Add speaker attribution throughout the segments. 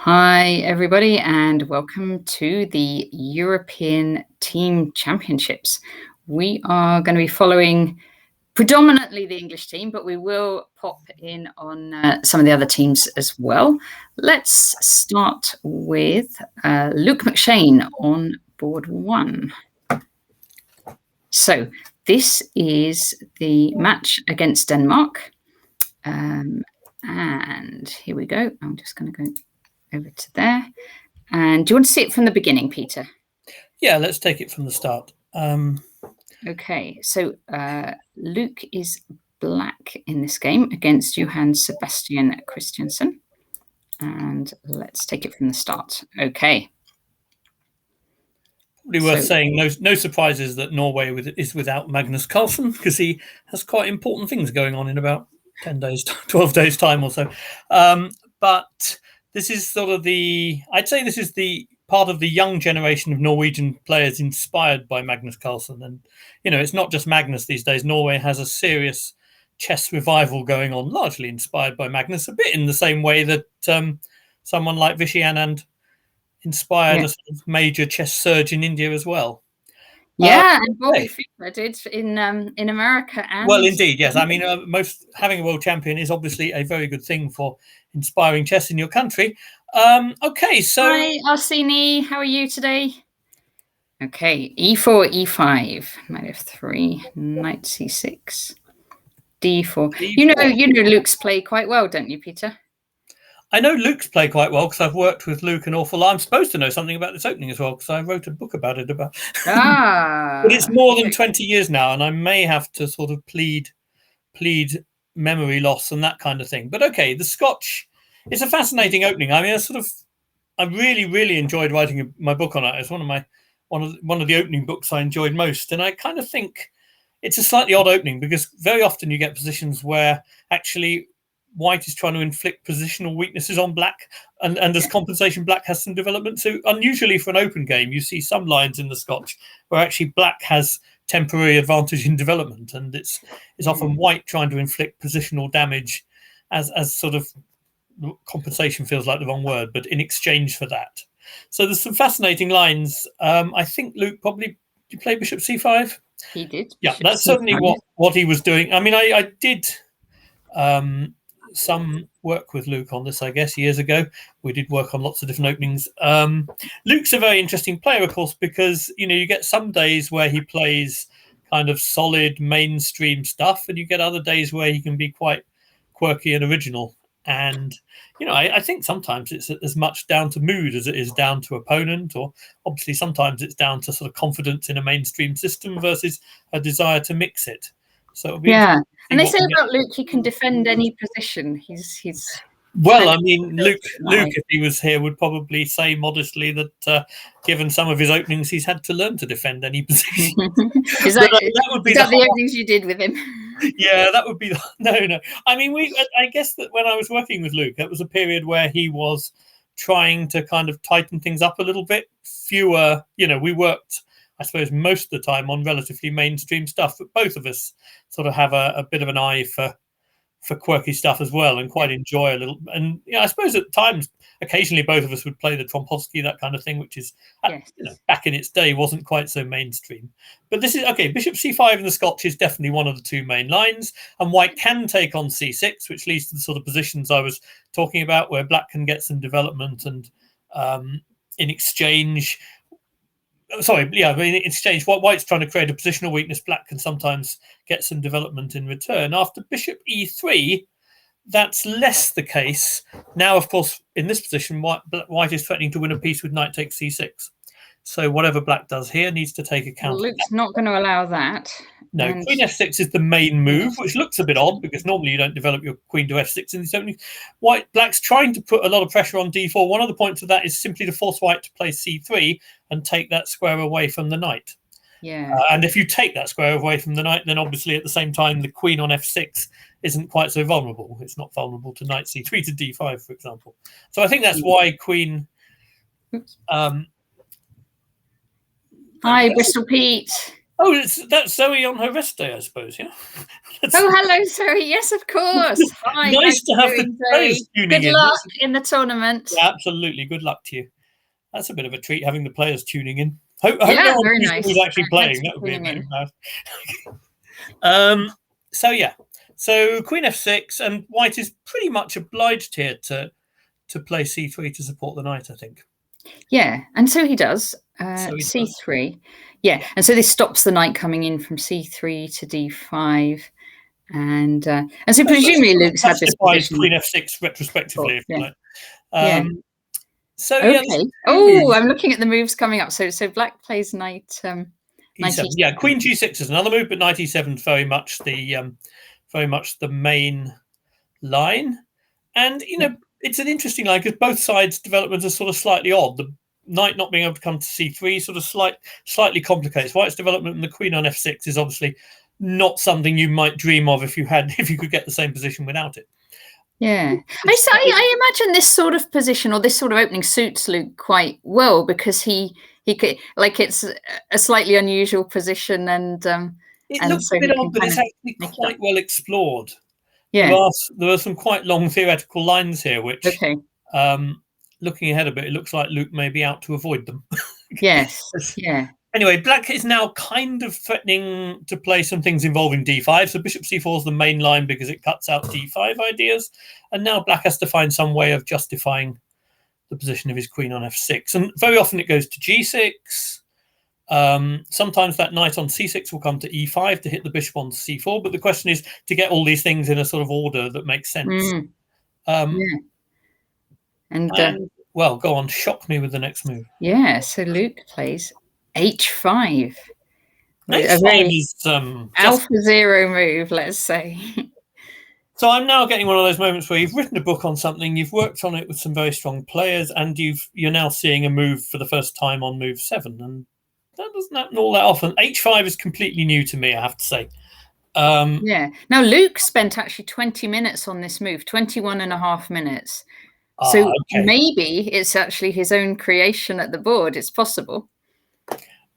Speaker 1: Hi, everybody, and welcome to the European Team Championships. We are going to be following predominantly the English team, but we will pop in on some of the other teams as well. Let's start with Luke Mcshane on board one. So this is the match against Denmark. And here we go. I'm just going to go over to there. And do you want to see it from the beginning, Peter?
Speaker 2: Yeah, let's take it from the start.
Speaker 1: Okay, so Luke is black in this game against Johan-Sebastian Christiansen. And let's take it from the start. Okay.
Speaker 2: Probably worth saying, no surprises that Norway is without Magnus Carlsen, because he has quite important things going on in about 10 days, 12 days time or so. But this is sort of I'd say this is the part of the young generation of Norwegian players inspired by Magnus Carlsen. And, you know, it's not just Magnus these days. Norway has a serious chess revival going on, largely inspired by Magnus, a bit in the same way that someone like Vishy Anand inspired a sort of major chess surge in India as well.
Speaker 1: Yeah, and Bobby Fischer did in America. And
Speaker 2: well, indeed, yes. I mean, having a world champion is obviously a very good thing for inspiring chess in your country. Okay, so
Speaker 1: hi, Arsini, how are you today? Okay, e4, e5, knight f3, knight c6, d4. You know Luke's play quite well, don't you, Peter?
Speaker 2: I know Luke's play quite well because I've worked with Luke an awful lot. I'm supposed to know something about this opening as well because I wrote a book about it. But it's more than 20 years now, and I may have to sort of plead memory loss and that kind of thing. But okay, the Scotch, it's a fascinating opening. I mean, I really enjoyed writing my book on it. It's one of the opening books I enjoyed most, and I kind of think it's a slightly odd opening because very often you get positions where actually White is trying to inflict positional weaknesses on Black, and as compensation, Black has some development. So unusually for an open game, you see some lines in the Scotch where actually Black has temporary advantage in development, and it's often White trying to inflict positional damage as sort of compensation feels like the wrong word, but in exchange for that. So there's some fascinating lines. I think Luke probably, did you play Bishop c5?
Speaker 1: He did.
Speaker 2: Yeah, that's certainly what he was doing. I mean, I did some work with Luke on this, I guess, years ago. We did work on lots of different openings. Luke's a very interesting player, of course, because, you know, you get some days where he plays kind of solid mainstream stuff, and you get other days where he can be quite quirky and original. And, you know, I think sometimes it's as much down to mood as it is down to opponent, or obviously sometimes it's down to sort of confidence in a mainstream system versus a desire to mix it. So
Speaker 1: yeah, and they say about Luke, he can defend any position. He's
Speaker 2: well, I mean, Luke, if he was here, would probably say modestly that given some of his openings, he's had to learn to defend any position.
Speaker 1: Is that the openings you did with him?
Speaker 2: Yeah, that would be no. I mean, I guess that when I was working with Luke, it was a period where he was trying to kind of tighten things up a little bit. Fewer, you know, we worked, I suppose, most of the time on relatively mainstream stuff, but both of us sort of have a bit of an eye for quirky stuff as well, and quite enjoy a little. And you know, I suppose at times, occasionally, both of us would play the Trompovsky, that kind of thing, which is you know, back in its day wasn't quite so mainstream. But this is okay. Bishop c5 in the Scotch is definitely one of the two main lines, and White can take on c6, which leads to the sort of positions I was talking about, where Black can get some development, and in exchange. Sorry, yeah, I mean, in exchange, White's trying to create a positional weakness. Black can sometimes get some development in return. After Bishop e3, that's less the case. Now, of course, in this position, White is threatening to win a piece with knight takes c6. So whatever Black does here needs to take account.
Speaker 1: Luke's not going to allow that.
Speaker 2: No, queen f6 is the main move, which looks a bit odd because normally you don't develop your queen to f6 in these openings. Black's trying to put a lot of pressure on d4. One of the points of that is simply to force White to play c3 and take that square away from the knight.
Speaker 1: Yeah.
Speaker 2: And if you take that square away from the knight, then obviously at the same time the queen on f6 isn't quite so vulnerable. It's not vulnerable to knight c3 to d5, for example. So I think that's why queen.
Speaker 1: Hi, Bristol Pete.
Speaker 2: Oh, that's Zoe on her rest day, I suppose. Yeah.
Speaker 1: Oh, hello, Zoe. Yes, of course. Hi.
Speaker 2: Nice to have the
Speaker 1: doing,
Speaker 2: players
Speaker 1: Zoe?
Speaker 2: tuning
Speaker 1: Good
Speaker 2: in.
Speaker 1: luck in the tournament.
Speaker 2: Yeah, absolutely. Good luck to you. That's a bit of a treat having the players tuning in. Hope
Speaker 1: Yeah,
Speaker 2: no one
Speaker 1: very
Speaker 2: who's
Speaker 1: nice.
Speaker 2: actually playing.
Speaker 1: Thanks
Speaker 2: That
Speaker 1: for
Speaker 2: would be a
Speaker 1: tuning
Speaker 2: bit
Speaker 1: in.
Speaker 2: embarrassing. So yeah. So Queen f6, and White is pretty much obliged here to play c3 to support the knight, I think.
Speaker 1: Yeah, and so he does.
Speaker 2: So he
Speaker 1: c3.
Speaker 2: does.
Speaker 1: Yeah, and so this stops the knight coming in from c3 to d5. And so presumably Luke's had this position.
Speaker 2: Queen f6 retrospectively, if you like.
Speaker 1: Yeah.
Speaker 2: So
Speaker 1: okay.
Speaker 2: yeah.
Speaker 1: Oh, I'm looking at the moves coming up. So Black plays knight
Speaker 2: e7. Yeah, Queen g6 is another move, but knight e7 is very much the main line. And it's an interesting line because both sides' developments are sort of slightly odd. The knight not being able to come to c3 sort of slightly complicates. White's development and the queen on f6 is obviously not something you might dream of if you could get the same position without it.
Speaker 1: Yeah, I imagine this sort of position or this sort of opening suits Luke quite well because he could, like, it's a slightly unusual position, and
Speaker 2: it looks a bit odd, but it's actually quite well explored.
Speaker 1: Yeah,
Speaker 2: there are some quite long theoretical lines here, which looking ahead a bit, it looks like Luke may be out to avoid them.
Speaker 1: Yes, yeah.
Speaker 2: Anyway, Black is now kind of threatening to play some things involving d5. So bishop c4 is the main line because it cuts out d5 ideas. And now Black has to find some way of justifying the position of his queen on f6. And very often it goes to g6. Sometimes that knight on c6 will come to e5 to hit the bishop on c4. But the question is to get all these things in a sort of order that makes sense. And well, go on, shock me with the next move.
Speaker 1: Yeah, so Luke plays h5.
Speaker 2: H5 is
Speaker 1: alpha zero move, let's say.
Speaker 2: So I'm now getting one of those moments where you've written a book on something, you've worked on it with some very strong players, and you're now seeing a move for the first time on move 7, and that doesn't happen all that often. H5 is completely new to me, I have to say.
Speaker 1: Yeah. Now Luke spent actually 20 minutes on this move, 21 and a half minutes. So maybe it's actually his own creation at the board. It's possible.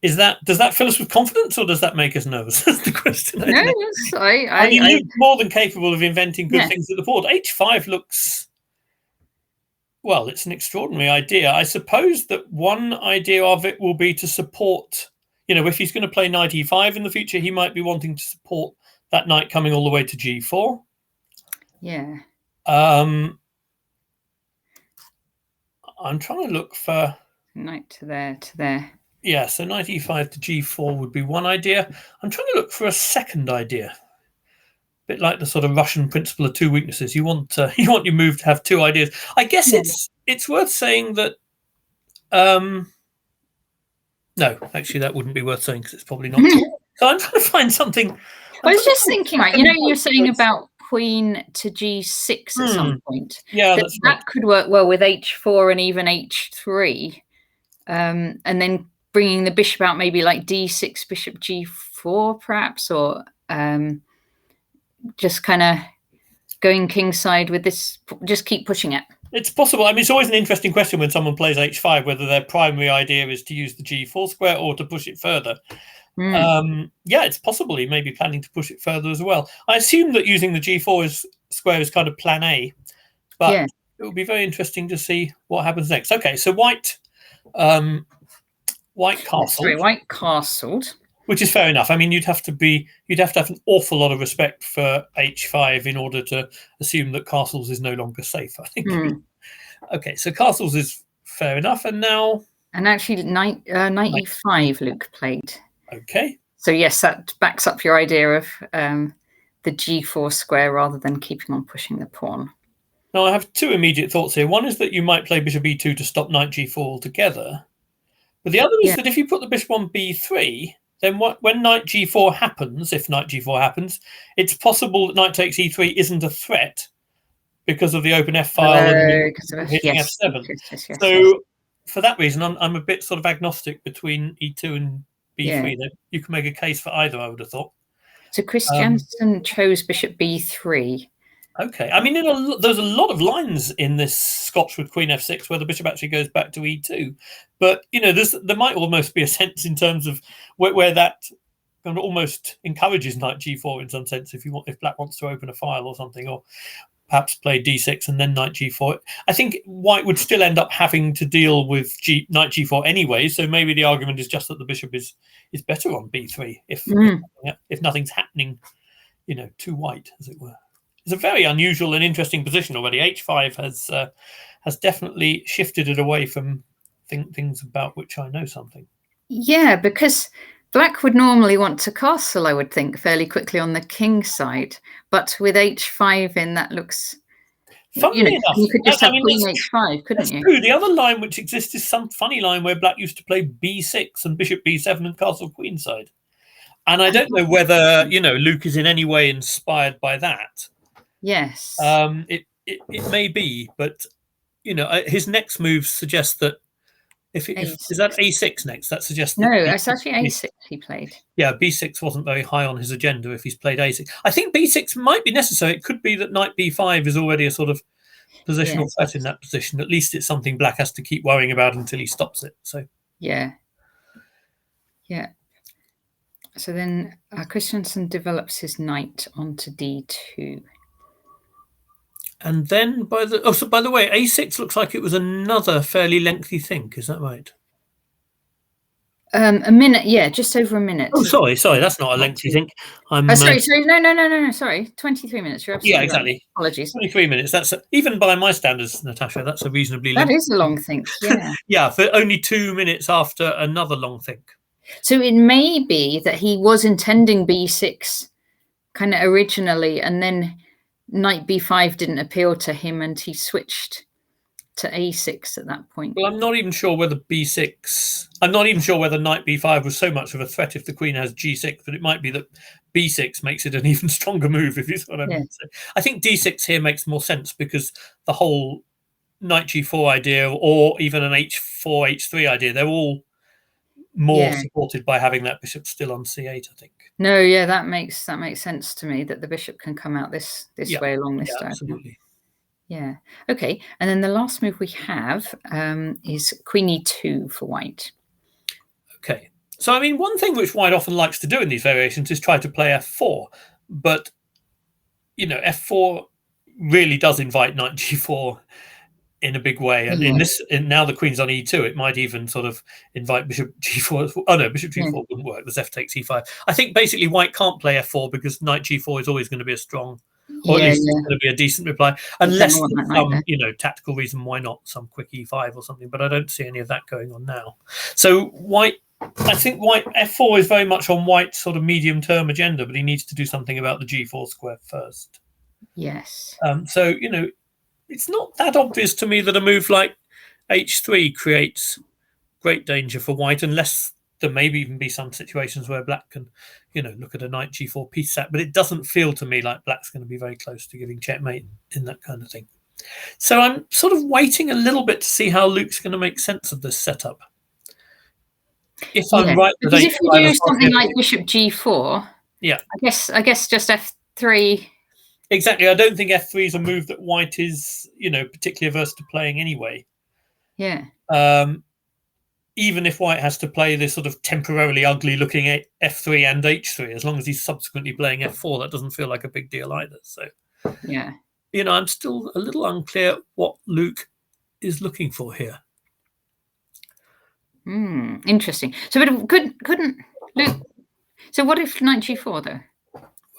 Speaker 2: Does that fill us with confidence, or does that make us nervous? That's the question.
Speaker 1: No,
Speaker 2: I mean, Luke's more than capable of inventing good things at the board. H5 looks, well, it's an extraordinary idea. I suppose that one idea of it will be to support, if he's going to play knight e5 in the future, he might be wanting to support that knight coming all the way to g4.
Speaker 1: Yeah.
Speaker 2: I'm trying to look for
Speaker 1: knight to there.
Speaker 2: Yeah, so knight e5 to g4 would be one idea. I'm trying to look for a second idea. A bit like the sort of Russian principle of two weaknesses. You want your move to have two ideas. I guess it's worth saying that. No, actually, that wouldn't be worth saying because it's probably not. So I'm trying to find something.
Speaker 1: I was just thinking, you're saying about queen to g6 at some point.
Speaker 2: Yeah,
Speaker 1: that could work well with h4 and even h3, and then bringing the bishop out, maybe like d6, bishop g4, perhaps, or just kind of going kingside with this. Just keep pushing it.
Speaker 2: It's possible. I mean, it's always an interesting question when someone plays h5, whether their primary idea is to use the g4 square or to push it further. Yeah, it's possible he may be planning to push it further as well. I assume that using the g4 square is kind of plan A, but it will be very interesting to see what happens next. Okay, so White castled.
Speaker 1: Sorry, White castled.
Speaker 2: Which is fair enough. I mean, you'd have to have an awful lot of respect for h5 in order to assume that castles is no longer safe, I think. Okay, so castles is fair enough, and now...
Speaker 1: And actually, knight e5 Luke played.
Speaker 2: Okay.
Speaker 1: So yes, that backs up your idea of the g4 square rather than keeping on pushing the pawn.
Speaker 2: Now, I have two immediate thoughts here. One is that you might play bishop e2 to stop knight g4 altogether. But the other is that if you put the bishop on b3, then when knight g4 happens, if knight g4 happens, it's possible that knight takes e3 isn't a threat because of the open f file and hitting f7. So for that reason, I'm a bit sort of agnostic between e2 and b3. You can make a case for either, I would have thought.
Speaker 1: So Christiansen chose bishop b3.
Speaker 2: Okay. I mean, there's a lot of lines in this Scotch with queen f6 where the bishop actually goes back to e2. But, there might almost be a sense in terms of where that kind of almost encourages knight g4 in some sense if black wants to open a file or something, or perhaps play d6 and then knight g4. I think white would still end up having to deal with knight g4 anyway, so maybe the argument is just that the bishop is better on b3 if nothing's happening, to white, as it were. It's a very unusual and interesting position already. h5 has definitely shifted it away from things about which I know something.
Speaker 1: Yeah, because black would normally want to castle, I would think, fairly quickly on the king side, but with h5 in, that looks.
Speaker 2: Funnily enough,
Speaker 1: you could just have queen h5, couldn't you?
Speaker 2: True. The other line which exists is some funny line where black used to play b6 and bishop b7 and castle queenside. And I don't know whether, Luke is in any way inspired by that.
Speaker 1: Yes.
Speaker 2: It may be, but, his next move suggests that is that a6 next? That suggests
Speaker 1: no, it's actually a6 he played.
Speaker 2: Yeah, b6 wasn't very high on his agenda if he's played a6. I think b6 might be necessary. It could be that knight b5 is already a sort of positional threat in that position. At least it's something black has to keep worrying about until he stops it. So
Speaker 1: yeah. So then Christiansen develops his knight onto d2.
Speaker 2: And then by the way, a6 looks like it was another fairly lengthy think. Is that right?
Speaker 1: A minute, just over a minute.
Speaker 2: Oh, sorry, that's not a lengthy think.
Speaker 1: Sorry, no, sorry, 23 minutes. You're absolutely
Speaker 2: exactly.
Speaker 1: Right. Apologies.
Speaker 2: 23 minutes. That's even by my standards, Natasha. That's a reasonably.
Speaker 1: That is a long think. Yeah.
Speaker 2: Yeah, for only 2 minutes after another long think.
Speaker 1: So it may be that he was intending b6, kind of originally, and then knight b5 didn't appeal to him, and he switched to a6 at that point.
Speaker 2: Well, I'm not even sure whether I'm not even sure whether knight b5 was so much of a threat if the queen has g6, but it might be that b6 makes it an even stronger move, if you see what I mean. So I think d6 here makes more sense because the whole knight g4 idea, or even an h4, h3 idea, they're all more supported by having that bishop still on c8, I think.
Speaker 1: No, that makes sense to me, that the bishop can come out this way along this diagonal.
Speaker 2: Absolutely.
Speaker 1: Yeah. Okay. And then the last move we have is queen e2 for white.
Speaker 2: Okay. So, I mean, one thing which white often likes to do in these variations is try to play f4. But, f4 really does invite knight g4 in a big way. And now the queen's on e2, it might even sort of invite bishop g4. Oh, no, bishop g4 wouldn't work. There's f takes e5. I think basically white can't play f4 because knight g4 is always going to be a strong, or at least it's going to be a decent reply, unless there's some, tactical reason why not, some quick e5 or something. But I don't see any of that going on now. So I think white f4 is very much on white's sort of medium-term agenda, but he needs to do something about the g4 square first.
Speaker 1: Yes.
Speaker 2: So, it's not that obvious to me that a move like h3 creates great danger for white, unless there may even be some situations where black can, look at a knight g4 piece set. But it doesn't feel to me like black's going to be very close to giving checkmate in that kind of thing. So I'm sort of waiting a little bit to see how Luke's going to make sense of this setup. If I'm right,
Speaker 1: because if you do something like bishop g4, I guess just f3.
Speaker 2: Exactly. I don't think f3 is a move that white is, particularly averse to playing anyway.
Speaker 1: Yeah.
Speaker 2: Even if white has to play this sort of temporarily ugly looking f3 and h3, as long as he's subsequently playing f4, that doesn't feel like a big deal either. So,
Speaker 1: yeah.
Speaker 2: I'm still a little unclear what Luke is looking for here.
Speaker 1: Interesting. So, but couldn't Luke? So, what if knight g4 though?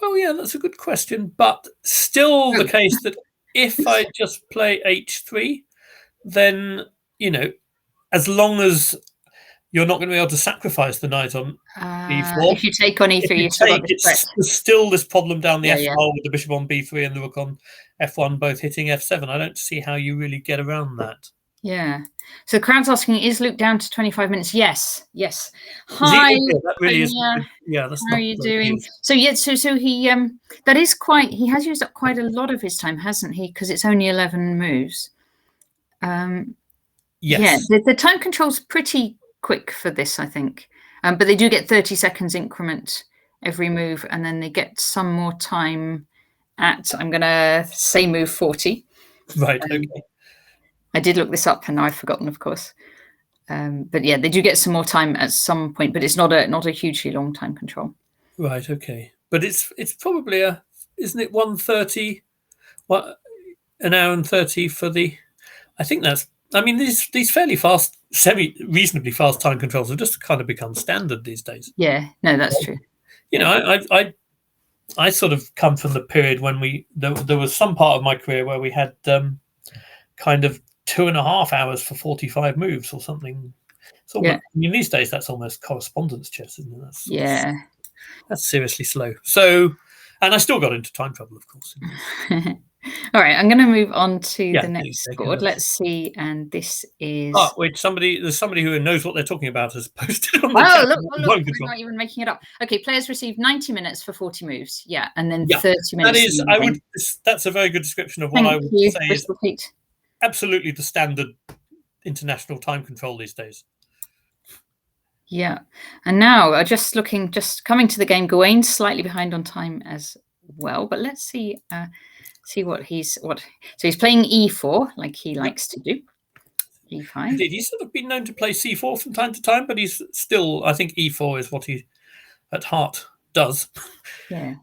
Speaker 2: Well, yeah, that's a good question, but still the case that if I just play h3, then, as long as you're not going to be able to sacrifice the knight on b4.
Speaker 1: If you take on e3,
Speaker 2: there's still this problem down the f file with the bishop on b3 and the rook on f1 both hitting f7. I don't see how you really get around that.
Speaker 1: Yeah. So the crowd's asking, is Luke down to 25 minutes? Yes. Hi.
Speaker 2: That really is. Yeah. That's
Speaker 1: how are you doing? So so he that is quite. He has used up quite a lot of his time, hasn't he? Because it's only 11 moves.
Speaker 2: Yes.
Speaker 1: Yeah. The time control's pretty quick for this, I think. But they do get 30 seconds increment every move, and then they get some more time at, I'm going to say, move 40.
Speaker 2: Right. Okay.
Speaker 1: I did look this up and now I've forgotten, of course. But yeah, they do get some more time at some point, but it's not a hugely long time control.
Speaker 2: Right. Okay. But it's probably isn't it 1:30? What, an hour and 30 for the? I think that's. I mean, these fairly fast, reasonably fast time controls have just kind of become standard these days.
Speaker 1: Yeah, no, that's true.
Speaker 2: You know, I sort of come from the period when there was some part of my career where we had kind of 2.5 hours for 45 moves or something. So I mean, these days that's almost correspondence chess, isn't it? That's seriously slow. So, and I still got into time trouble, of course.
Speaker 1: All right, I'm going to move on to the next squad. Let's see, and this is.
Speaker 2: Oh wait, there's somebody who knows what they're talking about has posted on the
Speaker 1: chat. Look, we're not even making it up. Okay, players receive 90 minutes for 40 moves. Yeah, and then 30 minutes.
Speaker 2: That's a very good description of what I would say is absolutely the standard international time control these days.
Speaker 1: Yeah, and now just coming to the game. Gawain's slightly behind on time as well, but let's see what he's. So he's playing e4 like he likes to do. E5.
Speaker 2: Indeed, he's sort of been known to play c4 from time to time, but he's still. I think e4 is what he, at heart, does.
Speaker 1: Yeah.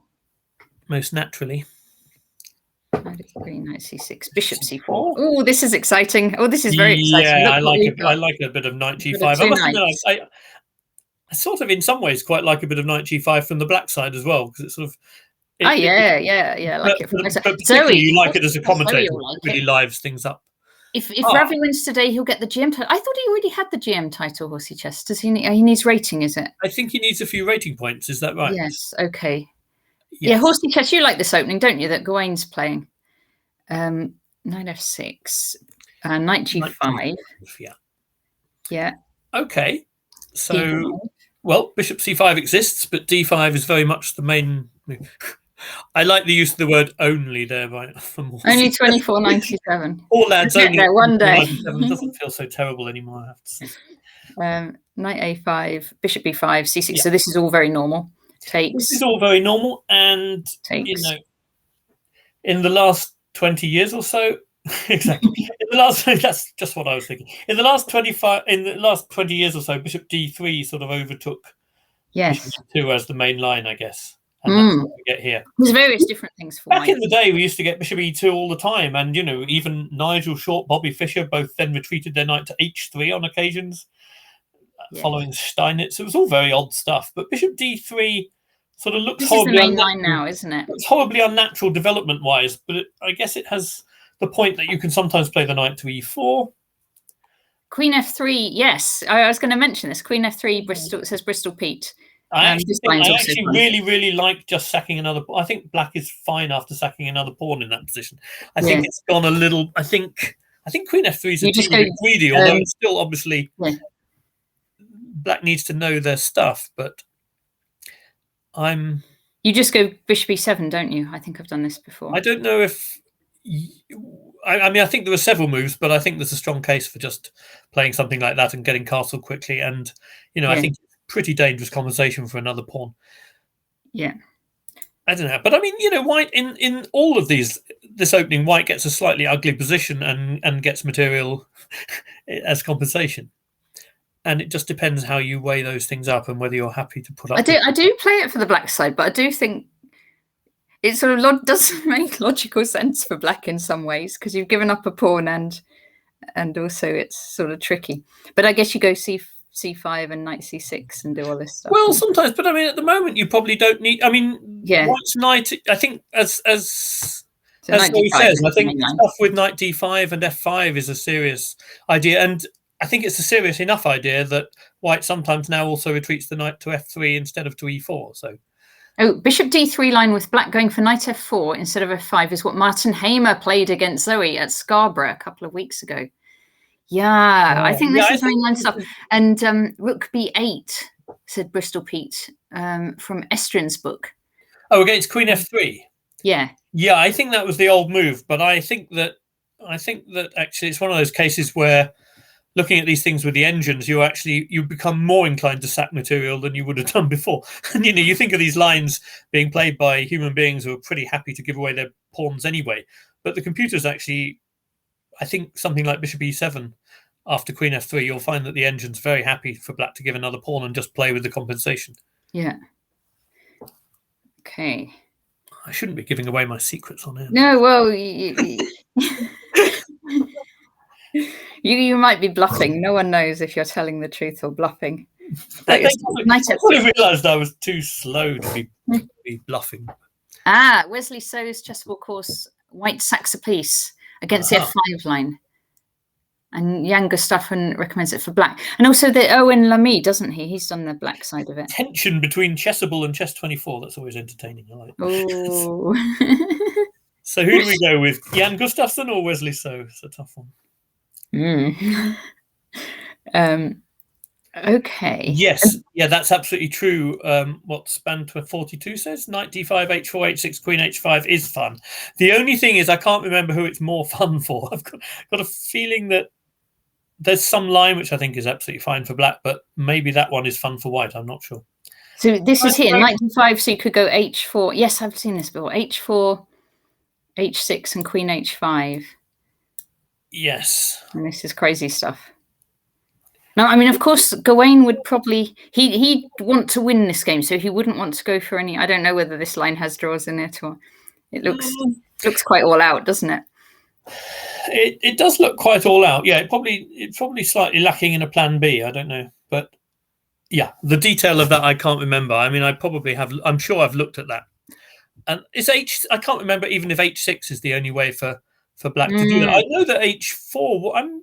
Speaker 2: Most naturally.
Speaker 1: Knight c6, bishop c4. Oh, this is exciting. Oh, this is very exciting.
Speaker 2: Yeah, I like a bit of knight g5. I must admit, I sort of, in some ways, quite like a bit of knight g5 from the black side as well, because it's sort of.
Speaker 1: I like it.
Speaker 2: But particularly, you like it as a commentator. It really lives things up.
Speaker 1: If Ravi wins today, he'll get the GM title. I thought he already had the GM title, Horsey Chess. Does he? He needs rating, is it?
Speaker 2: I think he needs a few rating points. Is that right?
Speaker 1: Yes. Okay. Yes. Yeah, Horsey Chess. You like this opening, don't you? That Gawain's playing. Knight f6, knight g5. Yeah.
Speaker 2: Okay. So, well, bishop c5 exists, but d5 is very much the main. I like the use of the word "only" there, right?
Speaker 1: Only 24.97.
Speaker 2: All lads, only
Speaker 1: there one day.
Speaker 2: Doesn't feel so terrible anymore, I have to say.
Speaker 1: Knight a5, bishop b5, c6. Yeah. So this is all very normal. Takes.
Speaker 2: This is all very normal, and takes. You know, in the last 20 years or so, exactly. That's just what I was thinking. In the last 20 years or so, bishop d3 sort of overtook bishop d2 as the main line, I guess. And that's what we get here.
Speaker 1: There's various different things for
Speaker 2: back in the day. We used to get bishop e2 all the time, and you know, even Nigel Short, Bobby Fischer both then retreated their knight to h3 on occasions, following Steinitz. It was all very odd stuff. But bishop d3 sort of looks horribly
Speaker 1: the main line now, isn't it?
Speaker 2: It's horribly unnatural development-wise, but I guess it has the point that you can sometimes play the knight to e4.
Speaker 1: Queen f3, yes. I was going to mention this. Queen f3, Bristol, says Bristol Pete.
Speaker 2: I actually really like just sacking another. I think black is fine after sacking another pawn in that position. I think it's gone a little. I think Queen f3 is a little bit greedy, although it's still obviously black needs to know their stuff. But
Speaker 1: you just go bishop e7, don't you? I think I've done this before.
Speaker 2: I don't know if. I mean, I think there were several moves, but I think there's a strong case for just playing something like that and getting castle quickly. And you know, I think. Pretty dangerous conversation for another pawn.
Speaker 1: Yeah.
Speaker 2: I don't know. But I mean, you know, white in all of this opening, white gets a slightly ugly position and gets material as compensation. And it just depends how you weigh those things up and whether you're happy to put up.
Speaker 1: I do play it for the black side, but I do think it sort of doesn't make logical sense for black in some ways, because you've given up a pawn and also it's sort of tricky. But I guess you go c5 and knight c6 and do all this stuff.
Speaker 2: Well, sometimes, but I mean, at the moment, you probably don't need. I mean, white's knight. I think as he says, I think stuff with knight d5 and f5 is a serious idea, and I think it's a serious enough idea that white sometimes now also retreats the knight to f3 instead of to e4. So,
Speaker 1: bishop d3 line with black going for knight f4 instead of f5 is what Martin Hamer played against Zoe at Scarborough a couple of weeks ago. Yeah, I think this is mainline stuff. And rook b8, said Bristol Pete, from Estrin's book.
Speaker 2: Oh, against queen f3.
Speaker 1: Yeah.
Speaker 2: Yeah, I think that was the old move, but I think that actually it's one of those cases where looking at these things with the engines, you become more inclined to sack material than you would have done before. And you know, you think of these lines being played by human beings who are pretty happy to give away their pawns anyway, but the computers actually. I think something like bishop e7 after queen f3, you'll find that the engine's very happy for black to give another pawn and just play with the compensation.
Speaker 1: Yeah. Okay.
Speaker 2: I shouldn't be giving away my secrets on here.
Speaker 1: No, well, you might be bluffing. No one knows if you're telling the truth or bluffing.
Speaker 2: I realised I was too slow to be bluffing.
Speaker 1: Wesley So's chessable course, white sacks a piece against the f5 line. And Johan-Sebastian recommends it for black. And also the Owen Lamy, doesn't he? He's done the black side of it.
Speaker 2: Tension between Chessable and Chess24. That's always entertaining. I like.
Speaker 1: Oh.
Speaker 2: So who do we go with? Johan-Sebastian or Wesley So? It's a tough one.
Speaker 1: Okay.
Speaker 2: Yes. Yeah, that's absolutely true. What Span42 says, knight d5, h4, h6, queen h5 is fun. The only thing is I can't remember who it's more fun for. I've got a feeling that there's some line which I think is absolutely fine for black, but maybe that one is fun for white. I'm not sure.
Speaker 1: So this is here, knight d5, so you could go h4. Yes, I've seen this before. h4, h6, and queen h5.
Speaker 2: Yes.
Speaker 1: And this is crazy stuff. Now, I mean, of course, Gawain would probably, he'd want to win this game, so he wouldn't want to go for any, I don't know whether this line has draws in it, or it looks quite all out, doesn't it?
Speaker 2: It does look quite all out. Yeah, it's probably slightly lacking in a plan B. I don't know, but yeah, the detail of that I can't remember. I mean, I probably have. I'm sure I've looked at that. And it's I can't remember even if h6 is the only way for black to do that. I know that h4. I'm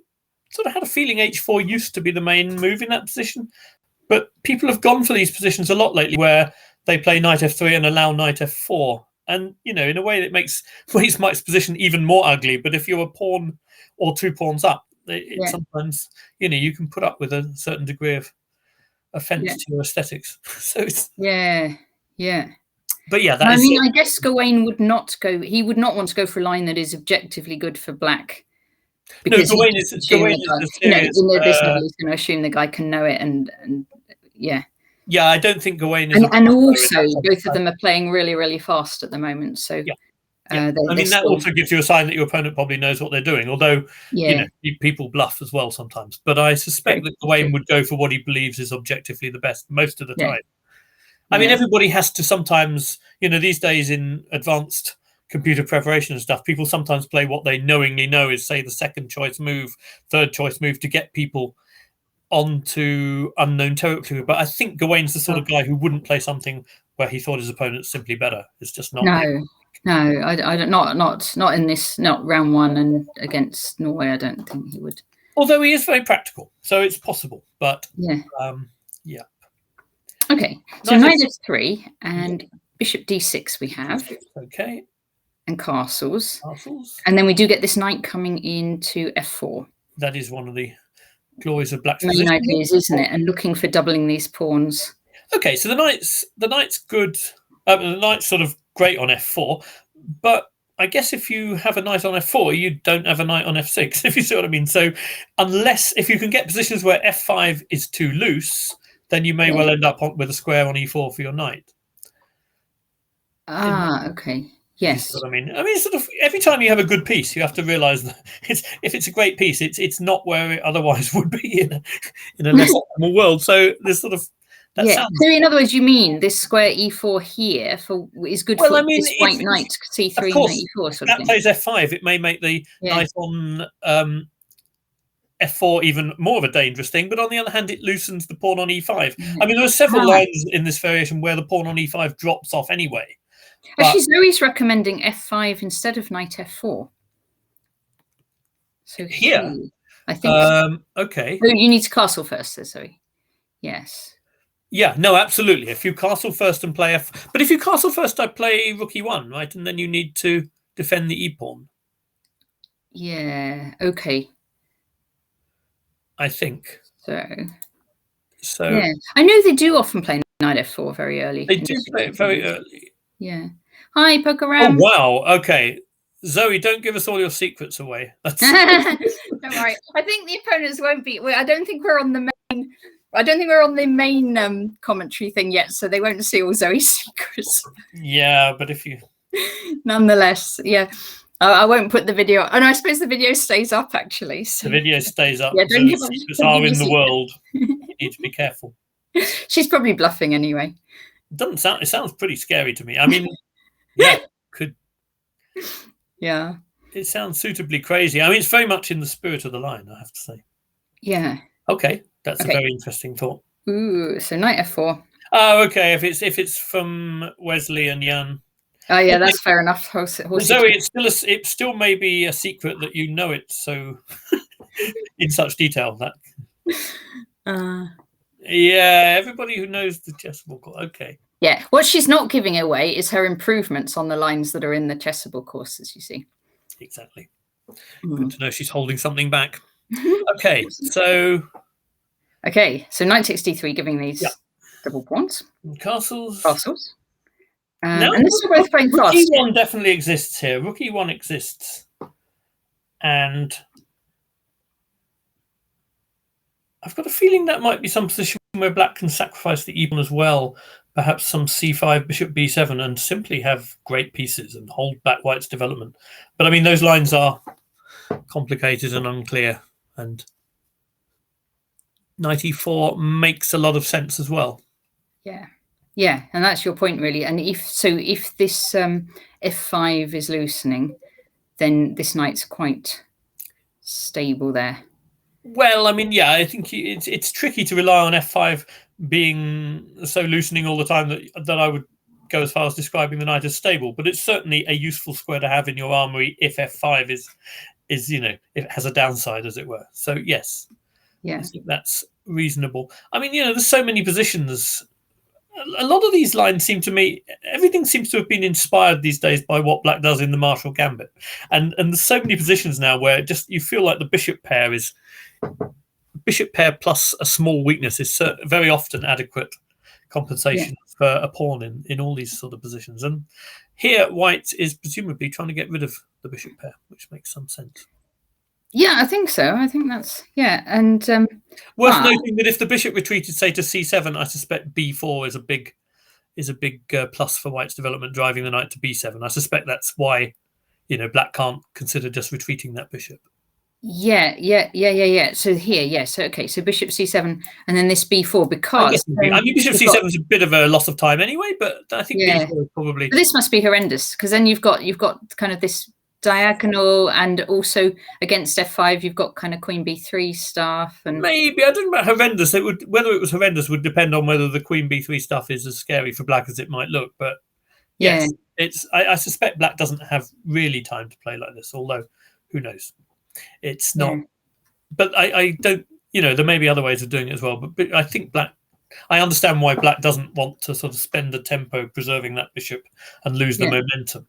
Speaker 2: sort of had a feeling h4 used to be the main move in that position, but people have gone for these positions a lot lately, where they play knight f3 and allow knight f4. And, you know, in a way that makes white's position even more ugly. But if you're a pawn or 2 pawns up, sometimes, you know, you can put up with a certain degree of offence to your aesthetics. So it's...
Speaker 1: Yeah.
Speaker 2: But yeah,
Speaker 1: I mean, I guess Gawain would not go, he would not want to go for a line that is objectively good for black.
Speaker 2: Because no, Gawain is the serious...
Speaker 1: You know, in this level, he's going to assume the guy can know it and yeah.
Speaker 2: Yeah, I don't think Gawain is...
Speaker 1: And also, both of them are playing really, really fast at the moment. So,
Speaker 2: I mean, that also gives you a sign that your opponent probably knows what they're doing, although, you know, people bluff as well sometimes. But I suspect that Gawain would go for what he believes is objectively the best most of the time. I mean, everybody has to sometimes, you know, these days in advanced computer preparation and stuff, people sometimes play what they knowingly know is, say, the second choice move, third choice move to get people onto unknown territory. But I think Gawain's the sort of guy who wouldn't play something where he thought his opponent's simply better. It's just not.
Speaker 1: No, I don't. Not in this. Not round one and against Norway. I don't think he would.
Speaker 2: Although he is very practical, so it's possible. But
Speaker 1: yeah.
Speaker 2: Okay.
Speaker 1: So knight f3 and bishop d6 we have.
Speaker 2: Okay.
Speaker 1: And castles. And then we do get this knight coming into f4.
Speaker 2: That is one of the glories of black's
Speaker 1: main ideas, isn't it? And looking for doubling these pawns.
Speaker 2: Okay, so the knight's good. The knight's sort of great on f4, but I guess if you have a knight on f4, you don't have a knight on f6, if you see what I mean. So unless, if you can get positions where f5 is too loose, then you may well end up with a square on e4 for your knight.
Speaker 1: Okay. Yes.
Speaker 2: You know what I mean, sort of every time you have a good piece, you have to realise that if it's a great piece, it's not where it otherwise would be in a less optimal world. So there's sort of
Speaker 1: So in other words, you mean this square e4 here is good for this white knight c3 knight e4 sort of thing.
Speaker 2: That plays f5. It may make the knight on f4 even more of a dangerous thing, but on the other hand, it loosens the pawn on e5. I mean, there are several lines in this variation where the pawn on e5 drops off anyway.
Speaker 1: Actually, Zoe's recommending f5 instead of knight f4. So
Speaker 2: here,
Speaker 1: I think.
Speaker 2: Okay.
Speaker 1: Oh, you need to castle first, so Zoe. Yes.
Speaker 2: Yeah. No. Absolutely. If you castle first and play but if you castle first, I play rook e1, right, and then you need to defend the e pawn.
Speaker 1: Yeah. Okay.
Speaker 2: I think
Speaker 1: so.
Speaker 2: Yeah.
Speaker 1: I know they do often play knight f4 very early.
Speaker 2: They do play it very early.
Speaker 1: Yeah. Hi, Pokeram.
Speaker 2: Oh, wow. Okay. Zoe, don't give us all your secrets away.
Speaker 1: Don't worry. I think the opponents won't be. I don't think we're on the main. I don't think we're on the main commentary thing yet, so they won't see all Zoe's secrets.
Speaker 2: Yeah, but if you.
Speaker 1: Nonetheless, yeah. I won't put the video. And I suppose the video stays up actually. So.
Speaker 2: The video stays up.
Speaker 1: Yeah,
Speaker 2: Zoe's secrets are in the world. You need to be careful.
Speaker 1: She's probably bluffing anyway.
Speaker 2: doesn't sound. It sounds pretty scary to me. I mean, yeah, could.
Speaker 1: Yeah.
Speaker 2: It sounds suitably crazy. I mean, it's very much in the spirit of the line, I have to say.
Speaker 1: Yeah.
Speaker 2: Okay, that's a very interesting thought.
Speaker 1: Ooh, so knight f4.
Speaker 2: Oh, okay. If it's from Wesley and Jan.
Speaker 1: Oh yeah, that's fair enough.
Speaker 2: Zoe, it still may be a secret that you know it so in such detail that. Yeah, everybody who knows the chessable course. Okay.
Speaker 1: Yeah, what she's not giving away is her improvements on the lines that are in the chessable courses. You see.
Speaker 2: Exactly. Good to know she's holding something back. Okay, so.
Speaker 1: Okay, so knight takes d3, giving these double pawns.
Speaker 2: Castles.
Speaker 1: Castles.
Speaker 2: No,
Speaker 1: and this is both playing fast.
Speaker 2: Rookie 1 definitely exists here. Rookie 1 exists. And I've got a feeling that might be some position where black can sacrifice the e-pawn as well. Perhaps some c5, bishop b7, and simply have great pieces and hold back white's development. But I mean, those lines are complicated and unclear. And knight e4 makes a lot of sense as well.
Speaker 1: Yeah. Yeah, and that's your point, really. And if this f5 is loosening, then this knight's quite stable there.
Speaker 2: Well, I mean, yeah, I think it's tricky to rely on f5 being so loosening all the time that I would go as far as describing the knight as stable. But it's certainly a useful square to have in your armory if f5 is it has a downside, as it were. So yes,
Speaker 1: yeah,
Speaker 2: I think that's reasonable. I mean, there's so many positions. A lot of these lines seem to me, everything seems to have been inspired these days by what black does in the Marshall Gambit. And there's so many positions now where just you feel like the bishop pair plus a small weakness is very often adequate compensation for a pawn in all these sort of positions. And here white is presumably trying to get rid of the bishop pair, which makes some sense.
Speaker 1: Yeah, I think so. I think that's, and
Speaker 2: worth noting that if the bishop retreated, say, to c7, I suspect b4 is a big plus for white's development, driving the knight to b7. I suspect that's why, black can't consider just retreating that bishop.
Speaker 1: Yeah. So here, so bishop c7, and then this b4, because
Speaker 2: I mean, bishop c7 is a bit of a loss of time anyway, but I think b4 is probably.
Speaker 1: But this must be horrendous, because then you've got kind of this diagonal, and also against f5 you've got kind of queen b3 stuff, and
Speaker 2: maybe I don't know about horrendous. Whether it was horrendous would depend on whether the queen b3 stuff is as scary for black as it might look. But yes, I suspect black doesn't have really time to play like this, although who knows. It's not, but I don't. There may be other ways of doing it as well. But I think I understand why black doesn't want to sort of spend the tempo preserving that bishop and lose the momentum.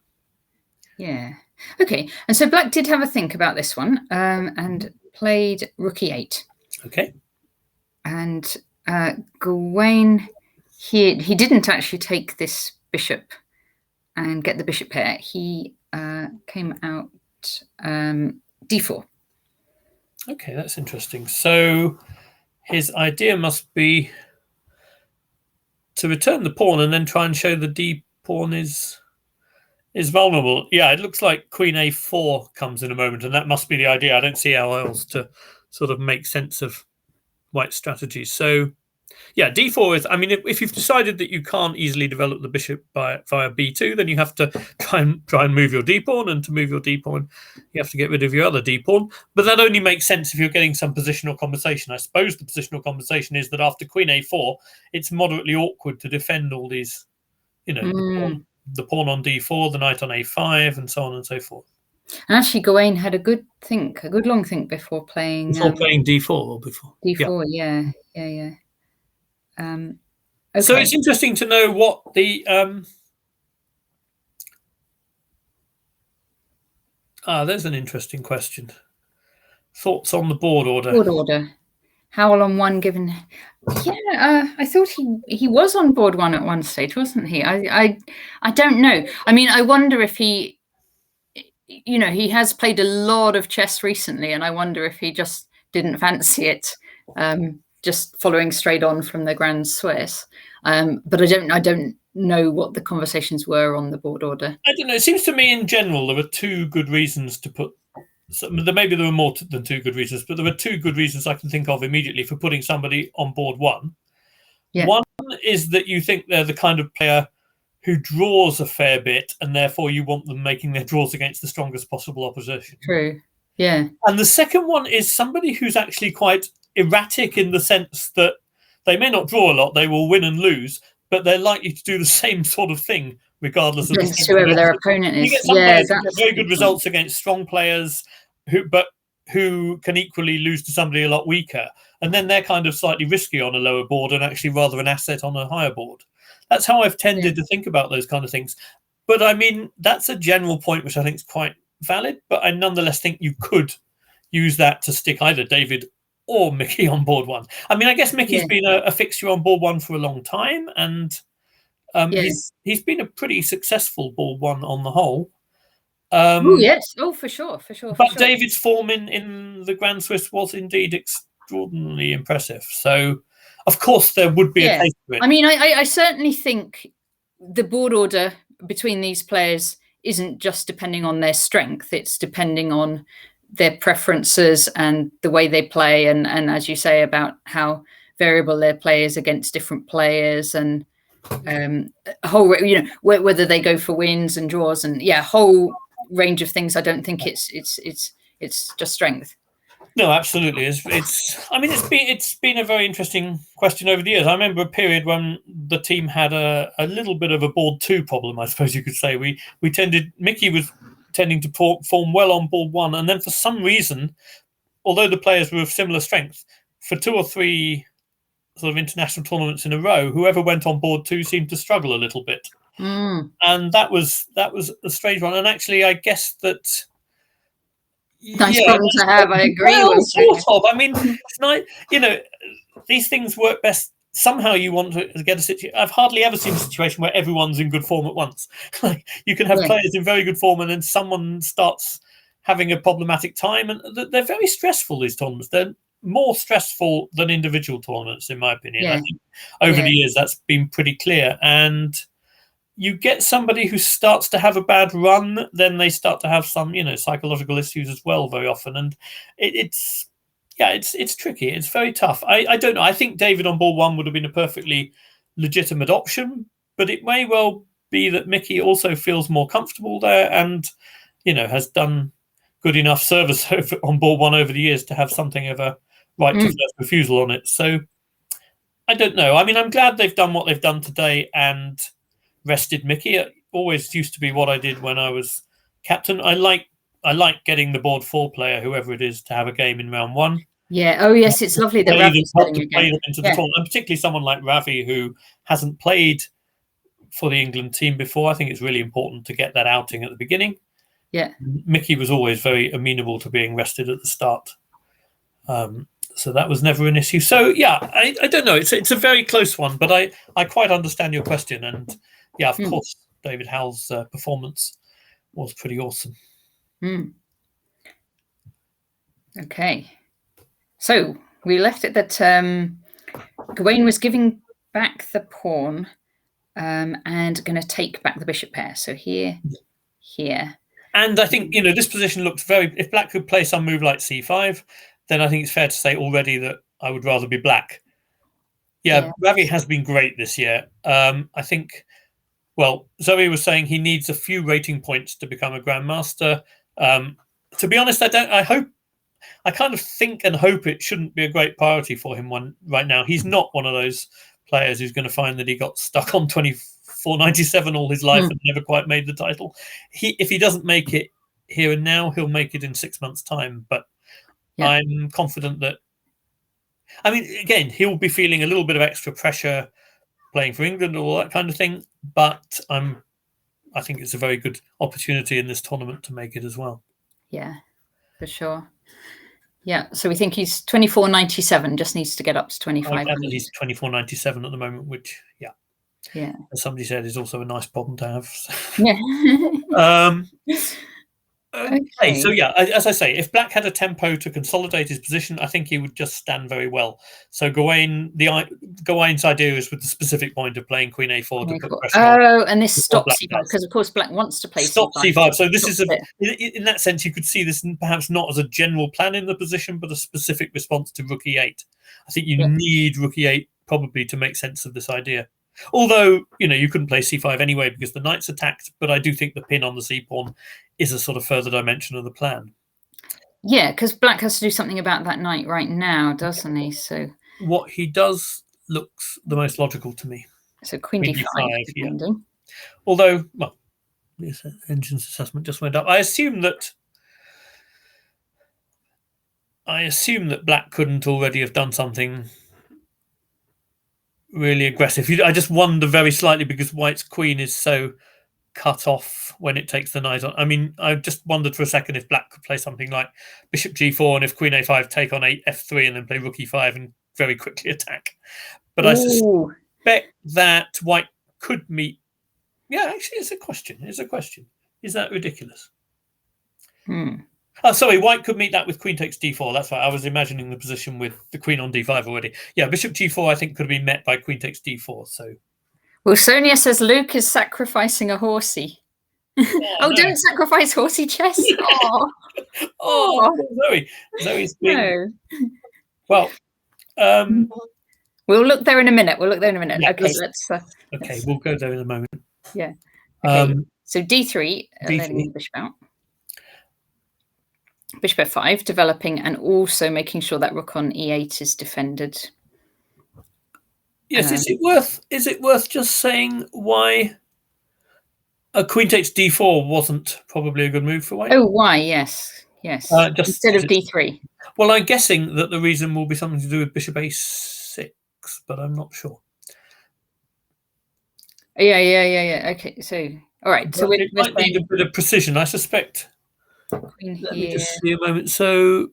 Speaker 1: Yeah. Okay. And so black did have a think about this one, and played rook e8.
Speaker 2: Okay.
Speaker 1: And Gawain, he didn't actually take this bishop and get the bishop pair. He came out d4.
Speaker 2: Okay, that's interesting. So his idea must be to return the pawn and then try and show the d pawn is vulnerable. Yeah, it looks like queen a4 comes in a moment, and that must be the idea. I don't see how else to sort of make sense of white's strategy. So yeah, d4 is, I mean, if you've decided that you can't easily develop the bishop via b2, then you have to try and move your d-pawn, and to move your d-pawn, you have to get rid of your other d-pawn. But that only makes sense if you're getting some positional compensation. I suppose the positional compensation is that after queen a4, it's moderately awkward to defend all these, the pawn on d4, the knight on a5, and so on and so forth.
Speaker 1: And actually, Gawain had a good long think before playing.
Speaker 2: Before playing d4 or before?
Speaker 1: d4, yeah.
Speaker 2: So it's interesting to know what the there's an interesting question. Thoughts on the board order?
Speaker 1: Board order. Howell on 1 given. Yeah, I thought he was on board 1 at one stage, wasn't he? I don't know. I mean, I wonder if he has played a lot of chess recently, and I wonder if he just didn't fancy it. Just following straight on from the Grand Swiss, but I don't know what the conversations were on the board order.
Speaker 2: I don't know. It seems to me, in general, there were 2 good reasons to put. Maybe there were more than 2 good reasons, but there were 2 good reasons I can think of immediately for putting somebody on board 1. One is that you think they're the kind of player who draws a fair bit, and therefore you want them making their draws against the strongest possible opposition.
Speaker 1: True. Yeah.
Speaker 2: And the second one is somebody who's actually quite erratic in the sense that they may not draw a lot, they will win and lose, but they're likely to do the same sort of thing regardless of
Speaker 1: whoever their opponent is.
Speaker 2: You get some players who get very good results against strong players who can equally lose to somebody a lot weaker. And then they're kind of slightly risky on a lower board and actually rather an asset on a higher board. That's how I've tended to think about those kind of things. But I mean, that's a general point which I think is quite valid, but I nonetheless think you could use that to stick either David or Mickey on board one. I mean, I guess Mickey's been a fixture on board one for a long time, and he's been a pretty successful board one on the whole.
Speaker 1: For sure.
Speaker 2: But David's form in the Grand Swiss was indeed extraordinarily impressive. So, of course, there would be a case for it.
Speaker 1: I mean, I certainly think the board order between these players isn't just depending on their strength. It's depending on their preferences and the way they play. And as you say, about how variable their play is against different players and whole, whether they go for wins and draws and whole range of things. I don't think it's just strength.
Speaker 2: No, absolutely. It's been a very interesting question over the years. I remember a period when the team had a little bit of a board two problem, I suppose you could say. Mickey was tending to perform well on board one, and then for some reason, although the players were of similar strength, for 2 or 3 sort of international tournaments in a row, whoever went on board two seemed to struggle a little bit. And that was a strange one. And actually, I guess that
Speaker 1: nice problem to have. I agree.
Speaker 2: Well, sort of. I mean, it's not. These things work best. Somehow you want to get a situation. I've hardly ever seen a situation where everyone's in good form at once. Like you can have players in very good form, and then someone starts having a problematic time, and they're very stressful. These tournaments, they're more stressful than individual tournaments, in my opinion. I think over the years that's been pretty clear, and you get somebody who starts to have a bad run, then they start to have some, psychological issues as well very often. And it's tricky. It's very tough. I don't know. I think David on board one would have been a perfectly legitimate option, but it may well be that Mickey also feels more comfortable there and, has done good enough service on board one over the years to have something of a right to first refusal on it. So I don't know. I mean, I'm glad they've done what they've done today and rested Mickey. It always used to be what I did when I was captain. I like getting the board 4 player, whoever it is, to have a game in round 1.
Speaker 1: Yeah. Oh yes, it's lovely that Ravi's
Speaker 2: play them into the tournament, and particularly someone like Ravi who hasn't played for the England team before. I think it's really important to get that outing at the beginning.
Speaker 1: Yeah.
Speaker 2: Mickey was always very amenable to being rested at the start. So that was never an issue. So I don't know. It's a very close one, but I quite understand your question. And of course, David Howell's performance was pretty awesome.
Speaker 1: Okay. So we left it that Gawain was giving back the pawn and going to take back the bishop pair. So here.
Speaker 2: And I think, this position looks very... If Black could play some move like c5, then I think it's fair to say already that I would rather be Black. Yeah. Ravi has been great this year. I think... Well, Zoe was saying he needs a few rating points to become a grandmaster. To be honest, I kind of think and hope it shouldn't be a great priority for him right now. He's not one of those players who's going to find that he got stuck on 24.97 all his life and never quite made the title. If he doesn't make it here and now, he'll make it in 6 months' time. But I'm confident that... I mean, again, he'll be feeling a little bit of extra pressure playing for England or all that kind of thing, but I think it's a very good opportunity in this tournament to make it as well.
Speaker 1: Yeah, for sure. Yeah, so we think he's 24.97, just needs to get up to 25.
Speaker 2: He's 24.97 at the moment, which, as somebody said, is also a nice problem to have.
Speaker 1: Yeah.
Speaker 2: Okay, so as I say, if Black had a tempo to consolidate his position, I think he would just stand very well. So Gawain's idea is with the specific point of playing Queen A4 to put pressure on.
Speaker 1: And this stops C5 because of course Black wants to play
Speaker 2: C5. So this is in that sense you could see this perhaps not as a general plan in the position, but a specific response to Rook E8. I think you need Rook E8 probably to make sense of this idea. Although, you couldn't play c5 anyway because the knight's attacked, but I do think the pin on the c-pawn is a sort of further dimension of the plan.
Speaker 1: Yeah, because black has to do something about that knight right now, doesn't he? So
Speaker 2: what he does looks the most logical to me.
Speaker 1: So queen d5,
Speaker 2: yeah. Although, well, this engine's assessment just went up. I assume that black couldn't already have done something really aggressive. I just wonder very slightly because white's queen is so cut off when it takes the knight on. I mean, I just wondered for a second if black could play something like bishop g4 and if queen a5 take on f3 and then play rook e5 and very quickly attack. But I suspect that white could meet. Yeah, actually, it's a question. Is that ridiculous? Oh, sorry, white could meet that with queen takes d4. That's right. I was imagining the position with the queen on d5 already. Yeah, bishop g4 I think could have been met by queen takes d4. So.
Speaker 1: Well, Sonia says Luke is sacrificing a horsey. No. Don't sacrifice horsey chess.
Speaker 2: Zoe's being...
Speaker 1: No.
Speaker 2: Well,
Speaker 1: we'll look there in a minute. Yeah, okay, let's.
Speaker 2: Okay, we'll go there in a moment.
Speaker 1: Yeah. Okay. So d3, letting the bishop out. Bishop f5, developing and also making sure that rook on e8 is defended.
Speaker 2: Yes, is it worth just saying why a queen takes d4 wasn't probably a good move for white?
Speaker 1: Oh, why? Yes. Instead of d3.
Speaker 2: Well, I'm guessing that the reason will be something to do with bishop a6, but I'm not sure.
Speaker 1: Yeah. Okay, so all right. So
Speaker 2: it might need a bit of precision, I suspect. Let me just see a moment. So.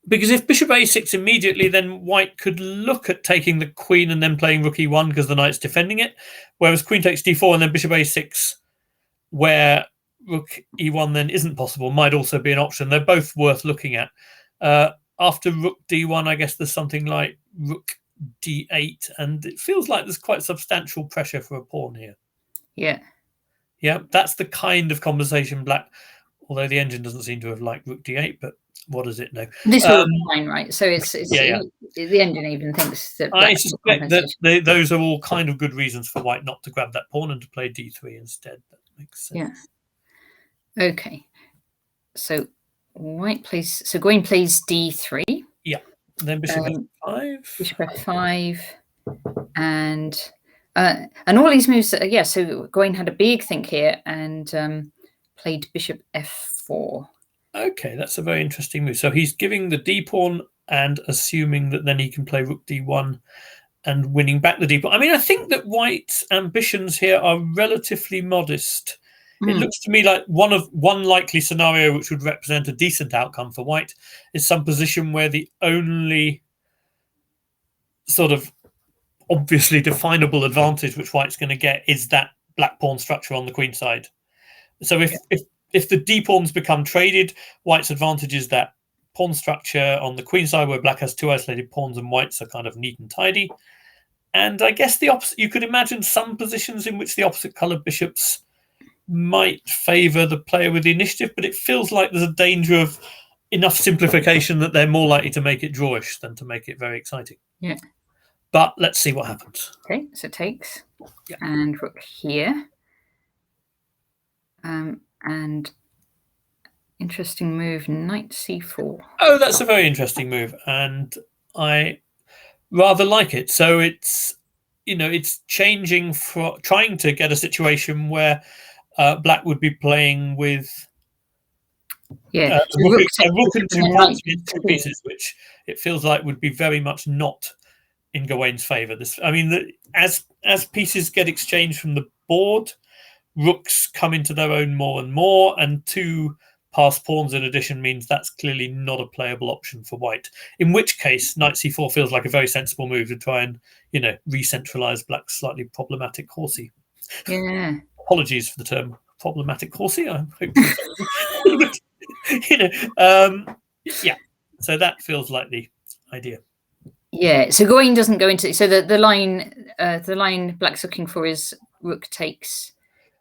Speaker 2: Because if bishop a6 immediately, then white could look at taking the queen and then playing rook e1 because the knight's defending it. Whereas queen takes d4 and then bishop a6, where rook e1 then isn't possible, might also be an option. They're both worth looking at. After rook d1, I guess there's something like rook d8, and it feels like there's quite substantial pressure for a pawn here. Yeah, that's the kind of conversation black, although the engine doesn't seem to have liked rook d8, but what does it know?
Speaker 1: This will be fine, right? So it's the engine even thinks that.
Speaker 2: I suspect that those are all kind of good reasons for white not to grab that pawn and to play d3 instead. That makes sense.
Speaker 1: Yeah. Okay. So white plays. So Gawain plays d3.
Speaker 2: Yeah. And then bishop f5.
Speaker 1: Bishop f5, and all these moves. So Gawain had a big think here and played bishop f4.
Speaker 2: Okay, that's a very interesting move. So he's giving the d pawn and assuming that then he can play rook d1 and winning back the d pawn. I mean, I think that white's ambitions here are relatively modest. It looks to me like one likely scenario which would represent a decent outcome for white is some position where the only sort of obviously definable advantage which white's going to get is that black pawn structure on the queen side. So if the d pawns become traded, white's advantage is that pawn structure on the queen side where black has two isolated pawns and white's are kind of neat and tidy. And I guess the opposite, you could imagine some positions in which the opposite coloured bishops might favour the player with the initiative, but it feels like there's a danger of enough simplification that they're more likely to make it drawish than to make it very exciting.
Speaker 1: Yeah.
Speaker 2: But let's see what happens.
Speaker 1: Okay, so takes and rook here. And interesting move, knight c4.
Speaker 2: Oh, that's a very interesting move, and I rather like it. So it's changing from trying to get a situation where black would be playing with a rook and two pieces, which it feels like would be very much not in Gawain's favour. As pieces get exchanged from the board, rooks come into their own more and more, and two passed pawns in addition means that's clearly not a playable option for white. In which case, knight c4 feels like a very sensible move to try and, re-centralise black's slightly problematic horsey.
Speaker 1: Yeah.
Speaker 2: Apologies for the term problematic horsey. I hope So that feels like the idea.
Speaker 1: Yeah. So Gawain doesn't go into the line black's looking for is rook takes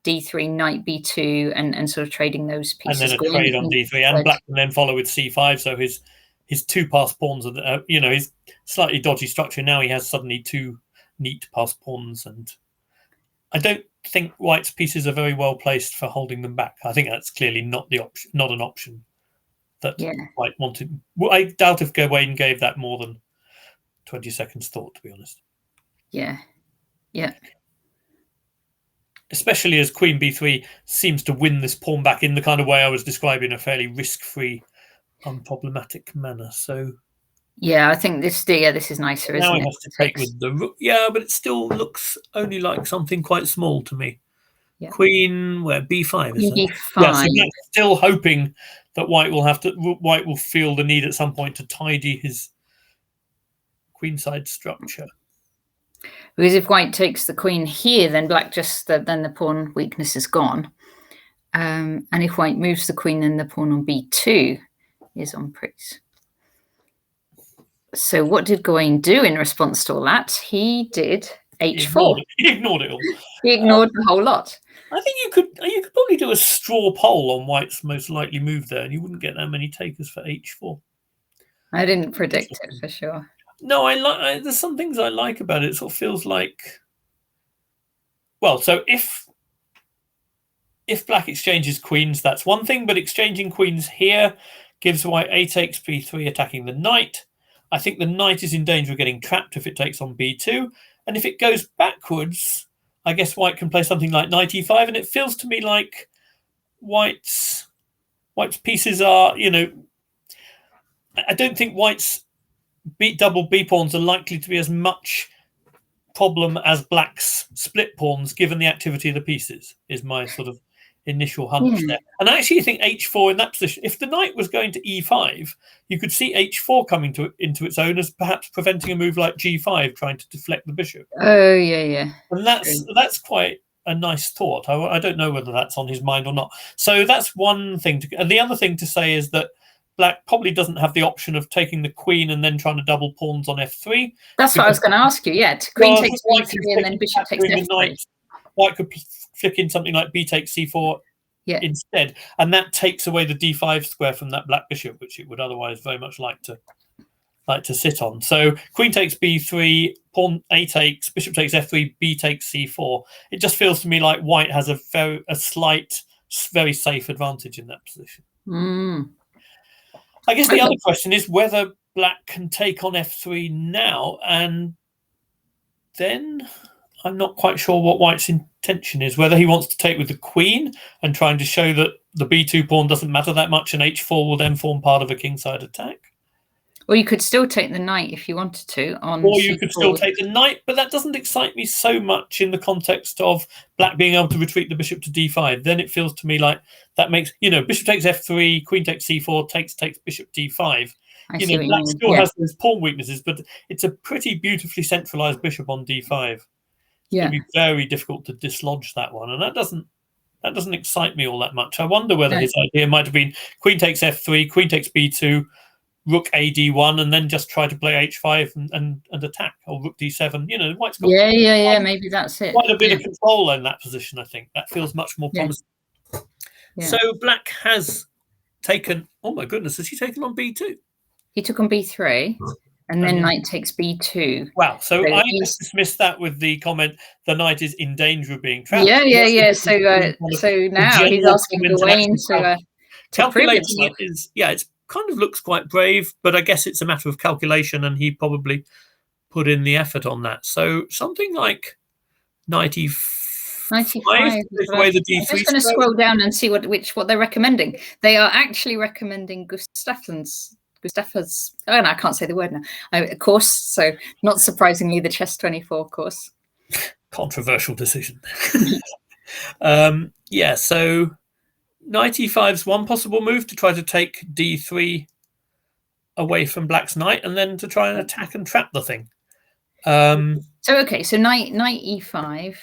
Speaker 1: d3, knight b2, and sort of trading those pieces.
Speaker 2: And then a trade on d3, and black can then follow with c5. So his his 2 passed pawns are, his slightly dodgy structure. Now he has suddenly 2 neat passed pawns, and I don't think White's pieces are very well placed for holding them back. I think that's clearly not an option that White wanted. Well, I doubt if Gawain gave that more than 20 seconds thought, to be honest.
Speaker 1: Yeah.
Speaker 2: Especially as Queen B3 seems to win this pawn back in the kind of way I was describing, a fairly risk-free, unproblematic manner. So
Speaker 1: yeah, I think this is nicer,
Speaker 2: now
Speaker 1: isn't
Speaker 2: he
Speaker 1: it?
Speaker 2: has to take with the rook. Yeah, but it still looks only like something quite small to me. Yeah. Queen, where B5 is
Speaker 1: B5.
Speaker 2: Yeah, so that's still hoping that White will feel the need at some point to tidy his queenside structure.
Speaker 1: Because if White takes the queen here, then Black then the pawn weakness is gone. And if White moves the queen, then the pawn on B2 is on prise. So what did Gawain do in response to all that? He did H4.
Speaker 2: He ignored it all.
Speaker 1: He ignored the whole lot.
Speaker 2: I think you could probably do a straw poll on White's most likely move there, and you wouldn't get that many takers for H4.
Speaker 1: I didn't predict it for sure.
Speaker 2: No, there's some things I like about it. It sort of feels like, well, so if Black exchanges queens, that's one thing, but exchanging queens here gives White A takes B3, attacking the knight. I think the knight is in danger of getting trapped if it takes on B2, and if it goes backwards, I guess White can play something like knight E5, and it feels to me like White's pieces are, I don't think White's double B pawns are likely to be as much problem as Black's split pawns, given the activity of the pieces, is my sort of initial hunch there. And I actually think H4 in that position, if the knight was going to E5, you could see H4 coming into its own as perhaps preventing a move like G5, trying to deflect the bishop.
Speaker 1: Oh, yeah.
Speaker 2: And that's quite a nice thought. I don't know whether that's on his mind or not. So that's one thing. And the other thing to say is that Black probably doesn't have the option of taking the queen and then trying to double pawns on F3.
Speaker 1: That's what I was going to ask you. Yeah, queen takes B3 and then bishop takes F3.
Speaker 2: White could flick in something like B takes C4 instead, and that takes away the D5 square from that Black bishop, which it would otherwise very much like to sit on. So queen takes B3, pawn A takes, bishop takes F3, B takes C4. It just feels to me like White has a slight, very safe advantage in that position. I guess the other question is whether Black can take on F3 now, and then I'm not quite sure what White's intention is, whether he wants to take with the queen and trying to show that the B2 pawn doesn't matter that much and H4 will then form part of a kingside attack.
Speaker 1: Or you could still take the knight if you wanted to.
Speaker 2: Or you could still take the knight, but that doesn't excite me so much in the context of Black being able to retreat the bishop to D5. Then it feels to me like that makes, bishop takes F3, queen takes C4, takes bishop D5. Black still has those pawn weaknesses, but it's a pretty beautifully centralized bishop on D5. It's going to be very difficult to dislodge that one, and that doesn't excite me all that much. I wonder whether his idea might have been queen takes F3, queen takes B2, rook AD1, and then just try to play H5 and attack, or rook D7. White's got
Speaker 1: maybe that's it.
Speaker 2: Quite a bit of control in that position. I think that feels much more promising. So Black has taken. Oh my goodness, has he taken on B2?
Speaker 1: He took on B3. And then knight takes B2.
Speaker 2: Wow. So I just dismissed that with the comment, the knight is in danger of being trapped.
Speaker 1: Yeah. So now he's asking Gawain to
Speaker 2: calculating it is, it's kind of looks quite brave, but I guess it's a matter of calculation, and he probably put in the effort on that. So something like 95 is the way the D3.
Speaker 1: I'm just going to scroll down and see what they're recommending. They are actually recommending Gustafsson's. Oh no, I can't say the word now. Course, so not surprisingly, the Chess 24 course.
Speaker 2: Controversial decision. So knight e5 is one possible move to try to take D3 away from Black's knight, and then to try and attack and trap the thing.
Speaker 1: So knight e5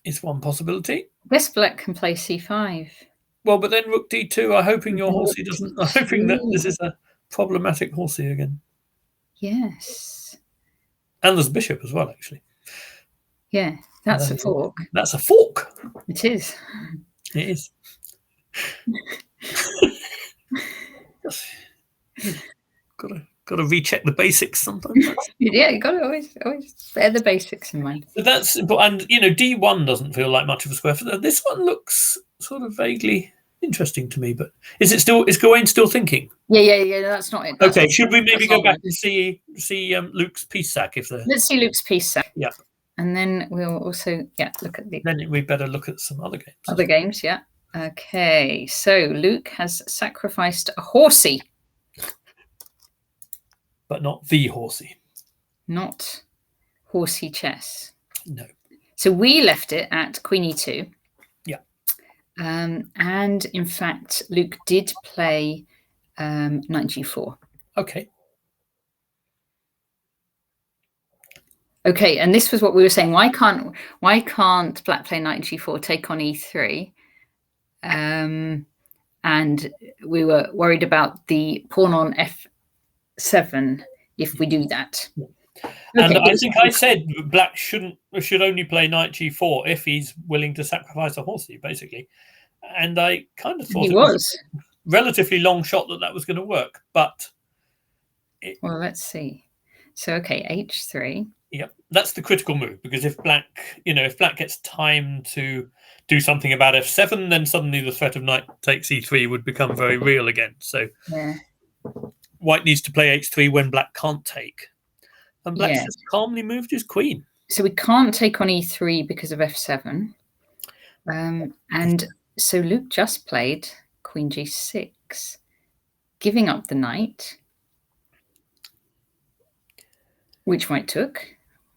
Speaker 2: is one possibility.
Speaker 1: This Black can play c5.
Speaker 2: Well, but then rook d2. I'm hoping your horsey doesn't. I'm hoping that this is a problematic horsey again.
Speaker 1: Yes.
Speaker 2: And there's bishop as well, actually.
Speaker 1: Yeah, that's a fork.
Speaker 2: That's a fork.
Speaker 1: It is.
Speaker 2: It is. Got to recheck the basics sometimes.
Speaker 1: Yeah, you got to always bear the basics in mind.
Speaker 2: So that's, and D1 doesn't feel like much of a square. This one looks sort of vaguely interesting to me. But is Gawain still thinking?
Speaker 1: Yeah. That's not it. That's
Speaker 2: okay, should we maybe go back and see Luke's peace sack if
Speaker 1: let's see Luke's peace sack.
Speaker 2: Yeah.
Speaker 1: And then we'll also look at the.
Speaker 2: Then we better look at some other games.
Speaker 1: Other games, yeah. Okay, so Luke has sacrificed a horsey.
Speaker 2: But not the horsey.
Speaker 1: Not horsey chess.
Speaker 2: No.
Speaker 1: So we left it at Queen E2.
Speaker 2: Yeah.
Speaker 1: And in fact, Luke did play Knight G4.
Speaker 2: Okay.
Speaker 1: Okay, and this was what we were saying. Why can't Black play Knight G4, take on E3? And we were worried about the pawn on F7 if we do that.
Speaker 2: And I think I said Black should only play Knight G4 if he's willing to sacrifice a horsey, basically. And I kind of thought
Speaker 1: it was
Speaker 2: a relatively long shot that was going to work, but
Speaker 1: well, let's see. So okay, H3.
Speaker 2: Yep, that's the critical move, because if Black gets time to do something about F7, then suddenly the threat of Knight takes E3 would become very real again. So White needs to play H3 when Black can't take. And Black just calmly moved his queen.
Speaker 1: So we can't take on E3 because of F7. And so Luke just played Queen G6, giving up the knight, which White took.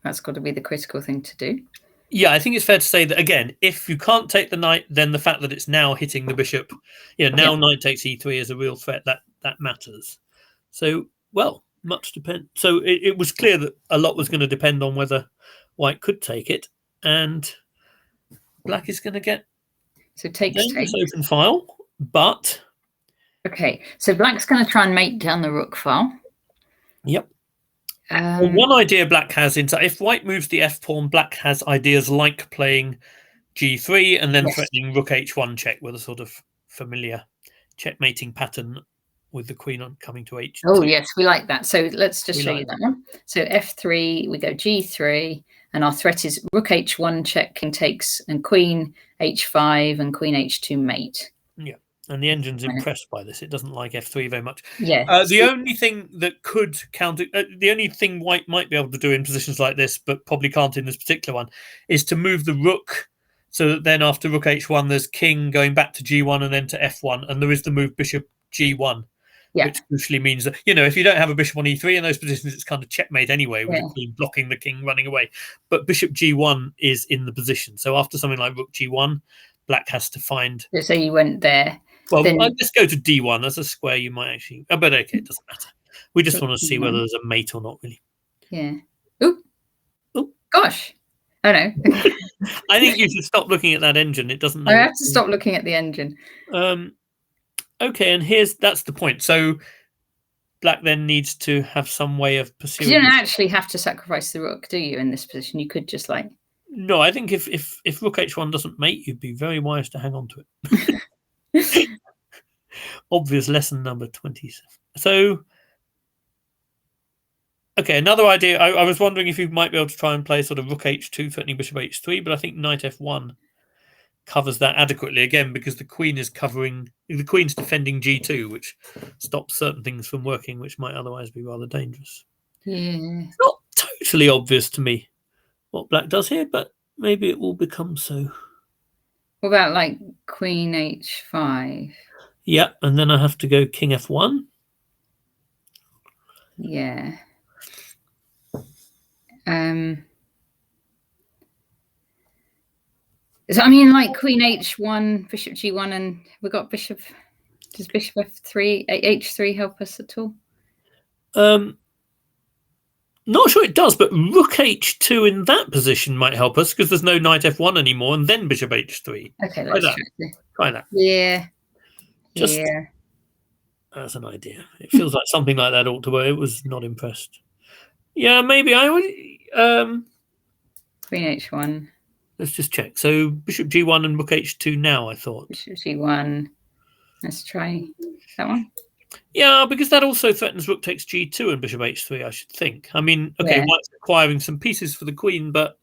Speaker 1: That's got to be the critical thing to do.
Speaker 2: Yeah, I think it's fair to say that, again, if you can't take the knight, then the fact that it's now hitting the bishop, knight takes E3 is a real threat, that matters. So, well, much depends. So it was clear that a lot was going to depend on whether White could take it, and Black is going to get
Speaker 1: takes
Speaker 2: open file, but...
Speaker 1: Okay, so Black's going to try and mate down the rook file.
Speaker 2: Yep. Well, one idea Black has, if White moves the F pawn, Black has ideas like playing G3 and then threatening Rook H1 check with a sort of familiar checkmating pattern with the queen on coming to H2.
Speaker 1: Oh yes, we like that. So let's just show you that one. So F3, we go G3, and our threat is Rook H1 check, king takes, and Queen H5 and Queen H2 mate.
Speaker 2: Yeah. And the engine's impressed by this. It doesn't like F3 very much.
Speaker 1: Yeah.
Speaker 2: The only thing that could counter, the only thing White might be able to do in positions like this, but probably can't in this particular one, is to move the rook so that then after Rook H1, there's king going back to G1 and then to F1, and there is the move Bishop G1, which crucially means that, if you don't have a bishop on E3 in those positions, it's kind of checkmate anyway, with the queen blocking the king running away. But Bishop G1 is in the position. So after something like Rook G1, Black has to find...
Speaker 1: So you went there.
Speaker 2: Well, I'll just go to D1. That's a square you might actually... Oh, but okay, it doesn't matter. We just want to see whether there's a mate or not, really.
Speaker 1: Yeah. Oop. Gosh. Oh, no.
Speaker 2: I think you should stop looking at that engine. It doesn't...
Speaker 1: I have to stop looking at the engine.
Speaker 2: Okay, and that's the point. So Black then needs to have some way of pursuing...
Speaker 1: You don't actually have to sacrifice the rook, do you, in this position? You could just, like...
Speaker 2: No, I think if Rook H1 doesn't mate, you'd be very wise to hang on to it. Obvious lesson number 27. So, okay, another idea. I was wondering if you might be able to try and play sort of Rook H2 threatening Bishop H3, but I think Knight F1 covers that adequately, again, because the queen's defending G2, which stops certain things from working, which might otherwise be rather dangerous.
Speaker 1: Yeah.
Speaker 2: It's not totally obvious to me what Black does here, but maybe it will become so.
Speaker 1: What about like Queen H5?
Speaker 2: Yeah, and then I have to go King F1.
Speaker 1: Yeah. So I mean, like Queen H1, Bishop G1, and we got Bishop. Does Bishop F3, H3 help us at all?
Speaker 2: Not sure it does, but Rook H2 in that position might help us because there's no Knight F1 anymore, and then Bishop H3.
Speaker 1: Okay, let's
Speaker 2: try that.
Speaker 1: Yeah.
Speaker 2: That's an idea. It feels like something like that ought to work. It was not impressed. Yeah, maybe I would.
Speaker 1: Queen H1.
Speaker 2: Let's just check. So Bishop G1 and Rook H2 now, I thought.
Speaker 1: Bishop G1. Let's try that one.
Speaker 2: Yeah, because that also threatens rook takes g2 and bishop h3, I should think. I mean, okay,
Speaker 1: Yeah.
Speaker 2: White's acquiring some pieces for the queen, but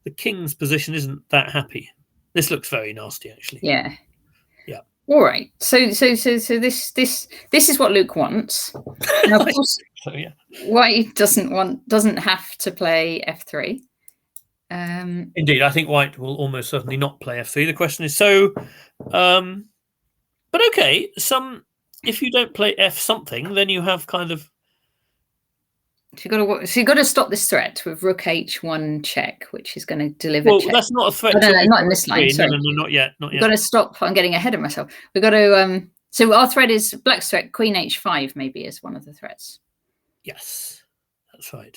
Speaker 2: the king's position isn't that happy. This looks very nasty, actually.
Speaker 1: Yeah.
Speaker 2: Yeah.
Speaker 1: All right. So this is what Luke wants. Now, of course,
Speaker 2: So, yeah.
Speaker 1: White doesn't have to play f3.
Speaker 2: Indeed, I think White will almost certainly not play f3. The question is but okay, if you don't play f something, then you have kind of.
Speaker 1: So you've got to stop this threat with rook h1 check, which is going to deliver.
Speaker 2: Well,
Speaker 1: check.
Speaker 2: that's not a threat.
Speaker 1: No, not in this line. Sorry.
Speaker 2: No, not yet. Not
Speaker 1: We've
Speaker 2: yet.
Speaker 1: got to stop. I'm getting ahead of myself. We've got to. So our threat is Black's threat. Queen h5 maybe is one of the threats.
Speaker 2: Yes, that's right.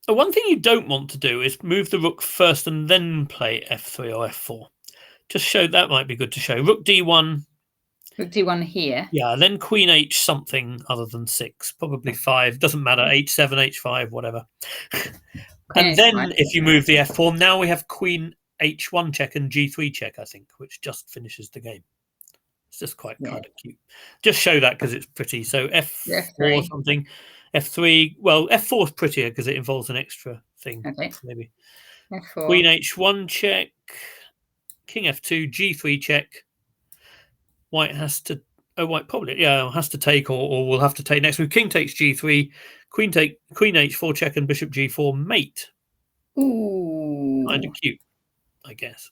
Speaker 2: One thing you don't want to do is move the rook first and then play f3 or f4. Just show that might be good to show. Rook d1.
Speaker 1: Rook d1 here.
Speaker 2: Yeah, then queen h something other than 6, probably 5. Doesn't matter. h7, h5, whatever. And then if you move the f4, now we have queen h1 check and g3 check, I think, which just finishes the game. It's just quite kind of cute. Just show that because it's pretty. So f4 or something. f3. Well, f4 is prettier because it involves an extra thing.
Speaker 1: Okay.
Speaker 2: Maybe.
Speaker 1: F4.
Speaker 2: Queen h1 check. King f2, g3 check. White has to. Oh, White probably has to take, or will have to take next move. King takes g3. Queen h4 check and bishop g4 mate.
Speaker 1: Ooh.
Speaker 2: Kind of cute, I guess.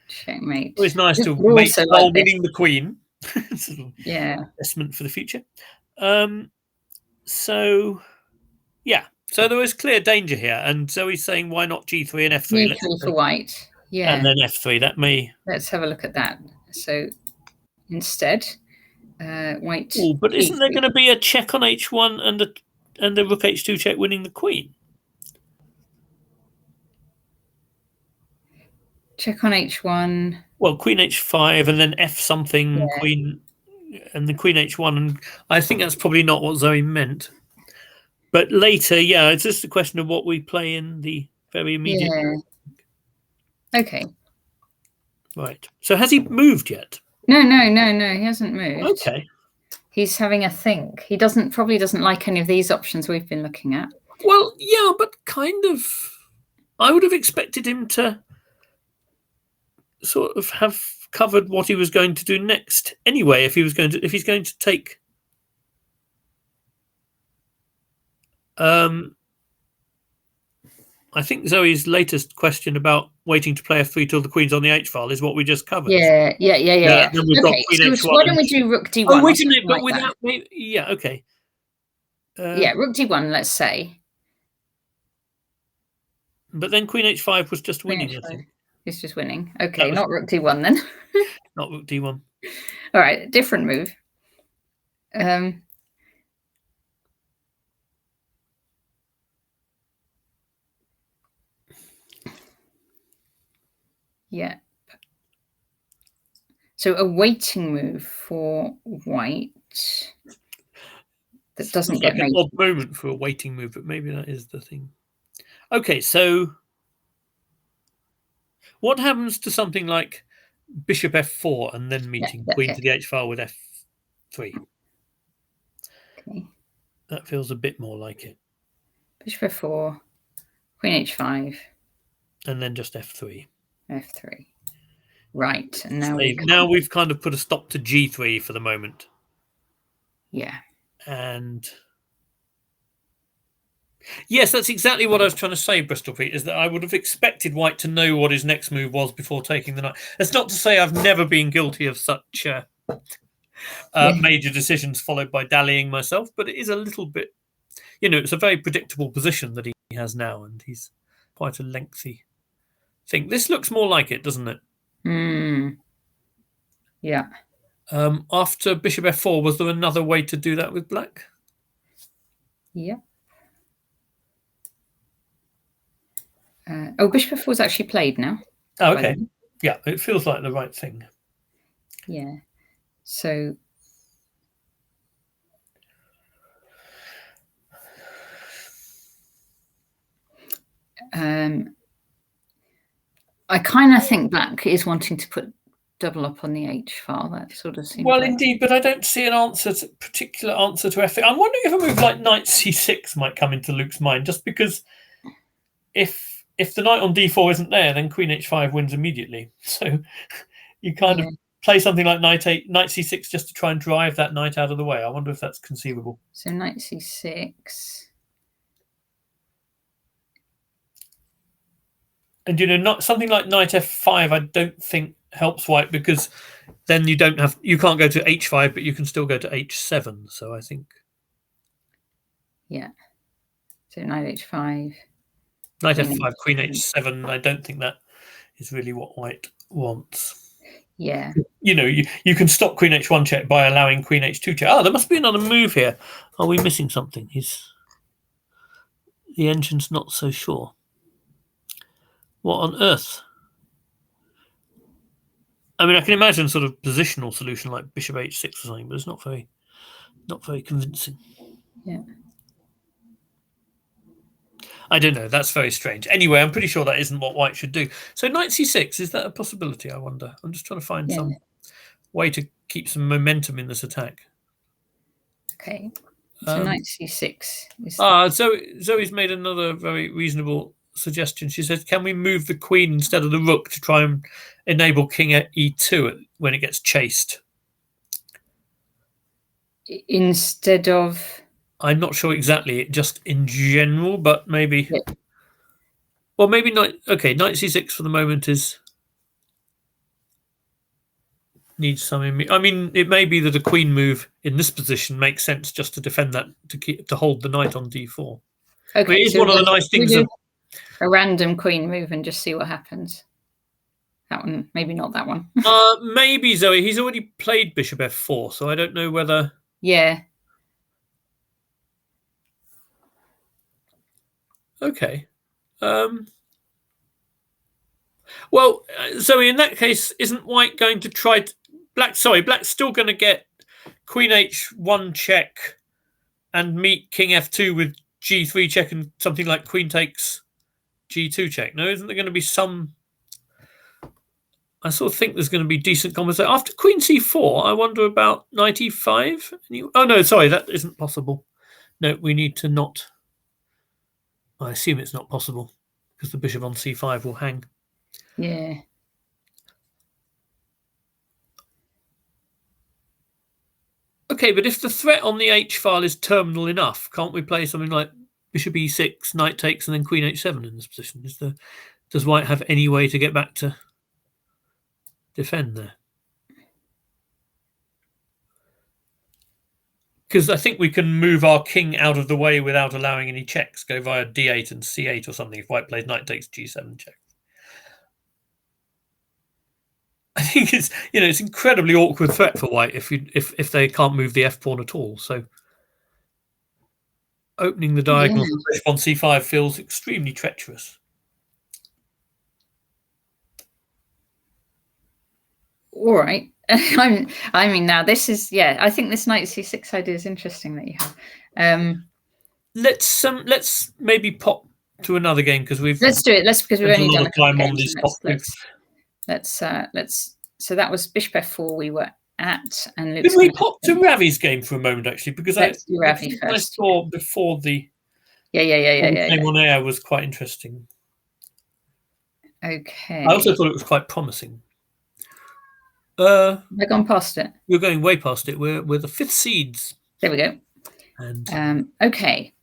Speaker 1: Checkmate.
Speaker 2: It's nice to mate while winning the queen.
Speaker 1: Yeah.
Speaker 2: Investment for the future. So there is clear danger here, and Zoe's saying, why not g3 and f3?
Speaker 1: g3 for White. Yeah.
Speaker 2: And then f3. That may.
Speaker 1: Let's have a look at that. So instead, White.
Speaker 2: Ooh, but isn't there going to be a check on h1 and the rook h2 check winning the queen?
Speaker 1: Check on h1.
Speaker 2: Well, queen h5 and then f something, queen, and the queen h1. And I think that's probably not what Zoe meant. But later, it's just a question of what we play in the very immediate.
Speaker 1: Yeah. Okay.
Speaker 2: Right. So has he moved yet?
Speaker 1: No. He hasn't moved.
Speaker 2: Okay.
Speaker 1: He's having a think. He probably doesn't like any of these options we've been looking at.
Speaker 2: Well, yeah, but kind of. I would have expected him to sort of have covered what he was going to do next anyway. If he's going to take. I think Zoe's latest question about waiting to play f3 till the queen's on the h file is what we just covered.
Speaker 1: Yeah.
Speaker 2: Then we've got queen h1.
Speaker 1: So why don't we do rook d1?
Speaker 2: Oh, wait a minute, but without. Okay.
Speaker 1: Rook d1, let's say.
Speaker 2: But then queen h5 was just winning, I think.
Speaker 1: It's just winning. Okay, not rook d1 then.
Speaker 2: Not rook d1.
Speaker 1: All right, different move. Yeah. So a waiting move for White that doesn't get
Speaker 2: an odd moment for a waiting move, but maybe that is the thing. Okay, so what happens to something like bishop f4 and then meeting queen to the h file with f3?
Speaker 1: Okay.
Speaker 2: That feels a bit more like it.
Speaker 1: Bishop f4, queen h5.
Speaker 2: And then just f3.
Speaker 1: F3. Right. And
Speaker 2: now we've kind of put a stop to g3 for the moment.
Speaker 1: Yeah.
Speaker 2: And yes, that's exactly what I was trying to say, Bristol Pete, is that I would have expected White to know what his next move was before taking the knight. That's not to say I've never been guilty of such major decisions followed by dallying myself, but it is a little bit, it's a very predictable position that he has now, and he's quite a lengthy thing. This looks more like it, doesn't it?
Speaker 1: Yeah.
Speaker 2: After bishop f4, was there another way to do that with black?
Speaker 1: Yeah. Bishop f4 is actually played now.
Speaker 2: Oh, okay. Yeah, it feels like the right thing.
Speaker 1: Yeah. So I kind of think black is wanting to put double up on the H file. That sort of seems
Speaker 2: Well,
Speaker 1: like...
Speaker 2: indeed, but I don't see an particular answer to F8. I'm wondering if a move like knight c6 might come into Luke's mind, just because if the knight on d4 isn't there, then queen h5 wins immediately. So you kind of play something like knight c6 just to try and drive that knight out of the way. I wonder if that's conceivable.
Speaker 1: So knight c6.
Speaker 2: And not something like knight f5. I don't think helps white, because then you can't go to h5, but you can still go to h7. So I think,
Speaker 1: So knight h5,
Speaker 2: knight f5, queen h7. I don't think that is really what white wants.
Speaker 1: Yeah.
Speaker 2: You can stop queen h1 check by allowing queen h2 check. Oh, there must be another move here. Are we missing something? The engine's not so sure. What on earth? I mean, I can imagine sort of positional solution like bishop h6 or something, but it's not very convincing.
Speaker 1: Yeah.
Speaker 2: I don't know. That's very strange. Anyway, I'm pretty sure that isn't what white should do. So knight c6, is that a possibility, I wonder? I'm just trying to find some way to keep some momentum in this attack.
Speaker 1: Okay. So knight c6.
Speaker 2: Zoe's made another very reasonable suggestion. She says, can we move the queen instead of the rook to try and enable king at e2 when it gets chased?
Speaker 1: Instead of...
Speaker 2: I'm not sure exactly, just in general, but maybe... Yeah. Well, maybe knight c6 for the moment needs some... I mean, it may be that a queen move in this position makes sense just to defend that, to hold the knight on d4. Okay, I mean, it is one of the nice things of...
Speaker 1: A random queen move and just see what happens. That one, maybe not that one.
Speaker 2: Maybe, Zoe. He's already played bishop f4, so I don't know whether...
Speaker 1: Yeah.
Speaker 2: Okay. Well, Zoe, in that case, isn't white going to try to... Black's still going to get queen h1 check and meet king f2 with g3 check and something like queen takes g2 check. No, isn't there going to be some... I sort of think there's going to be decent conversation. After queen c4, I wonder about knight e5. Oh, no, sorry, that isn't possible. No, we need to not... I assume it's not possible because the bishop on c5 will hang.
Speaker 1: Yeah.
Speaker 2: Okay, but if the threat on the h file is terminal enough, can't we play something like bishop e6, knight takes, and then queen h7 in this position? Does white have any way to get back to defend there? Because I think we can move our king out of the way without allowing any checks. Go via d8 and c8 or something if white plays knight takes g7 check. I think it's incredibly awkward threat for white if they can't move the f pawn at all. So opening the diagonal for bishop on c5 feels extremely treacherous.
Speaker 1: All right. I mean, now this is I think this knight c6 idea is interesting that you have.
Speaker 2: Let's maybe pop to another game because
Speaker 1: let's do it. Because we've only done a couple
Speaker 2: on these topics.
Speaker 1: Let's. So that was bishop f4 we were at, and
Speaker 2: Luke's did we pop to Ravi's game for a moment actually? Because
Speaker 1: let's do Ravi first.
Speaker 2: I saw before the
Speaker 1: came
Speaker 2: on air was quite interesting.
Speaker 1: Okay.
Speaker 2: I also thought it was quite promising.
Speaker 1: Have I gone past it?
Speaker 2: We're going way past it. We're the fifth seeds.
Speaker 1: There we go.
Speaker 2: And
Speaker 1: okay.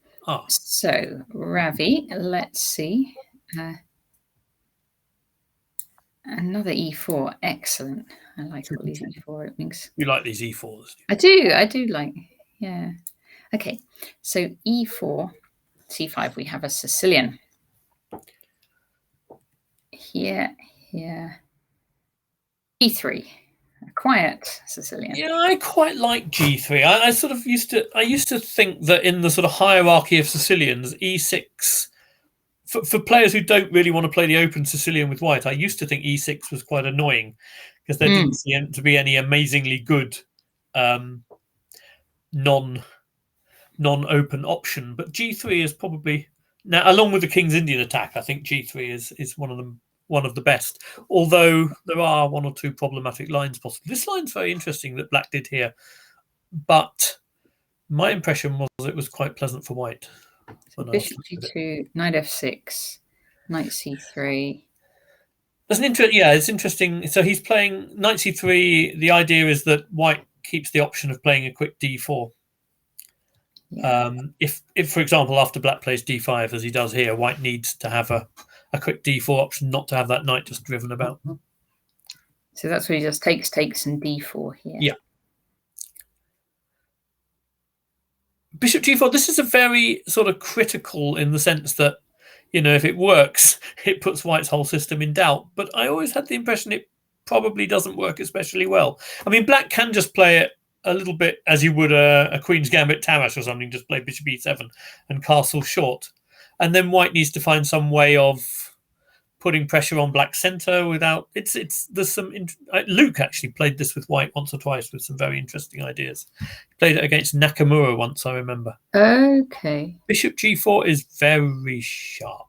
Speaker 1: So Ravi, let's see. Another e4, excellent. I like all these e4 openings.
Speaker 2: You like these e4s?
Speaker 1: I do like, yeah. Okay, so e4, c5, we have a Sicilian. Here, e3, a quiet Sicilian.
Speaker 2: Yeah, I quite like g3. I sort of used to think that in the sort of hierarchy of Sicilians, e6. For players who don't really want to play the open Sicilian with white, I used to think e6 was quite annoying because there didn't seem to be any amazingly good non-open option. But g3 is probably now, along with the King's Indian attack, I think g3 is one of the one of the best. Although there are one or two problematic lines possible. This line's very interesting that black did here, but my impression was it was quite pleasant for white.
Speaker 1: So bishop g2, knight f6, knight c3.
Speaker 2: That's it's interesting. So he's playing knight c3. The idea is that white keeps the option of playing a quick d4. Yeah. If for example, after black plays d5, as he does here, white needs to have a quick d4 option, not to have that knight just driven about.
Speaker 1: So that's where he just takes, and d4 here.
Speaker 2: Yeah. Bishop g4, this is a very sort of critical in the sense that, if it works, it puts white's whole system in doubt. But I always had the impression it probably doesn't work especially well. I mean, black can just play it a little bit as you would a Queen's Gambit Tamash or something, just play bishop e7 and castle short. And then white needs to find some way of putting pressure on black center without there's some Luke actually played this with white once or twice with some very interesting ideas. He played it against Nakamura once, I remember.
Speaker 1: Okay.
Speaker 2: Bishop g4 is very sharp.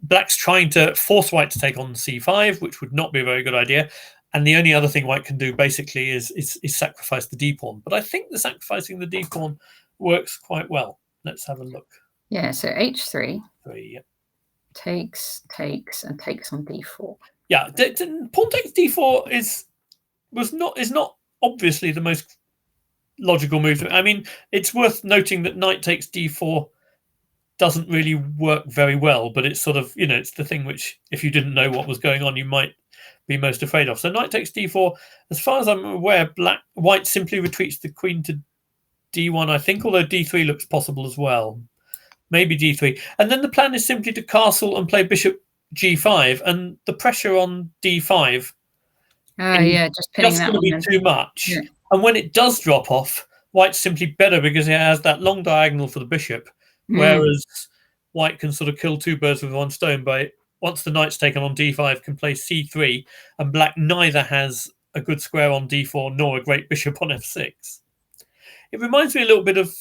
Speaker 2: Black's trying to force white to take on c5, which would not be a very good idea. And the only other thing white can do basically is sacrifice the d pawn. But I think the sacrificing the d pawn works quite well. Let's have a look.
Speaker 1: Yeah, so h3.
Speaker 2: 3, yeah.
Speaker 1: Takes, and takes on d4.
Speaker 2: Yeah, pawn takes d4 is not obviously the most logical move. I mean, it's worth noting that knight takes d4 doesn't really work very well, but it's sort of, it's the thing which, if you didn't know what was going on, you might be most afraid of. So knight takes d4. As far as I'm aware, white simply retreats the queen to d1, I think, although d3 looks possible as well. Maybe d3. And then the plan is simply to castle and play bishop g5, and the pressure on d5
Speaker 1: just pinning that
Speaker 2: going to be too much. Yeah. And when it does drop off, white's simply better because it has that long diagonal for the bishop, whereas white can sort of kill two birds with one stone by, once the knight's taken on d5, can play c3, and black neither has a good square on d4 nor a great bishop on f6. It reminds me a little bit of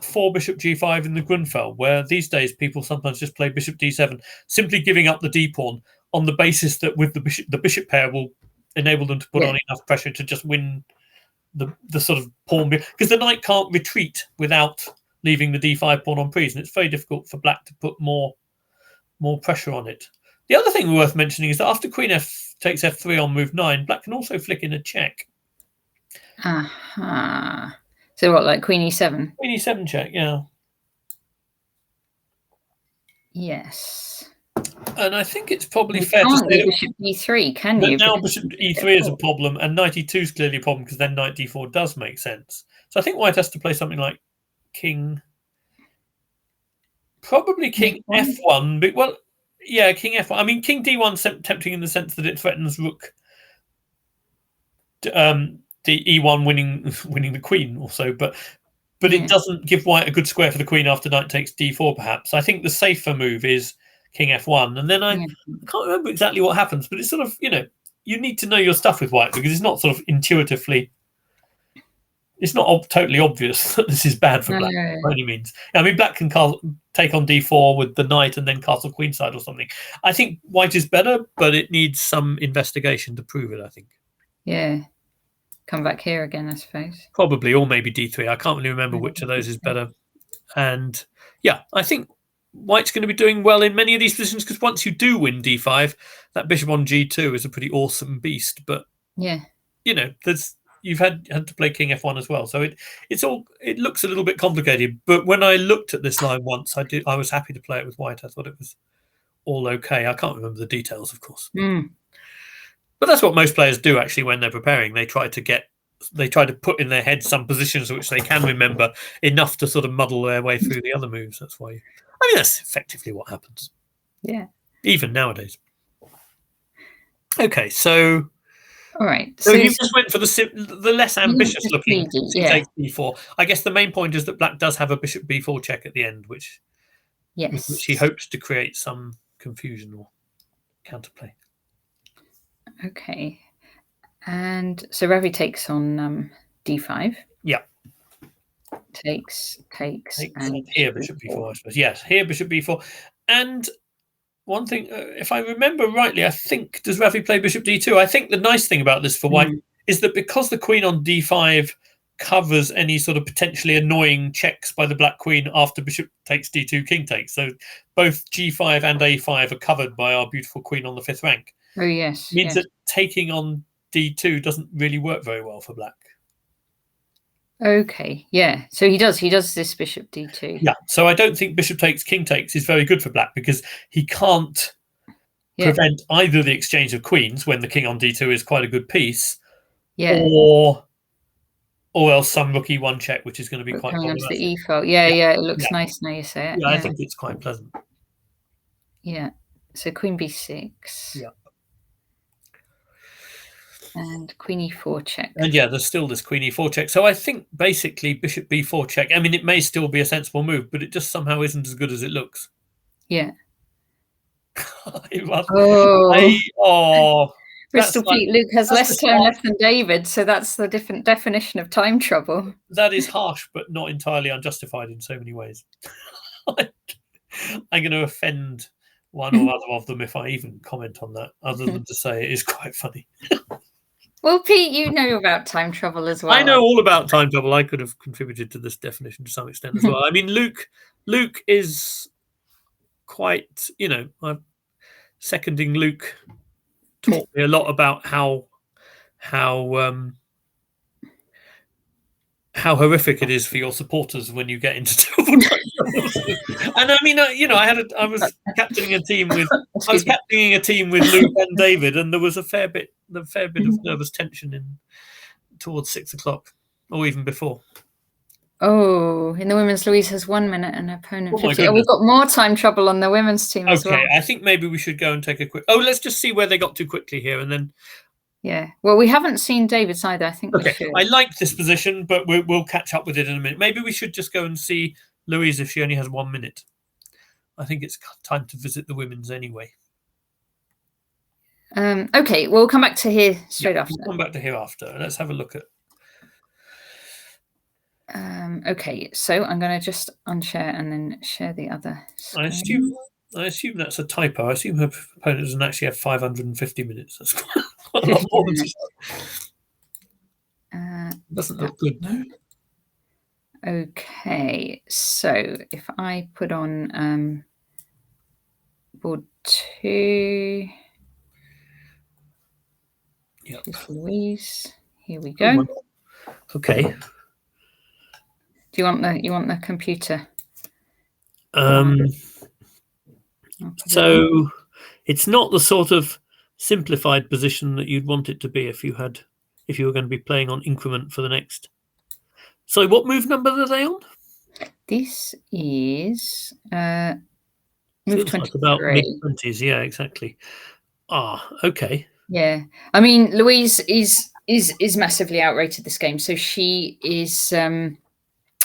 Speaker 2: 4 bishop g5 in the Grunfeld, where these days people sometimes just play bishop d7, simply giving up the d pawn on the basis that with the bishop pair will enable them to put on enough pressure to just win the sort of pawn, because the knight can't retreat without leaving the d5 pawn on prise, and it's very difficult for black to put more pressure on it. The other thing worth mentioning is that after queen f takes f3 on move 9, black can also flick in a check.
Speaker 1: Aha. So what, like queen e7?
Speaker 2: Queen e7 check, yeah.
Speaker 1: Yes.
Speaker 2: And I think it's probably fair to say
Speaker 1: bishop e3, can you?
Speaker 2: Now bishop e3 is a problem, and knight e2 is clearly a problem because then knight d4 does make sense. So I think white has to play something like king, probably king f1. But, well, yeah, king f1. I mean, king d1's tempting in the sense that it threatens rook. The e1 winning the queen also, but it doesn't give white a good square for the queen after knight takes d4. Perhaps I think the safer move is king f1, and then I can't remember exactly what happens, but it's sort of you need to know your stuff with white because it's not sort of intuitively, it's not totally obvious that this is bad for black by any means. I mean, black can take on d4 with the knight and then castle queenside or something. I think white is better, but it needs some investigation to prove it, I think.
Speaker 1: Yeah. Come back here again, I suppose.
Speaker 2: Probably, or maybe d3. I can't really remember which of those is better. And yeah, I think white's going to be doing well in many of these positions because once you do win d5, that bishop on g2 is a pretty awesome beast. But you've had to play king f1 as well, so it looks a little bit complicated. But when I looked at this line once, I was happy to play it with white. I thought it was all okay. I can't remember the details, of course. But that's what most players do actually when they're preparing. They try to put in their head some positions which they can remember enough to sort of muddle their way through the other moves. That's why. I mean, that's effectively what happens.
Speaker 1: Yeah.
Speaker 2: Even nowadays. Okay, so.
Speaker 1: All right.
Speaker 2: So you just went for the less ambitious looking c4. I guess the main point is that black does have a bishop b4 check at the end, which he hopes to create some confusion or counterplay.
Speaker 1: Okay. And so Ravi takes on d5.
Speaker 2: Yeah.
Speaker 1: Takes and
Speaker 2: here bishop b4, I suppose. Yes, here bishop b4. And one thing, if I remember rightly, I think, does Ravi play bishop d2? I think the nice thing about this for white is that because the queen on d5 covers any sort of potentially annoying checks by the black queen after bishop takes d2, king takes. So both g5 and a5 are covered by our beautiful queen on the 5th rank.
Speaker 1: Oh, yes.
Speaker 2: Means that taking on d2 doesn't really work very well for black.
Speaker 1: Okay, yeah. So he does this bishop d2.
Speaker 2: Yeah, so I don't think bishop takes, king takes is very good for black because he can't prevent either the exchange of queens when the king on d2 is quite a good piece, or else some rook e1 check, which is going to be quite
Speaker 1: coming onto
Speaker 2: problematic.
Speaker 1: the e file. Yeah, it looks nice now you say it.
Speaker 2: Yeah, I think it's quite pleasant.
Speaker 1: Yeah, so queen b6.
Speaker 2: Yeah.
Speaker 1: And queen e4 check.
Speaker 2: And yeah, there's still this queen e4 check. So I think basically bishop b4 check. I mean, it may still be a sensible move, but it just somehow isn't as good as it looks.
Speaker 1: Yeah.
Speaker 2: Oh.
Speaker 1: Bristol Pete, Luke has less time left than David, so that's the different definition of time trouble.
Speaker 2: That is harsh, but not entirely unjustified in so many ways. I'm going to offend one or other of them if I even comment on that, other than to say it is quite funny.
Speaker 1: Well, Pete, you know about time trouble as well.
Speaker 2: I know all about time trouble. I could have contributed to this definition to some extent as well. I mean, Luke is quite, I'm seconding Luke taught me a lot about how horrific it is for your supporters when you get into trouble. And I mean, I was captaining a team with Luke and David, and there was a fair bit of nervous tension towards 6 o'clock, or even before.
Speaker 1: Oh, in the women's, Louise has 1 minute and opponent 50. Oh, we've got more time trouble on the women's team as well.
Speaker 2: Okay, I think maybe we should go and take a quick... Oh, let's just see where they got to quickly here, and then...
Speaker 1: Yeah, well, we haven't seen David's either. I think we should.
Speaker 2: I like this position, but we'll catch up with it in a minute. Maybe we should just go and see Louise if she only has 1 minute. I think it's time to visit the women's anyway.
Speaker 1: Okay, we'll come back to here straight after.
Speaker 2: We'll come back to here after. Let's have a look at...
Speaker 1: Okay, so I'm going to just unshare and then share the other screen.
Speaker 2: I assume that's a typo. I assume her opponent doesn't actually have 550 minutes. That's quite a lot more than doesn't look good, no?
Speaker 1: Okay, so if I put on board 2, Louise, here we go.
Speaker 2: Okay.
Speaker 1: Do you want the computer?
Speaker 2: So it's not the sort of simplified position that you'd want it to be if you were going to be playing on increment for the next. So what move number are they on?
Speaker 1: This is move 23.
Speaker 2: Like about mid-20s, yeah, exactly. Okay.
Speaker 1: Yeah, I mean, Louise is massively outrated this game. So she is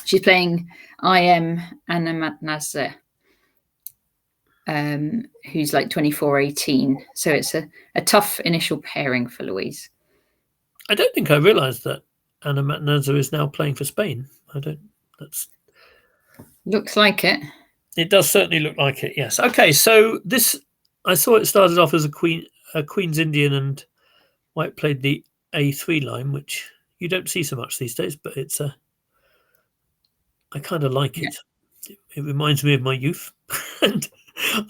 Speaker 1: she's playing IM Anna Matnadze, who's like 24-18. So it's a tough initial pairing for Louise.
Speaker 2: I don't think I realised that Anna Matnadze is now playing for Spain. That's
Speaker 1: looks like it.
Speaker 2: It does certainly look like it. Yes. Okay. So this, I saw it started off as a Queen's Indian, and white played the A3 line, which you don't see so much these days, but it's I kind of like it. It reminds me of my youth, and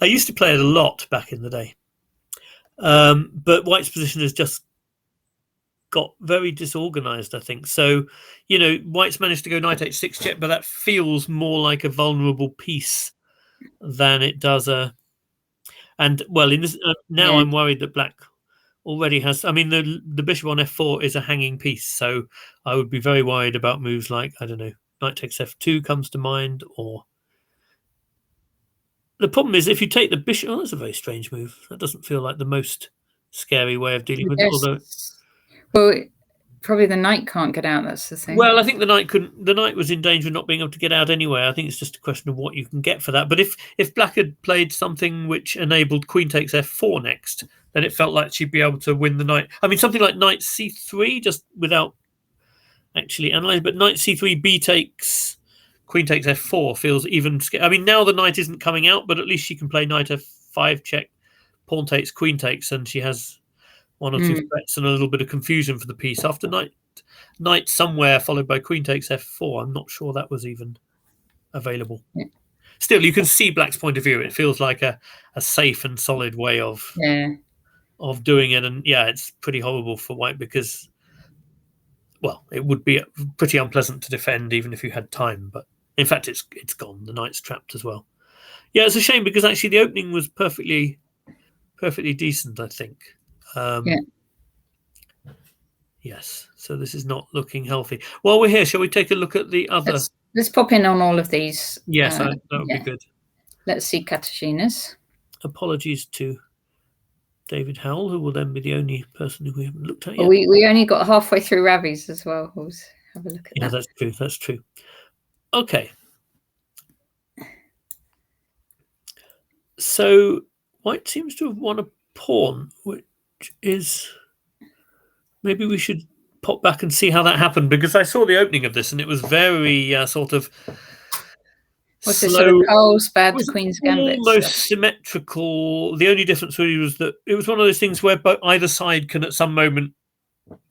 Speaker 2: I used to play it a lot back in the day. But white's position has just got very disorganized, I think. So, white's managed to go knight h6 check, but that feels more like a vulnerable piece than it does and well, in this now I'm worried that black already has. I mean, the bishop on f4 is a hanging piece, so I would be very worried about moves like, I don't know, knight takes f2 comes to mind, or the problem is if you take the bishop. Oh, that's a very strange move. That doesn't feel like the most scary way of dealing with it, although.
Speaker 1: Well, probably the knight can't get out. That's the thing.
Speaker 2: Well, I think the knight couldn't. The knight was in danger of not being able to get out anyway. I think it's just a question of what you can get for that. But if black had played something which enabled queen takes f4 next, then it felt like she'd be able to win the knight. I mean, something like knight c3, just without actually analysing. But knight c3, b takes, queen takes f4 feels even scary. I mean, now the knight isn't coming out, but at least she can play knight f5 5 check, pawn takes, queen takes, and she has 1 or 2 threats and a little bit of confusion for the piece. After knight somewhere followed by queen takes f4, I'm not sure that was even available.
Speaker 1: Yeah.
Speaker 2: Still, you can see black's point of view. It feels like a safe and solid way of doing it. And yeah, it's pretty horrible for white because, well, it would be pretty unpleasant to defend even if you had time. But in fact, it's gone. The knight's trapped as well. Yeah, it's a shame because actually the opening was perfectly decent, I think. Yes, so this is not looking healthy. While we're here, shall we take a look at the other?
Speaker 1: Let's pop in on all of these.
Speaker 2: Yes, that would be good.
Speaker 1: Let's see Katarzyna's.
Speaker 2: Apologies to David Howell, who will then be the only person who we haven't looked at yet.
Speaker 1: Well, we only got halfway through Ravi's as well. Let's have a look at that.
Speaker 2: That's true. That's true. Okay. So white seems to have won a pawn, which is... Maybe we should pop back and see how that happened, because I saw the opening of this and it was very sort of
Speaker 1: What's
Speaker 2: slow.
Speaker 1: this sort of Carlsbad Queen's Gambit?
Speaker 2: Almost symmetrical. The only difference really was that it was one of those things where either side can at some moment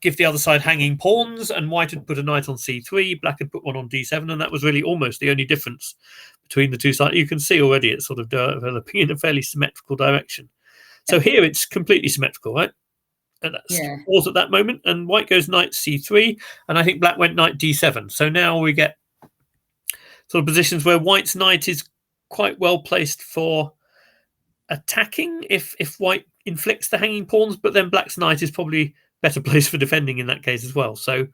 Speaker 2: give the other side hanging pawns, and white had put a knight on c3, black had put one on d7, and that was really almost the only difference between the two sides. You can see already it's sort of developing in a fairly symmetrical direction. So here it's completely symmetrical, right? And that's pause at that moment, and white goes knight c3, and I think black went knight d7. So now we get sort of positions where white's knight is quite well placed for attacking if white inflicts the hanging pawns, but then black's knight is probably better placed for defending in that case as well. So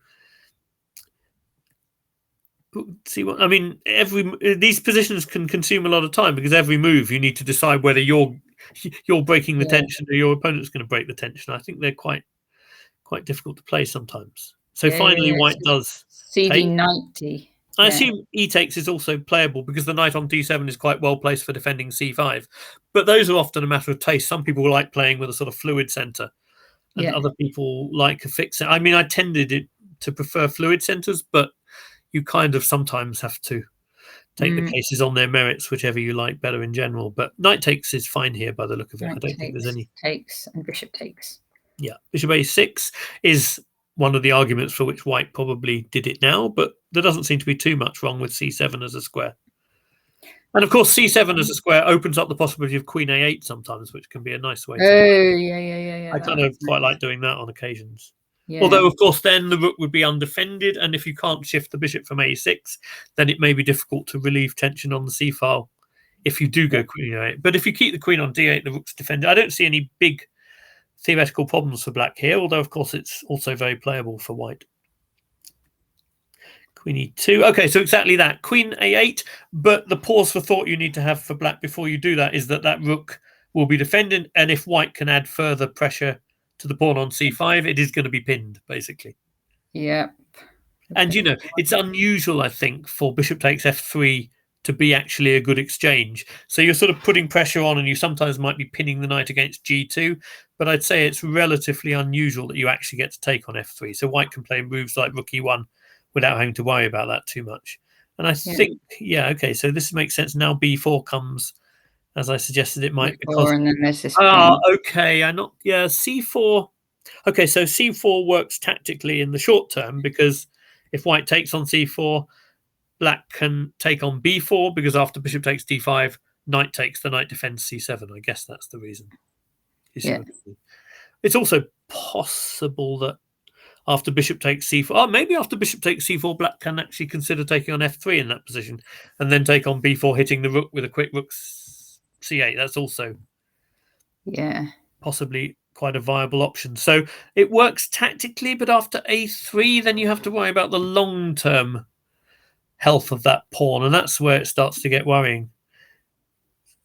Speaker 2: see what I mean. These positions can consume a lot of time because every move you need to decide whether you're breaking the tension or your opponent's going to break the tension. I think they're quite difficult to play sometimes. So finally, white does
Speaker 1: CD knight D.
Speaker 2: I assume e takes is also playable because the knight on d7 is quite well placed for defending c5. But those are often a matter of taste. Some people like playing with a sort of fluid center, and other people like a fixed. I mean, I tended to prefer fluid centers, but you kind of sometimes have to take the cases on their merits, whichever you like better in general. But knight takes is fine here by the look of it. I don't think there's any
Speaker 1: takes and bishop takes.
Speaker 2: Yeah, bishop a6 is one of the arguments for which white probably did it now, but there doesn't seem to be too much wrong with c7 as a square. And of course, c7 as a square opens up the possibility of queen a8 sometimes, which can be a nice way.
Speaker 1: Yeah.
Speaker 2: I kind of quite like doing that on occasions. Yeah. Although, of course, then the rook would be undefended, and if you can't shift the bishop from a6, then it may be difficult to relieve tension on the c file if you do go queen a8. But if you keep the queen on d8, the rook's defended. I don't see any big theoretical problems for black here, although, of course, it's also very playable for white. Queen e2. Okay, so exactly that. Queen a8, but the pause for thought you need to have for black before you do that is that rook will be defended, and if white can add further pressure to the pawn on c5, it is going to be pinned, basically.
Speaker 1: Yeah.
Speaker 2: And, you know, it's unusual, I think, for bishop takes f3 to be actually a good exchange. So you're sort of putting pressure on, and you sometimes might be pinning the knight against g2, but I'd say it's relatively unusual that you actually get to take on f3. So white can play moves like rook e1 without having to worry about that too much. And I think, okay, so this makes sense. Now b4 comes, as I suggested it might, because
Speaker 1: and then there's this
Speaker 2: okay, c4. Okay, so c4 works tactically in the short term because if white takes on c4, black can take on b4 because after bishop takes d5, knight takes, the knight defends c7. I guess that's the reason. It's also possible that after bishop takes c4, maybe after bishop takes c4, black can actually consider taking on f3 in that position and then take on b4, hitting the rook with a quick rook c8. That's also possibly quite a viable option. So it works tactically, but after a3, then you have to worry about the long-term health of that pawn, and that's where it starts to get worrying.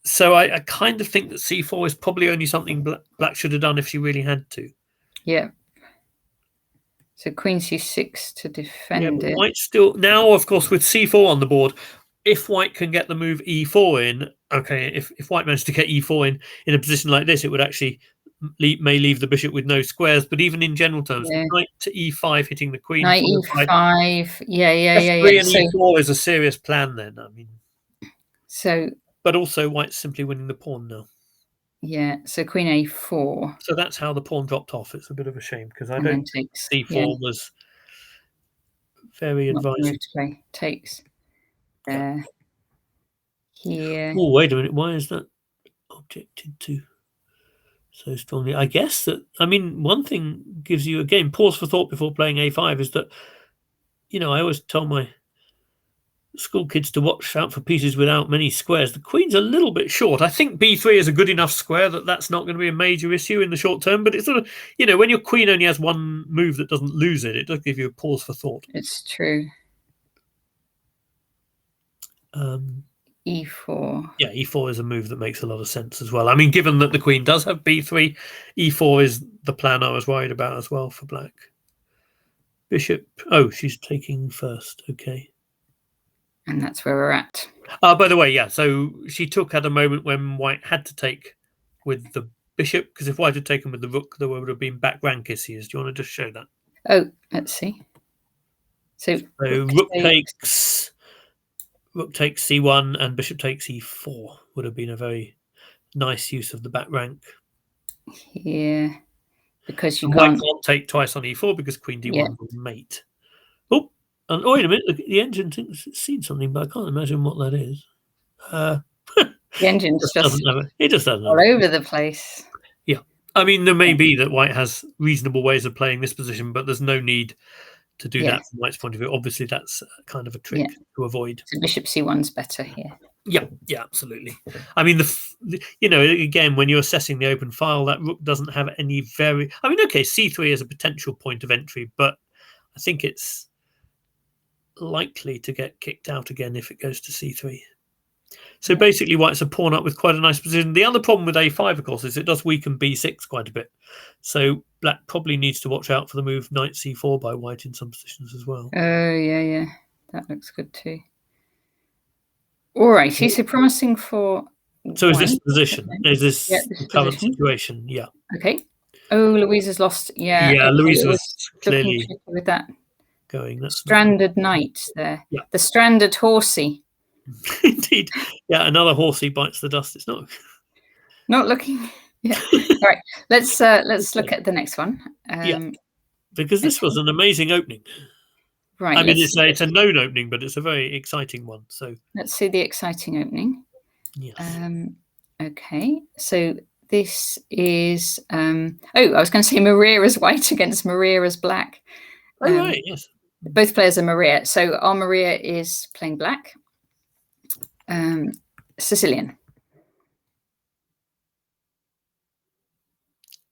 Speaker 2: So I kind of think that c4 is probably only something black should have done if she really had to.
Speaker 1: Yeah. So queen c6 to defend it.
Speaker 2: White still now, of course, with c4 on the board. If white can get the move e4 in, okay, if white managed to get e4 in a position like this, it would actually may leave the bishop with no squares. But even in general terms, knight to e5 hitting the queen.
Speaker 1: Knight e5,
Speaker 2: f3 and e4 is a serious plan then. I mean,
Speaker 1: so.
Speaker 2: But also white's simply winning the pawn now.
Speaker 1: Yeah, so queen a4.
Speaker 2: So that's how the pawn dropped off. It's a bit of a shame because I
Speaker 1: And
Speaker 2: don't
Speaker 1: then takes.
Speaker 2: c4 was very
Speaker 1: Not the move
Speaker 2: advisable.
Speaker 1: to play. Takes. There. Here.
Speaker 2: Oh, wait a minute. Why is that objected to so strongly? I guess that, I mean, one thing gives you, again, pause for thought before playing a5 is that, I always tell my school kids to watch out for pieces without many squares. The queen's a little bit short. I think b3 is a good enough square that's not going to be a major issue in the short term, but it's sort of, when your queen only has one move that doesn't lose it, it does give you a pause for thought.
Speaker 1: It's true. E4.
Speaker 2: Yeah, e4 is a move that makes a lot of sense as well. I mean, given that the queen does have b3, e4 is the plan I was worried about as well for black. Bishop. Oh, she's taking first. Okay.
Speaker 1: And that's where we're at.
Speaker 2: By the way, yeah, so she took at a moment when white had to take with the bishop, because if white had taken with the rook, there would have been back rank issues. Do you want to just show that?
Speaker 1: Oh, let's see. So
Speaker 2: rook takes c1 and bishop takes e4 would have been a very nice use of the back rank.
Speaker 1: Here, because you
Speaker 2: can't take twice on e4 because queen d1 will mate. Oh, and wait a minute, look, the engine thinks it's seen something, but I can't imagine what that is.
Speaker 1: The engine's just
Speaker 2: doesn't have it just doesn't
Speaker 1: all over the place.
Speaker 2: Yeah, I mean, there may be that white has reasonable ways of playing this position, but there's no need to do that from white's point of view. Obviously, that's kind of a trick to avoid.
Speaker 1: So bishop c1's better here.
Speaker 2: Yeah, absolutely. I mean, again, when you're assessing the open file, that rook doesn't have any okay, c3 is a potential point of entry, but I think it's likely to get kicked out again if it goes to c3. So basically, white's a pawn up with quite a nice position. The other problem with a5, of course, is it does weaken b6 quite a bit. So black probably needs to watch out for the move knight c4 by white in some positions as well.
Speaker 1: Oh, yeah. That looks good too. All right, so promising for...
Speaker 2: So is this position? Is this the current situation? Yeah.
Speaker 1: Okay. Oh, Louise has lost. Yeah.
Speaker 2: Yeah, Louise was clearly
Speaker 1: with that.
Speaker 2: Going. That's
Speaker 1: stranded knight there.
Speaker 2: Yeah.
Speaker 1: The stranded horsey.
Speaker 2: Indeed. Yeah, another horsey bites the dust. It's not
Speaker 1: looking. Yeah. All right. Let's look at the next one.
Speaker 2: Because this was an amazing opening.
Speaker 1: Right.
Speaker 2: I mean, it's a known opening, but it's a very exciting one. So
Speaker 1: let's see the exciting opening.
Speaker 2: Yes.
Speaker 1: Okay. So this is I was going to say Maria as white against Maria as black.
Speaker 2: Oh, right. Yes.
Speaker 1: Both players are Maria. So our Maria is playing black. Sicilian.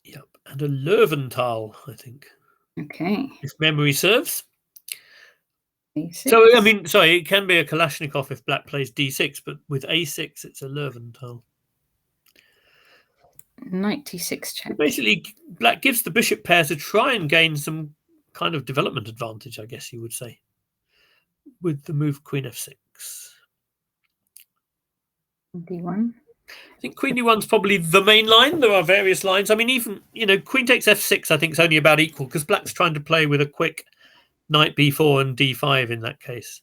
Speaker 2: Yep. And a Löwenthal, I think.
Speaker 1: Okay.
Speaker 2: If memory serves.
Speaker 1: A6.
Speaker 2: So, I mean, sorry, it can be a Kalashnikov if black plays d6, but with a6, it's a Löwenthal.
Speaker 1: Knight d6 check.
Speaker 2: So basically, black gives the bishop pair to try and gain some kind of development advantage, I guess you would say, with the move queen f6.
Speaker 1: d1.
Speaker 2: I think queen d1's probably the main line. There are various lines. I mean, even, queen takes f6, I think, is only about equal because black's trying to play with a quick knight b4 and d5 in that case.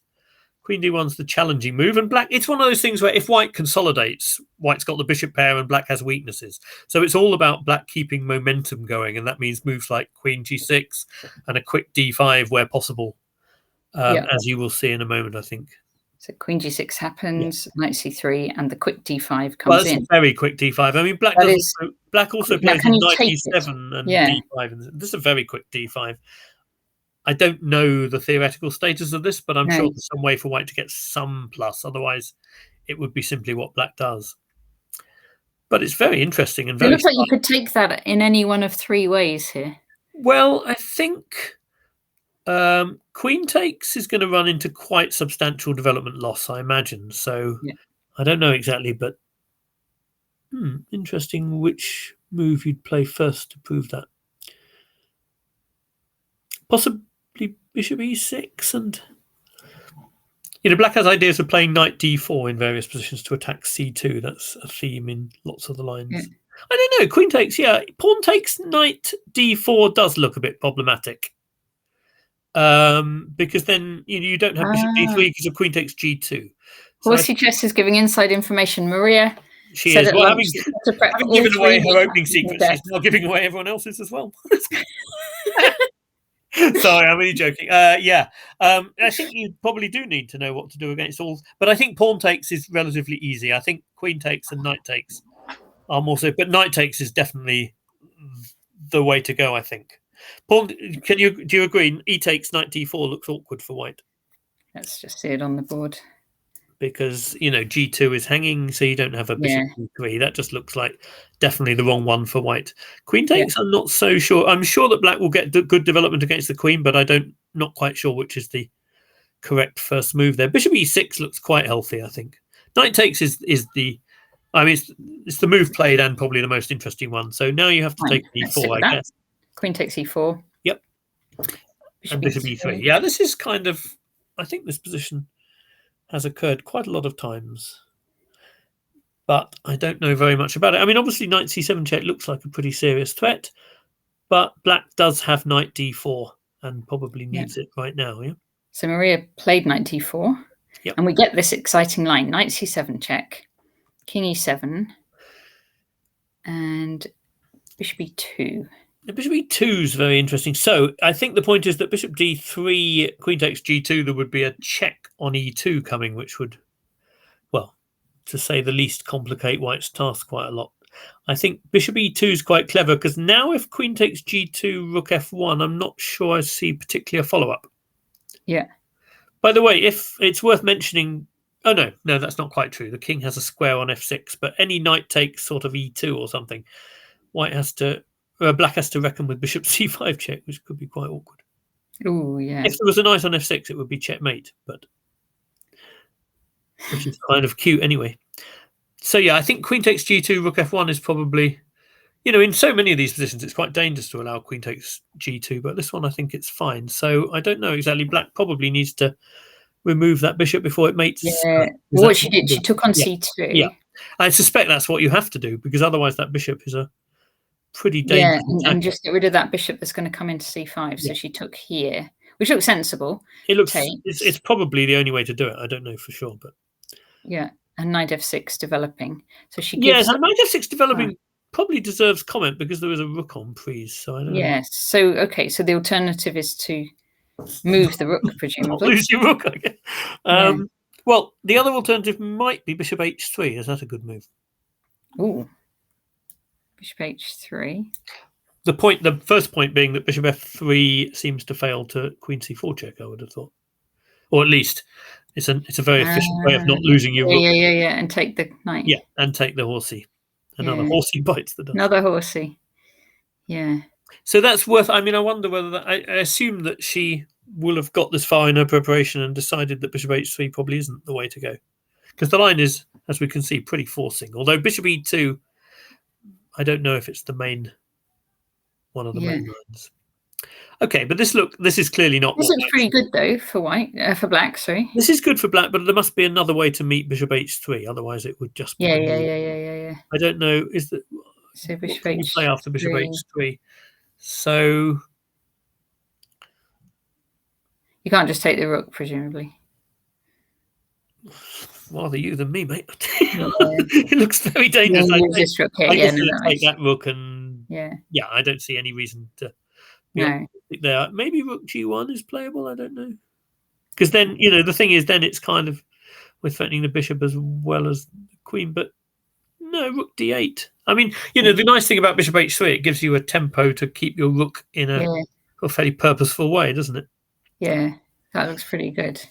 Speaker 2: Queen d1's the challenging move, and black, it's one of those things where if white consolidates, white's got the bishop pair and black has weaknesses. So it's all about black keeping momentum going, and that means moves like queen g6 and a quick d5 where possible, as you will see in a moment, I think.
Speaker 1: So queen g6 happens, knight c3, and the quick d5 comes in.
Speaker 2: A very quick d5. I mean, black also plays knight e7 and d5. And this is a very quick d5. I don't know the theoretical status of this, but I'm sure there's some way for white to get some plus. Otherwise, it would be simply what black does. But it's very interesting and very.
Speaker 1: It looks like you could take that in any one of three ways here.
Speaker 2: Well, I think queen takes is going to run into quite substantial development loss, I imagine. So I don't know exactly, but interesting which move you'd play first to prove that. Possibly bishop e6, and black has ideas of playing knight d4 in various positions to attack c2. That's a theme in lots of the lines. I don't know. Queen takes, pawn takes knight d4 does look a bit problematic, because then you don't have bishop d3 because of queen takes g2.
Speaker 1: Horsey Chess is giving inside information. Maria
Speaker 2: She
Speaker 1: Said
Speaker 2: is.
Speaker 1: at
Speaker 2: Well,
Speaker 1: lunch, to prep
Speaker 2: having
Speaker 1: all
Speaker 2: given away
Speaker 1: three
Speaker 2: her opening
Speaker 1: meetings in
Speaker 2: sequence, she's
Speaker 1: depth.
Speaker 2: now giving away everyone else's as well. Sorry, I'm only joking. Yeah, I think you probably do need to know what to do against all, but I think pawn takes is relatively easy. I think queen takes and knight takes are more so, but knight takes is definitely the way to go. I think. Pawn. Do you agree? E takes knight d4 looks awkward for white.
Speaker 1: Let's just see it on the board.
Speaker 2: Because g2 is hanging, so you don't have a bishop d3. That just looks like definitely the wrong one for white. Queen takes, I'm not so sure. I'm sure that black will get good development against the queen, but not quite sure which is the correct first move there. Bishop e6 looks quite healthy, I think. Knight takes is the, I mean, it's the move played and probably the most interesting one. So now you have to take e4, I guess.
Speaker 1: Queen takes e4.
Speaker 2: Yep. And bishop e3. Yeah, this is kind of, I think this position has occurred quite a lot of times, but I don't know very much about it. I mean, obviously knight c7 check looks like a pretty serious threat, but black does have knight d4 and probably needs it right now. Yeah.
Speaker 1: So Maria played knight d4, and we get this exciting line: knight c7 check, king e7, and bishop e2.
Speaker 2: The bishop e2 is very interesting. So I think the point is that bishop d3, queen takes g2, there would be a check on e2 coming, which would, well, to say the least, complicate white's task quite a lot. I think bishop e2 is quite clever, because now if queen takes g2, rook f1, I'm not sure I see particularly a follow-up.
Speaker 1: Yeah.
Speaker 2: By the way, if it's worth mentioning, oh no, that's not quite true. The king has a square on f6, but any knight takes sort of e2 or something, black has to reckon with bishop c5 check, which could be quite awkward.
Speaker 1: Oh, yeah.
Speaker 2: If there was a knight on f6, it would be checkmate, but which is kind of cute anyway. So yeah, I think queen takes g2, rook f1 is probably, in so many of these positions, it's quite dangerous to allow queen takes g2, but this one I think it's fine. So I don't know exactly. Black probably needs to remove that bishop before it mates.
Speaker 1: Yeah. What she did, she took on c2.
Speaker 2: Yeah, I suspect that's what you have to do, because otherwise that bishop is a pretty dangerous.
Speaker 1: Yeah, and just get rid of that bishop that's going to come into c5. So she took here, which looks sensible.
Speaker 2: It looks, it's probably the only way to do it. I don't know for sure, but
Speaker 1: and knight f6 developing. So she gives.
Speaker 2: Yes, and knight f6 developing probably deserves comment, because there is a rook on prise. So I don't know.
Speaker 1: Yes. So okay. So the alternative is to move the rook, presumably.
Speaker 2: Lose your rook, I guess. Well, the other alternative might be bishop h3. Is that a good move?
Speaker 1: Ooh. Bishop h3.
Speaker 2: The first point being that bishop f3 seems to fail to queen c4 check, I would have thought. Or at least it's a very efficient way of not losing your rook.
Speaker 1: Yeah, and take the knight.
Speaker 2: Yeah, and take the horsey. Another horsey bites the dust.
Speaker 1: Another horsey. Yeah.
Speaker 2: So that's worth, I wonder whether I assume that she will have got this far in her preparation and decided that bishop h3 probably isn't the way to go. Because the line is, as we can see, pretty forcing. Although bishop e2, I don't know if it's one of the main lines. Okay, but this is clearly not.
Speaker 1: This looks pretty good though for black. Sorry.
Speaker 2: This is good for black, but there must be another way to meet bishop h3. Otherwise, it would just be.
Speaker 1: Yeah.
Speaker 2: I don't know. Is that
Speaker 1: so bishop
Speaker 2: what can you play after bishop h3? So
Speaker 1: you can't just take the rook, presumably.
Speaker 2: Rather you than me, mate. It looks very dangerous. I take that rook, and I don't see any reason to. There, maybe rook g1 is playable. I don't know, because then the thing is, then it's kind of we're threatening the bishop as well as the queen. But no, rook d8. The nice thing about bishop h3, it gives you a tempo to keep your rook in a fairly purposeful way, doesn't it?
Speaker 1: Yeah, that looks pretty good.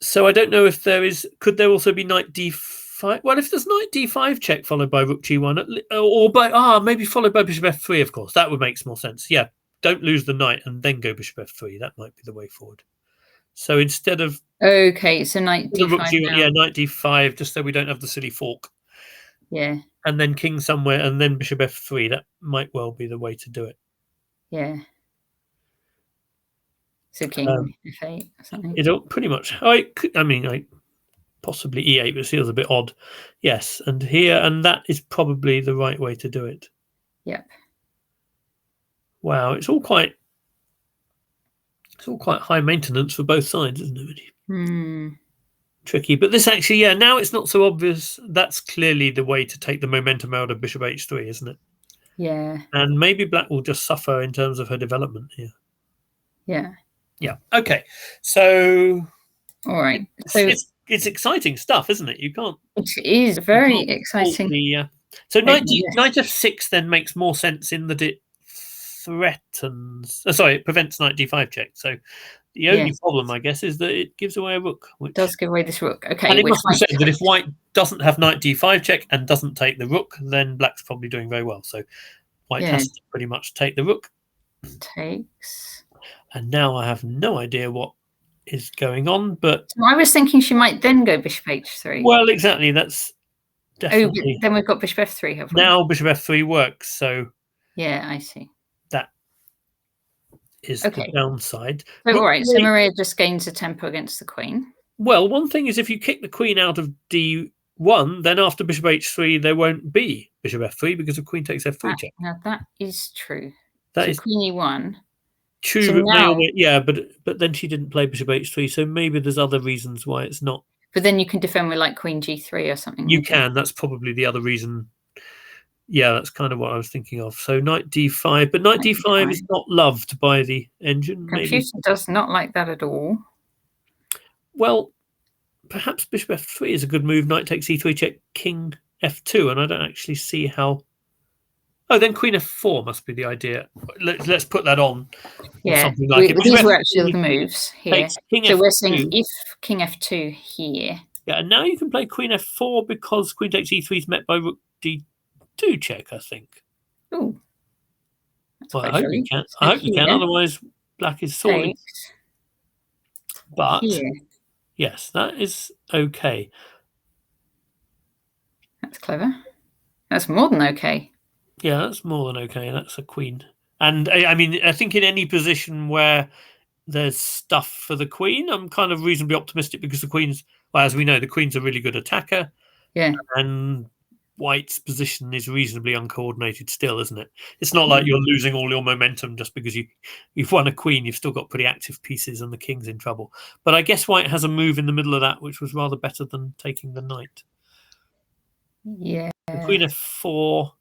Speaker 2: So I don't know if there is. Could there also be knight d5? Well, if there's knight d5 check followed by rook g1, or by maybe followed by bishop f3, of course, that would make more sense. Yeah, don't lose the knight and then go bishop f3. That might be the way forward. So instead of
Speaker 1: so knight d5.
Speaker 2: Rook g1, knight d5, just so we don't have the silly fork.
Speaker 1: Yeah.
Speaker 2: And then king somewhere, and then bishop f3. That might well be the way to do it.
Speaker 1: Yeah. So king f8 or something.
Speaker 2: It pretty much. Possibly e8, but it feels a bit odd. Yes, and here, and that is probably the right way to do it.
Speaker 1: Yep.
Speaker 2: Wow, it's all quite high maintenance for both sides, isn't it?
Speaker 1: Hmm.
Speaker 2: tricky. But this actually, yeah, now it's not so obvious. That's clearly the way to take the momentum out of bishop h3, isn't it?
Speaker 1: Yeah.
Speaker 2: And maybe black will just suffer in terms of her development here.
Speaker 1: Yeah.
Speaker 2: Yeah. Okay. So.
Speaker 1: All right. So
Speaker 2: it's exciting stuff, isn't it? You can't.
Speaker 1: It is very exciting.
Speaker 2: So knight f6 then makes more sense in that it threatens. Sorry, it prevents knight d5 check. So the only problem, I guess, is that it gives away a rook. Which
Speaker 1: does give away this rook. Okay.
Speaker 2: And it must be said that if white doesn't have knight d5 check and doesn't take the rook, then black's probably doing very well. So white has to pretty much take the rook.
Speaker 1: Takes.
Speaker 2: And now I have no idea what is going on, but
Speaker 1: I was thinking she might then go bishop h3.
Speaker 2: Well, exactly. That's definitely.
Speaker 1: Oh, then we've got bishop f3. Have we?
Speaker 2: Now bishop f3 works. So
Speaker 1: yeah, I see.
Speaker 2: That is the downside.
Speaker 1: So, all right. So Maria just gains a tempo against the queen.
Speaker 2: Well, one thing is if you kick the queen out of d1, then after bishop h3 there won't be bishop f3 because the queen takes f3 check.
Speaker 1: Now that is true.
Speaker 2: That is
Speaker 1: queen e1.
Speaker 2: True, so now, but then she didn't play bishop h3, so maybe there's other reasons why it's not.
Speaker 1: But then you can defend with like queen g3 or something.
Speaker 2: You can. That's probably the other reason. Yeah, that's kind of what I was thinking of. So knight d5, but knight d5 is not loved by the engine.
Speaker 1: Computer does not like that at all.
Speaker 2: Well, perhaps bishop f3 is a good move. Knight takes e3 check, king f2, and I don't actually see how. Oh, then queen f4 must be the idea. Let's put that on.
Speaker 1: Yeah,
Speaker 2: something like it.
Speaker 1: These were actually the moves here. So
Speaker 2: F2.
Speaker 1: We're saying if king f2 here.
Speaker 2: Yeah, and now you can play queen f4 because queen takes e3 is met by rook d2 check, I think.
Speaker 1: Oh.
Speaker 2: Well, I hope you can. I hope you can. Otherwise, black is sorely. But yes, that is okay.
Speaker 1: That's clever. That's more than okay.
Speaker 2: Yeah, that's more than okay. That's a queen. And I mean, I think in any position where there's stuff for the queen, I'm kind of reasonably optimistic because the queen's, well, as we know, the queen's a really good attacker.
Speaker 1: Yeah.
Speaker 2: And white's position is reasonably uncoordinated still, isn't it? It's not like you're losing all your momentum just because you've won a queen. You've still got pretty active pieces and the king's in trouble. But I guess white has a move in the middle of that, which was rather better than taking the knight.
Speaker 1: Yeah.
Speaker 2: The queen f4.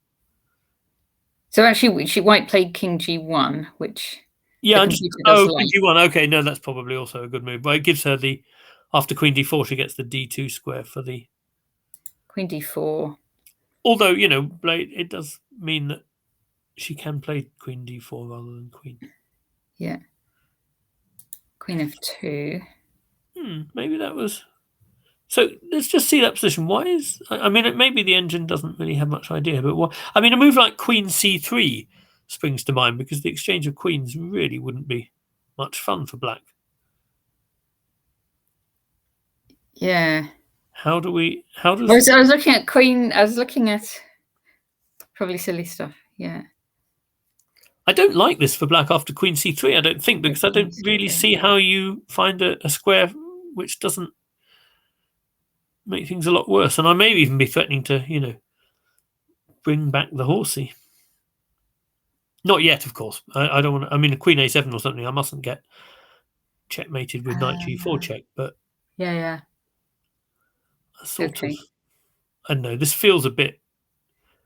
Speaker 1: So actually, white played king g1, which
Speaker 2: king g1. Okay, no, that's probably also a good move. But it gives her after queen d4, she gets the d2 square for the
Speaker 1: queen d4.
Speaker 2: Although it does mean that she can play queen d4 rather than queen.
Speaker 1: Yeah. Queen f2.
Speaker 2: Maybe that was. So let's just see that position. Why is maybe the engine doesn't really have much idea, but what a move like queen c3 springs to mind because the exchange of queens really wouldn't be much fun for black.
Speaker 1: Yeah.
Speaker 2: I was
Speaker 1: looking at queen. I was looking at probably silly stuff. Yeah.
Speaker 2: I don't like this for black after queen c3. I don't think because I don't really see how you find a square which doesn't make things a lot worse, and I may even be threatening to, bring back the horsey. Not yet, of course. I don't want to. Queen a7 or something. I mustn't get checkmated with knight g4 check. But
Speaker 1: yeah,
Speaker 2: sort of. I don't know. This feels a bit.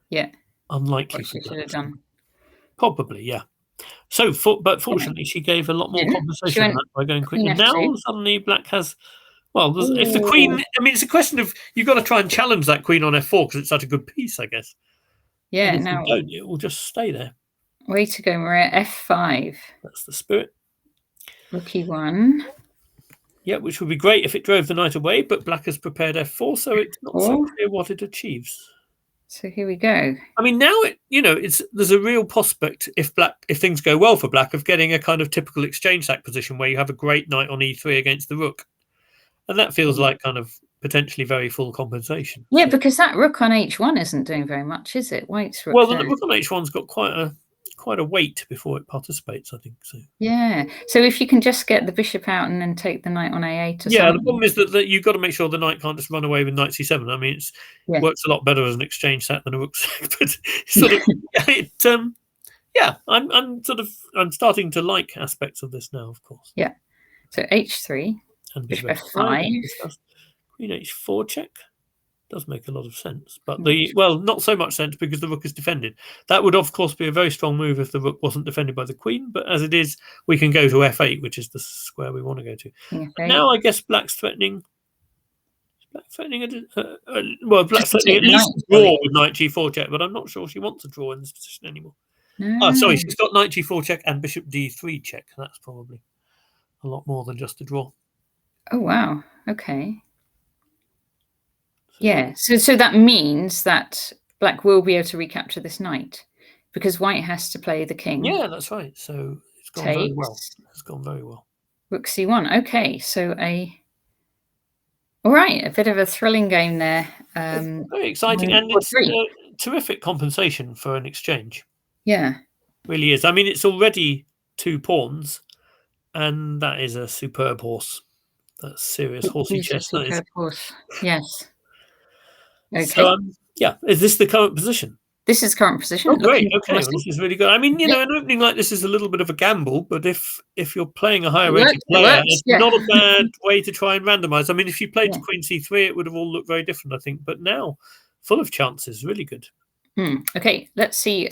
Speaker 1: Yeah.
Speaker 2: Unlikely.
Speaker 1: What she should have done.
Speaker 2: Probably, yeah. So, but fortunately, she gave a lot more compensation by going quick. And now suddenly, black has. Well, if the queen, it's a question of you've got to try and challenge that queen on f4 because it's such a good piece, I guess.
Speaker 1: Yeah,
Speaker 2: and if you don't, it will just stay there.
Speaker 1: Way to go, Maria. f5.
Speaker 2: That's the spirit.
Speaker 1: Rook e1.
Speaker 2: Yeah, which would be great if it drove the knight away, but black has prepared f4, so it's not so clear what it achieves.
Speaker 1: So here we go.
Speaker 2: Now there's a real prospect if things go well for black of getting a kind of typical exchange sack position where you have a great knight on e3 against the rook. And that feels like kind of potentially very full compensation.
Speaker 1: Yeah, because that rook on h1 isn't doing very much, is it? White's rook.
Speaker 2: Well, the rook on h1's got quite a weight before it participates, I think. So.
Speaker 1: Yeah. So if you can just get the bishop out and then take the knight on a8 or
Speaker 2: yeah,
Speaker 1: something.
Speaker 2: The problem is that you've got to make sure the knight can't just run away with knight c7. It works a lot better as an exchange sack than a rook sack, but sort of I'm starting to like aspects of this now, of course.
Speaker 1: Yeah. So h3.
Speaker 2: And
Speaker 1: bishop f5.
Speaker 2: Queen h4 check. Does make a lot of sense, but not so much sense because the rook is defended. That would of course be a very strong move if the rook wasn't defended by the queen, but as it is, we can go to f8, which is the square we want to go to. Now I guess black's threatening. Black's threatening black's threatening at least a draw with knight g4 check, but I'm not sure she wants a draw in this position anymore. Oh, sorry, she's got knight g4 check and bishop d3 check. That's probably a lot more than just a draw.
Speaker 1: Oh wow, okay. Yeah, so that means that black will be able to recapture this knight because white has to play the king.
Speaker 2: Yeah, that's right. So it's gone very well. It's gone very well.
Speaker 1: Rook c1. Okay, so all right, a bit of a thrilling game there.
Speaker 2: Very exciting, and it's a terrific compensation for an exchange.
Speaker 1: Yeah,
Speaker 2: it really is. I mean, it's already 2 pawns, and that is a superb horse. That's serious horsey chess.
Speaker 1: Superb horse. Yes. Okay.
Speaker 2: So, is this the current position?
Speaker 1: This is current position.
Speaker 2: Oh, great. Okay, well, this is really good. I mean, an opening like this is a little bit of a gamble, but if you're playing a higher rated player, it's not a bad way to try and randomize. I mean, if you played to Queen c3, it would have all looked very different, I think. But now, full of chances, really good.
Speaker 1: Okay, let's see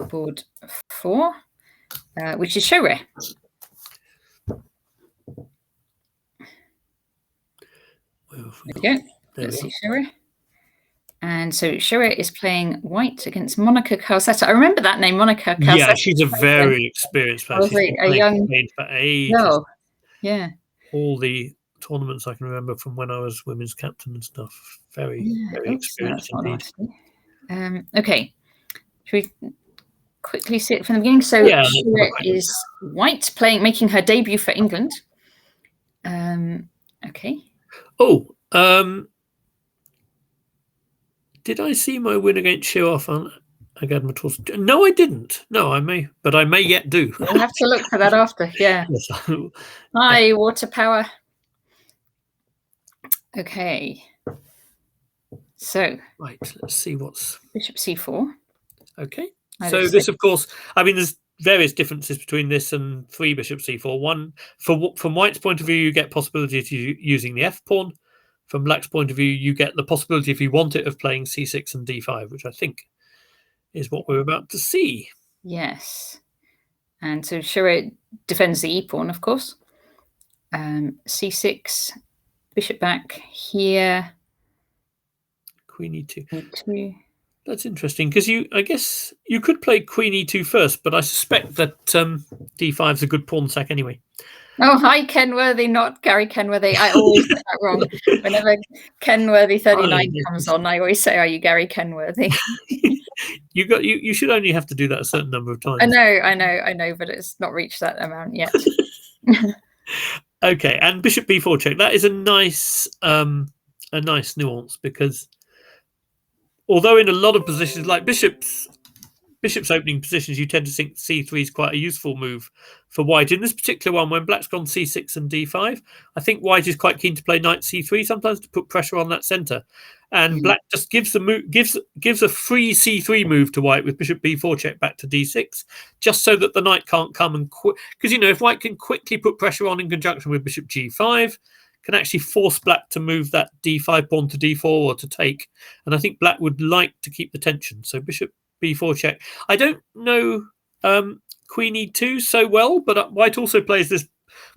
Speaker 1: board 4, which is show rare. There we go. Let's see show rare. And so Shira is playing white against Monica Calzetta. I remember that name, Monica Calzetta.
Speaker 2: Yeah, she's a very experienced player. She's
Speaker 1: a young
Speaker 2: for ages.
Speaker 1: girl. Yeah.
Speaker 2: All the tournaments I can remember from when I was women's captain and stuff. Very experienced indeed.
Speaker 1: Okay. Should we quickly see it from the beginning? So Shira is white, making her debut for England. Okay.
Speaker 2: Oh, did I see my win against Shirov on Agadmatos? No, I didn't. No, I may yet do.
Speaker 1: We'll have to look for that after. Yeah.
Speaker 2: Yes.
Speaker 1: Hi, water power. Okay. So.
Speaker 2: Right. Let's see what's
Speaker 1: bishop c4.
Speaker 2: Okay. So this, of course, I mean, there's various differences between this and 3 bishop c4. One, from white's point of view, you get possibility of using the f pawn. From black's point of view, you get the possibility, if you want it, of playing c6 and d5, which I think is what we're about to see.
Speaker 1: Yes. And so Shira defends the e-pawn, of course. c6, bishop back here.
Speaker 2: Queen e2.
Speaker 1: e2.
Speaker 2: That's interesting, because I guess you could play queen e2 first, but I suspect that d5 is a good pawn sack anyway.
Speaker 1: Oh, hi, Kenworthy, not Gary Kenworthy. I always get that wrong. Whenever Kenworthy 39 comes on, I always say, "Are you Gary Kenworthy?"
Speaker 2: You should only have to do that a certain number of times.
Speaker 1: I know, but it's not reached that amount yet.
Speaker 2: Okay, and bishop b4 check. That is a nice nuance, because although in a lot of positions, like bishop's opening positions, you tend to think c3 is quite a useful move for white. In this particular one, when black's gone c6 and d5, I think white is quite keen to play knight c3 sometimes to put pressure on that center, and black just gives a free c3 move to white with bishop b4 check back to d6, just so that the knight can't come and because if white can quickly put pressure on in conjunction with bishop g5, can actually force black to move that d5 pawn to d4 or to take, and I think black would like to keep the tension. So bishop b4 check. I don't know queen e2 so well, but white also plays this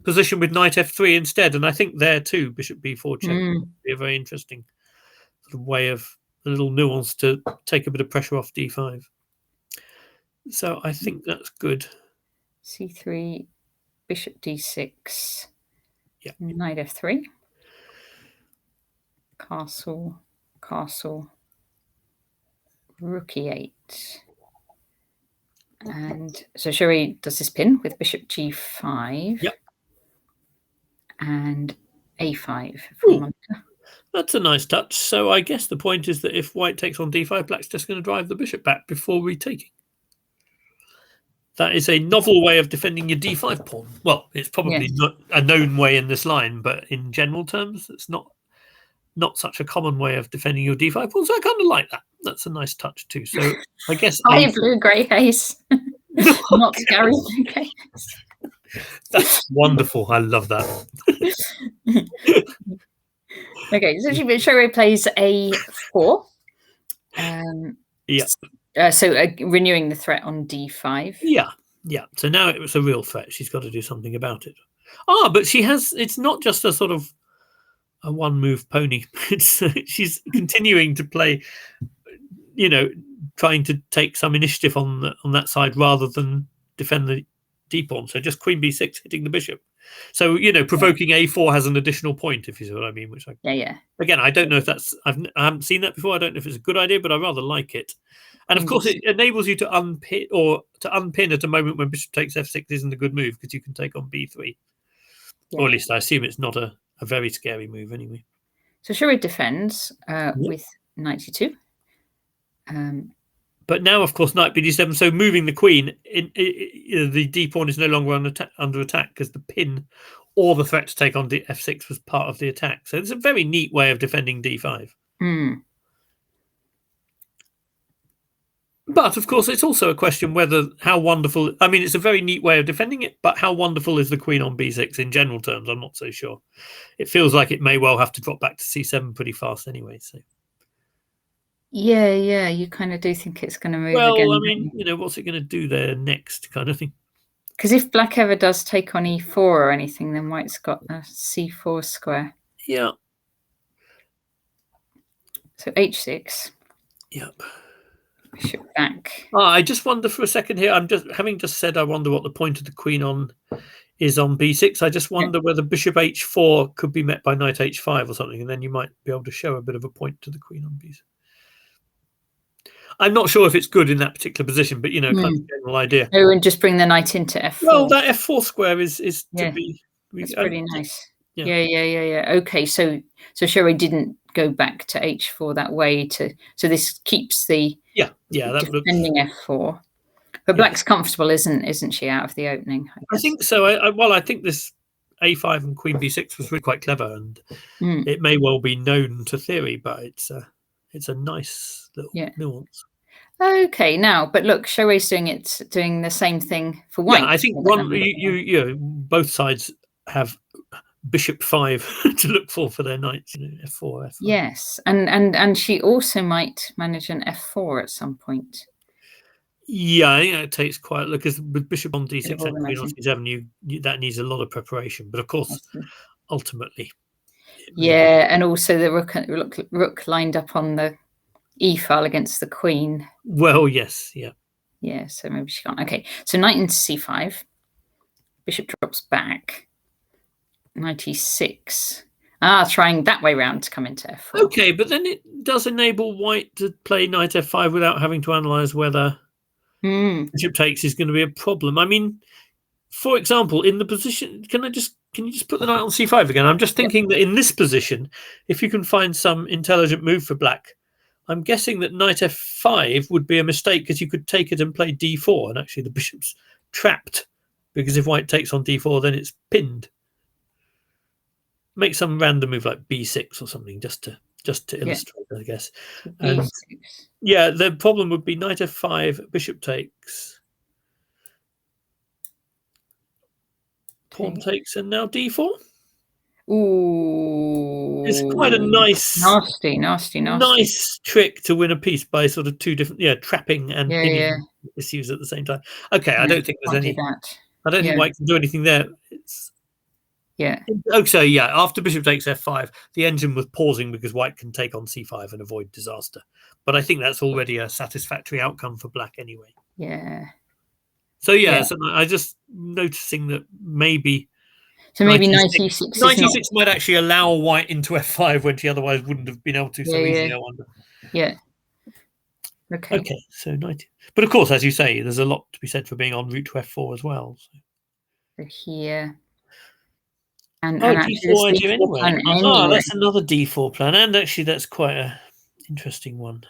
Speaker 2: position with knight f3 instead, and I think there too bishop b4 check would be a very interesting sort of way of a little nuance to take a bit of pressure off d5. So I think that's good.
Speaker 1: c3, bishop d6,
Speaker 2: yeah,
Speaker 1: knight f3, castle, rook e8. And so Shuri does this pin with bishop g5.
Speaker 2: Yep.
Speaker 1: And a5 from Monica.
Speaker 2: That's a nice touch. So I guess the point is that if white takes on d5, black's just going to drive the bishop back before retaking. That is a novel way of defending your d5 pawn. Well, it's probably not a known way in this line, but in general terms, it's not such a common way of defending your d5 pawn. So I kind of like that. That's a nice touch too. So I guess
Speaker 1: blue grey ace, not Gary blue grey ace.
Speaker 2: That's wonderful. I love that.
Speaker 1: Okay, so Shore plays a4. So renewing the threat on d5.
Speaker 2: Yeah. So now it was a real threat. She's got to do something about it. But she has. It's not just a sort of a one-move pony. She's continuing to play. Trying to take some initiative on that side rather than defend the d pawn. So just queen b6 hitting the bishop. So provoking a4 has an additional point, if you see what I mean. Which again, I don't know if that's I haven't seen that before. I don't know if it's a good idea, but I rather like it. And of course, it enables you to unpin at a moment when bishop takes f6 isn't a good move because you can take on b3. Or at least I assume it's not a very scary move anyway.
Speaker 1: So Shore defends with knight e2.
Speaker 2: But now, of course, knight bd7. So moving the queen, the d pawn is no longer under attack because the pin or the threat to take on f6 was part of the attack. So it's a very neat way of defending d5. But of course, it's also a question how wonderful. I mean, it's a very neat way of defending it, but how wonderful is the queen on b6 in general terms? I'm not so sure. It feels like it may well have to drop back to c7 pretty fast anyway. So.
Speaker 1: Yeah, you kind of do think it's going to move
Speaker 2: again.
Speaker 1: Well,
Speaker 2: I mean, what's it going to do there next kind of thing?
Speaker 1: Because if black ever does take on e4 or anything, then white's got a c4 square.
Speaker 2: Yeah.
Speaker 1: So h6.
Speaker 2: Yep.
Speaker 1: Bishop back.
Speaker 2: I just wonder for a second here. I'm just having said I wonder what the point of the queen is on b6. I just wonder whether bishop h4 could be met by knight h5 or something, and then you might be able to show a bit of a point to the queen on b6. I'm not sure if it's good in that particular position, but kind of general idea.
Speaker 1: Oh, and just bring the knight into f4.
Speaker 2: Well, that f4 square is to be.
Speaker 1: That's pretty nice. Yeah. Okay, so Shore didn't go back to h4 that way so this keeps the defending f4. But black's comfortable, isn't she, out of the opening?
Speaker 2: I think so. I think this a5 and queen b6 was really quite clever, and it may well be known to theory, but it's a nice little nuance.
Speaker 1: Okay, now, but look, Shorei's doing the same thing for white.
Speaker 2: Yeah, I think both sides have bishop 5 to look for their knights. F4, F5.
Speaker 1: Yes, and she also might manage an f4 at some point.
Speaker 2: Yeah, I think it takes quite a look because with bishop on d6 and queen on c7, that needs a lot of preparation. But of course, ultimately,
Speaker 1: and also the rook lined up on the e file against the queen.
Speaker 2: Well, yes,
Speaker 1: yeah. So maybe she can't. Okay, so knight into c5, bishop drops back, knight e6. Trying that way round to come into f4.
Speaker 2: Okay, but then it does enable white to play knight f5 without having to analyze whether bishop takes is going to be a problem. I mean, for example, in the position, can you just put the knight on c5 again? I'm just thinking that in this position, if you can find some intelligent move for black, I'm guessing that knight f5 would be a mistake because you could take it and play d4, and actually the bishop's trapped because if white takes on d4, then it's pinned. Make some random move like b6 or something just to illustrate, I guess. And the problem would be knight f5, bishop takes, pawn takes, and now d4.
Speaker 1: Ooh,
Speaker 2: it's quite a nice trick to win a piece by sort of two different trapping and pinning issues at the same time. Okay, I don't think there's any. I don't think white can do anything there. After bishop takes f5, the engine was pausing because white can take on c5 and avoid disaster. But I think that's already a satisfactory outcome for black anyway.
Speaker 1: Yeah.
Speaker 2: So so I just noticing that maybe.
Speaker 1: So maybe knight e6.
Speaker 2: Knight e6 might actually allow white into f5 when she otherwise wouldn't have been able to so easily. I wonder.
Speaker 1: Yeah. Okay.
Speaker 2: So knight. But of course, as you say, there's a lot to be said for being en route to f4 as well.
Speaker 1: So here. And
Speaker 2: d4 idea anyway. That's another d4 plan, and actually that's quite a interesting one.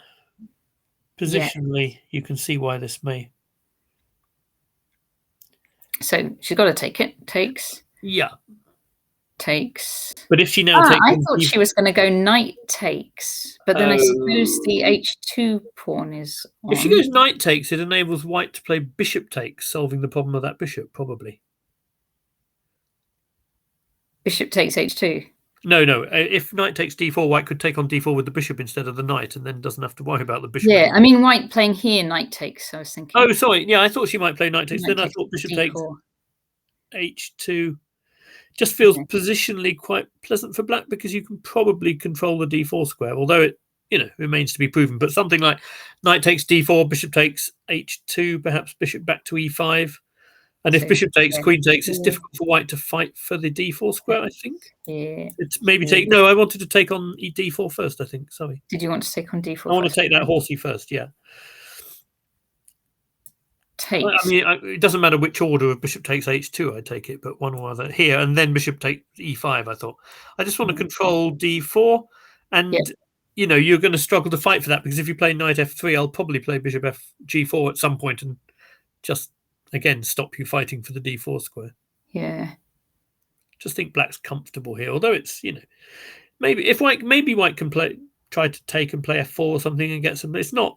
Speaker 2: Positionally, you can see why this may.
Speaker 1: So she's got to take it. Takes.
Speaker 2: Yeah.
Speaker 1: Takes.
Speaker 2: But if she now takes,
Speaker 1: I thought she was going to go knight takes, but then I suppose the h2 pawn is on.
Speaker 2: If she goes knight takes, it enables white to play bishop takes, solving the problem of that bishop probably.
Speaker 1: Bishop takes h2.
Speaker 2: No, no. If knight takes d4, white could take on d4 with the bishop instead of the knight, and then doesn't have to worry about the bishop.
Speaker 1: Yeah, I mean, white playing here, knight takes. I was thinking.
Speaker 2: Oh, sorry. Yeah, I thought she might play knight takes.
Speaker 1: Knight
Speaker 2: Then I
Speaker 1: takes
Speaker 2: thought bishop
Speaker 1: D4.
Speaker 2: takes h2. Just feels
Speaker 1: Okay.
Speaker 2: positionally quite pleasant for black because you can probably control the d4 square, although it remains to be proven. But something like knight takes d4, bishop takes h2, perhaps bishop back to e5. And if
Speaker 1: So,
Speaker 2: bishop takes,
Speaker 1: yeah,
Speaker 2: queen takes, it's
Speaker 1: yeah.
Speaker 2: difficult for white to fight for the d4 square, I think.
Speaker 1: Yeah.
Speaker 2: It's maybe take... No, I wanted to take on d4 first, I think. Sorry.
Speaker 1: Did you want to take on d4
Speaker 2: I want
Speaker 1: first?
Speaker 2: to take that horsey first, yeah.
Speaker 1: Takes.
Speaker 2: I mean, it doesn't matter which order of bishop takes h2, I take it, but one or other here, and then bishop takes e5, I thought. I just want to control d4, and, you're going to struggle to fight for that, because if you play knight f3, I'll probably play bishop g4 at some point and just, again, stop you fighting for the d4 square.
Speaker 1: Yeah.
Speaker 2: Just think black's comfortable here, although it's, maybe white can try to take and play f4 or something and get some... It's not...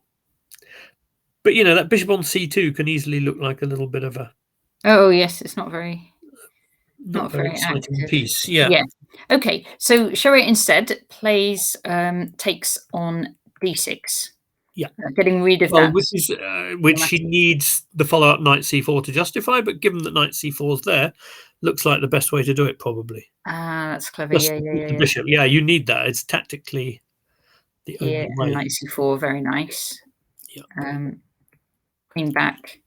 Speaker 2: But, that bishop on c2 can easily look like a little bit of a...
Speaker 1: Oh, yes, it's not very
Speaker 2: exciting
Speaker 1: active
Speaker 2: piece. Yeah.
Speaker 1: Yeah. Okay, so Sharia instead plays, takes on d6.
Speaker 2: Yeah.
Speaker 1: Getting rid of that.
Speaker 2: Which she needs the follow-up knight c4 to justify, but given that knight c4 is there, looks like the best way to do it, probably.
Speaker 1: Ah, that's clever.
Speaker 2: Just the bishop. Yeah, you need that. It's tactically the only way.
Speaker 1: Knight c4, very nice.
Speaker 2: Yeah.
Speaker 1: Queen back,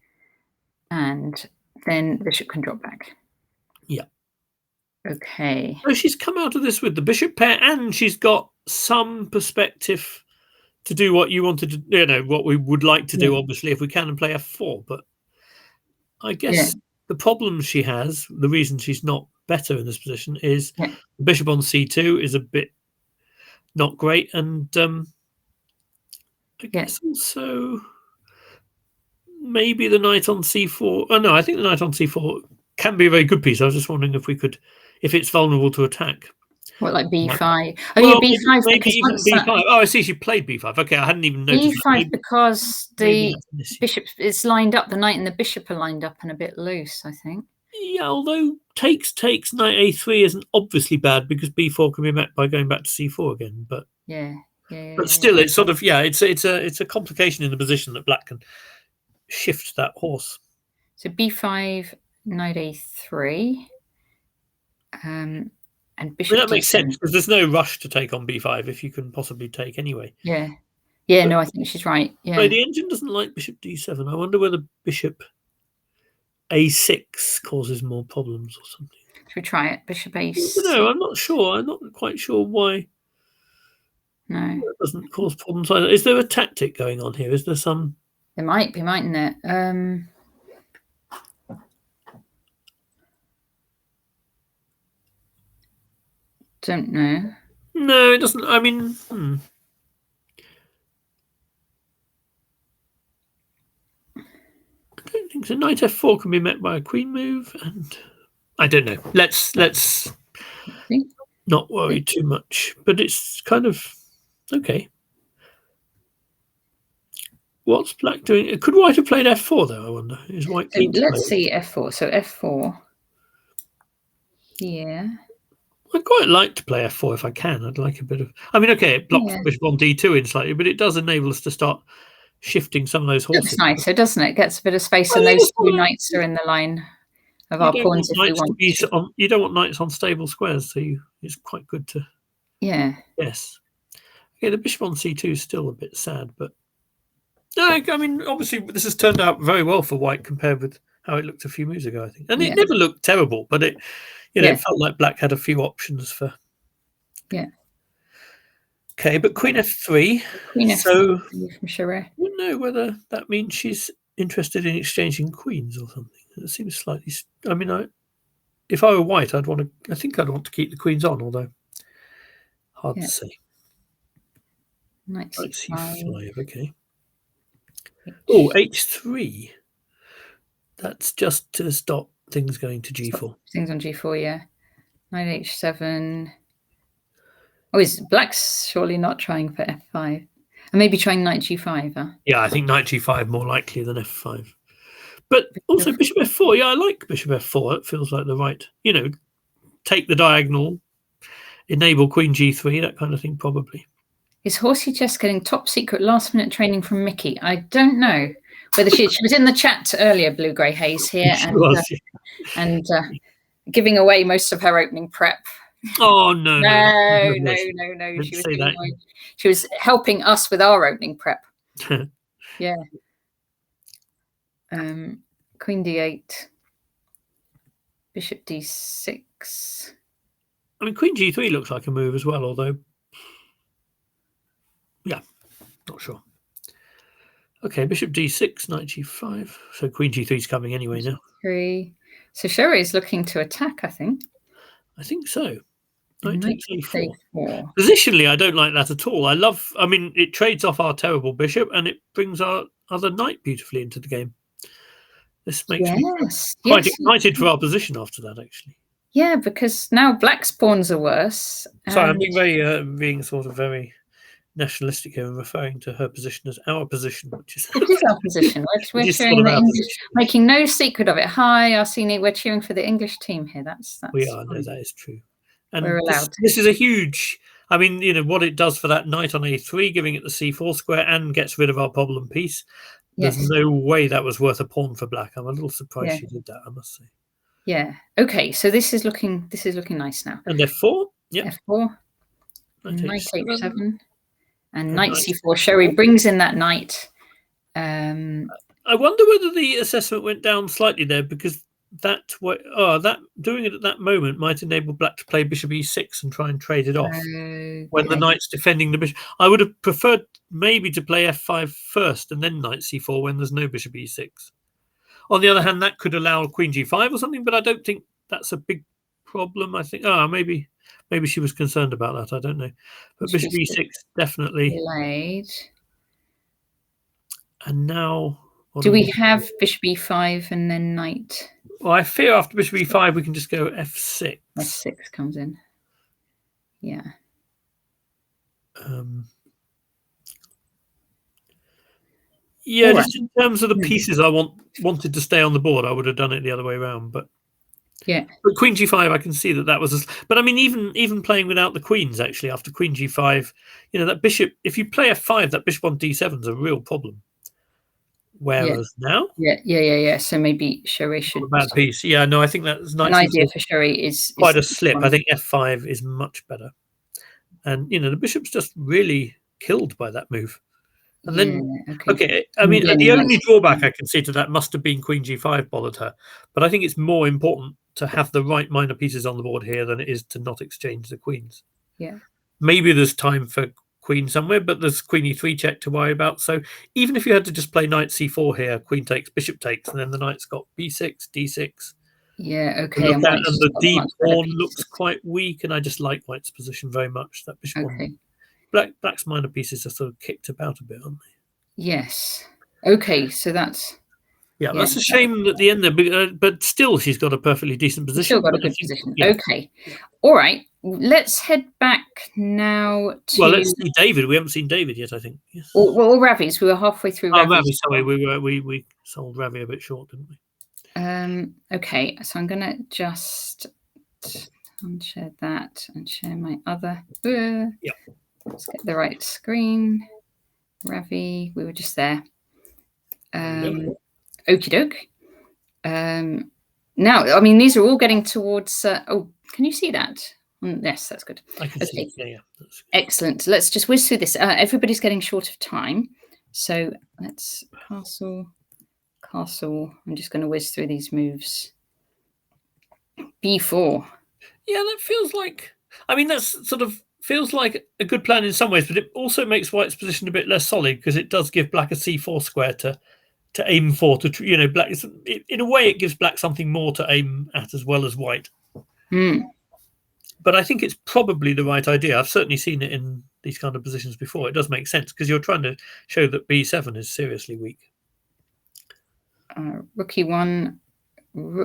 Speaker 1: and then bishop can drop back.
Speaker 2: Yeah.
Speaker 1: Okay.
Speaker 2: So she's come out of this with the bishop pair, and she's got some perspective to do what you wanted to, what we would like to do, obviously, if we can, and play f4. But I guess the problem she has, the reason she's not better in this position, is the bishop on c2 is a bit not great, and I guess also maybe the knight on c4. Oh no, I think the knight on c4 can be a very good piece. I was just wondering if we could, if it's vulnerable to attack.
Speaker 1: What, like b5?
Speaker 2: B5. Maybe even b5. Oh, I see. She played b5. Okay, I hadn't even noticed.
Speaker 1: b5 because the bishop is lined up. The knight and the bishop are lined up and a bit loose, I think.
Speaker 2: Yeah, although takes knight a3 isn't obviously bad because b4 can be met by going back to c4 again. But but still, it's sort of it's a complication in the position that black can shift that horse.
Speaker 1: So b5, knight a3, and bishop.
Speaker 2: That makes sense because there's no rush to take on b5 if you can possibly take anyway.
Speaker 1: Yeah. No, I think she's right. Yeah.
Speaker 2: But the engine doesn't like bishop d7. I wonder whether bishop a6 causes more problems or something.
Speaker 1: Should we try it? Bishop a6.
Speaker 2: No, I'm not sure. I'm not quite sure why.
Speaker 1: No,
Speaker 2: it doesn't cause problems either. Is there a tactic going on here? Is there some?
Speaker 1: There might be, mightn't there? Don't know.
Speaker 2: No, it doesn't. I mean, I don't think so. Knight f4 can be met by a queen move, and I don't know. Let's not worry too much. But it's kind of okay. What's black doing? Could white have played f4 though? I wonder. Is white?
Speaker 1: Let's see f4. So f4. Yeah.
Speaker 2: I'd quite like to play f4 if I can. I'd like a bit of... I mean, okay, it blocks bishop on d2 in slightly, but it does enable us to start shifting some of those horses.
Speaker 1: It's nicer, doesn't it? It gets a bit of space, and those two knights are in the line of our pawns if we want to.
Speaker 2: You don't want knights on stable squares, so it's quite good to...
Speaker 1: Yeah.
Speaker 2: Yes. Okay, the bishop on c2 is still a bit sad, but... No, I mean, obviously, this has turned out very well for white compared with how it looked a few moves ago, I think. And it never looked terrible, but it... it felt like black had a few options for...
Speaker 1: Yeah.
Speaker 2: Okay, but queen f3.
Speaker 1: Queen
Speaker 2: so
Speaker 1: f3 from Sharia.
Speaker 2: I don't know whether that means she's interested in exchanging queens or something. It seems slightly... I mean, if I were white, I think I'd want to keep the queens on, although hard to say.
Speaker 1: Knight c5.
Speaker 2: Okay. Oh, h3. That's just to stop things going to g4.
Speaker 1: Things on g4, yeah. Knight h7. Oh, is black's surely not trying for f5? And maybe trying knight g5, huh?
Speaker 2: Yeah, I think knight g5 more likely than f5. But also bishop f4. Yeah, I like bishop f4. It feels like the right, take the diagonal enable queen g3, that kind of thing, probably.
Speaker 1: Is Horsey just getting top secret last minute training from Mickey? I don't know whether she was in the chat earlier, Blue Grey Haze here, and giving away most of her opening prep.
Speaker 2: Oh no!
Speaker 1: She was she was helping us with our opening prep. Yeah. Queen d8, bishop d6.
Speaker 2: I mean, queen g3 looks like a move as well, although, yeah, not sure. Okay, bishop d6, knight g5. So queen g3 is coming anyway now.
Speaker 1: 3. So Sherry is looking to attack, I think.
Speaker 2: I think so. Knight takes a4.
Speaker 1: a4.
Speaker 2: Positionally, I don't like that at all. I mean, it trades off our terrible bishop and it brings our other knight beautifully into the game. This makes me quite excited for our position after that, actually.
Speaker 1: Yeah, because now black's pawns are worse.
Speaker 2: Sorry, I'm being sort of very nationalistic here and referring to her position as our position, which is
Speaker 1: it is our position. We're cheering the English, making no secret of it. Hi, Arsene, we're cheering for the English team here. That's
Speaker 2: we are. No, that is true. And
Speaker 1: we're allowed.
Speaker 2: This is a huge. I mean, you know what it does for that knight on a3, giving it the c4 square and gets rid of our problem piece. There's no way that was worth a pawn for black. I'm a little surprised she did that, I must say.
Speaker 1: Yeah. Okay. So this is looking nice now.
Speaker 2: And f4. Yeah.
Speaker 1: f4. Knight h7. And knight c4. Sherry brings in that knight.
Speaker 2: I wonder whether the assessment went down slightly there, because that doing it at that moment might enable black to play bishop e6 and try and trade it off when the knight's defending the bishop. I would have preferred maybe to play f5 first and then knight c4 when there's no bishop e6. On the other hand, that could allow queen g5 or something, but I don't think that's a big problem. I think maybe she was concerned about that. I don't know. But bishop e6 definitely
Speaker 1: played.
Speaker 2: And now
Speaker 1: do we have bishop e5 and then knight?
Speaker 2: Well, I fear after bishop e5 we can just go f6.
Speaker 1: f6 comes in. Yeah.
Speaker 2: Yeah, just in terms of the pieces I wanted to stay on the board, I would have done it the other way around. But
Speaker 1: yeah,
Speaker 2: but queen g5, I can see that was. But I mean, even playing without the queens, actually, after queen g5, you know, that bishop. If you play f5, that bishop on d7 is a real problem. Whereas now,
Speaker 1: yeah. So maybe Sherry should.
Speaker 2: A bad piece. Yeah, no, I think that's
Speaker 1: an idea for Sherry is
Speaker 2: quite a slip. I think f5 is much better, and you know, the bishop's just really killed by that move. And then, I mean, the only drawback I can see to that must have been queen g5 bothered her. But I think it's more important to have the right minor pieces on the board here than it is to not exchange the queens.
Speaker 1: Yeah.
Speaker 2: Maybe there's time for queen somewhere, but there's queen e3 check to worry about. So even if you had to just play knight c4 here, queen takes, bishop takes, and then the knight's got b6, d6.
Speaker 1: Yeah, okay.
Speaker 2: And the d pawn looks quite weak, and I just like white's position very much. That bishop on Black's minor pieces are sort of kicked about a bit, aren't they?
Speaker 1: Yes. Okay, so that's...
Speaker 2: Yeah, that's a shame at the end there, but still she's got a perfectly decent position.
Speaker 1: Still got a good position. Yeah. Okay. All right. Let's head back now to...
Speaker 2: Well, let's see David. We haven't seen David yet, I think. Yes.
Speaker 1: Or Ravi's. We were halfway through Ravi's.
Speaker 2: Oh, Ravi, sorry. We sold Ravi a bit short, didn't we?
Speaker 1: Okay, so I'm going to just unshare that and share my other...
Speaker 2: Yeah.
Speaker 1: Let's get the right screen. Ravi, we were just there. Okie doke. Now, I mean, these are all getting towards... can you see that? Yes, that's good.
Speaker 2: I can see it. Yeah. That's good.
Speaker 1: Excellent. Let's just whiz through this. Everybody's getting short of time. So let's castle. I'm just going to whiz through these moves. B4.
Speaker 2: Yeah, that feels like... I mean, that's sort of... feels like a good plan in some ways, but it also makes white's position a bit less solid because it does give black a c4 square to aim for. Black in a way it gives black something more to aim at as well as white. But I think it's probably the right idea. I've certainly seen it in these kind of positions before. It does make sense because you're trying to show that b7 is seriously weak.
Speaker 1: Rook e1.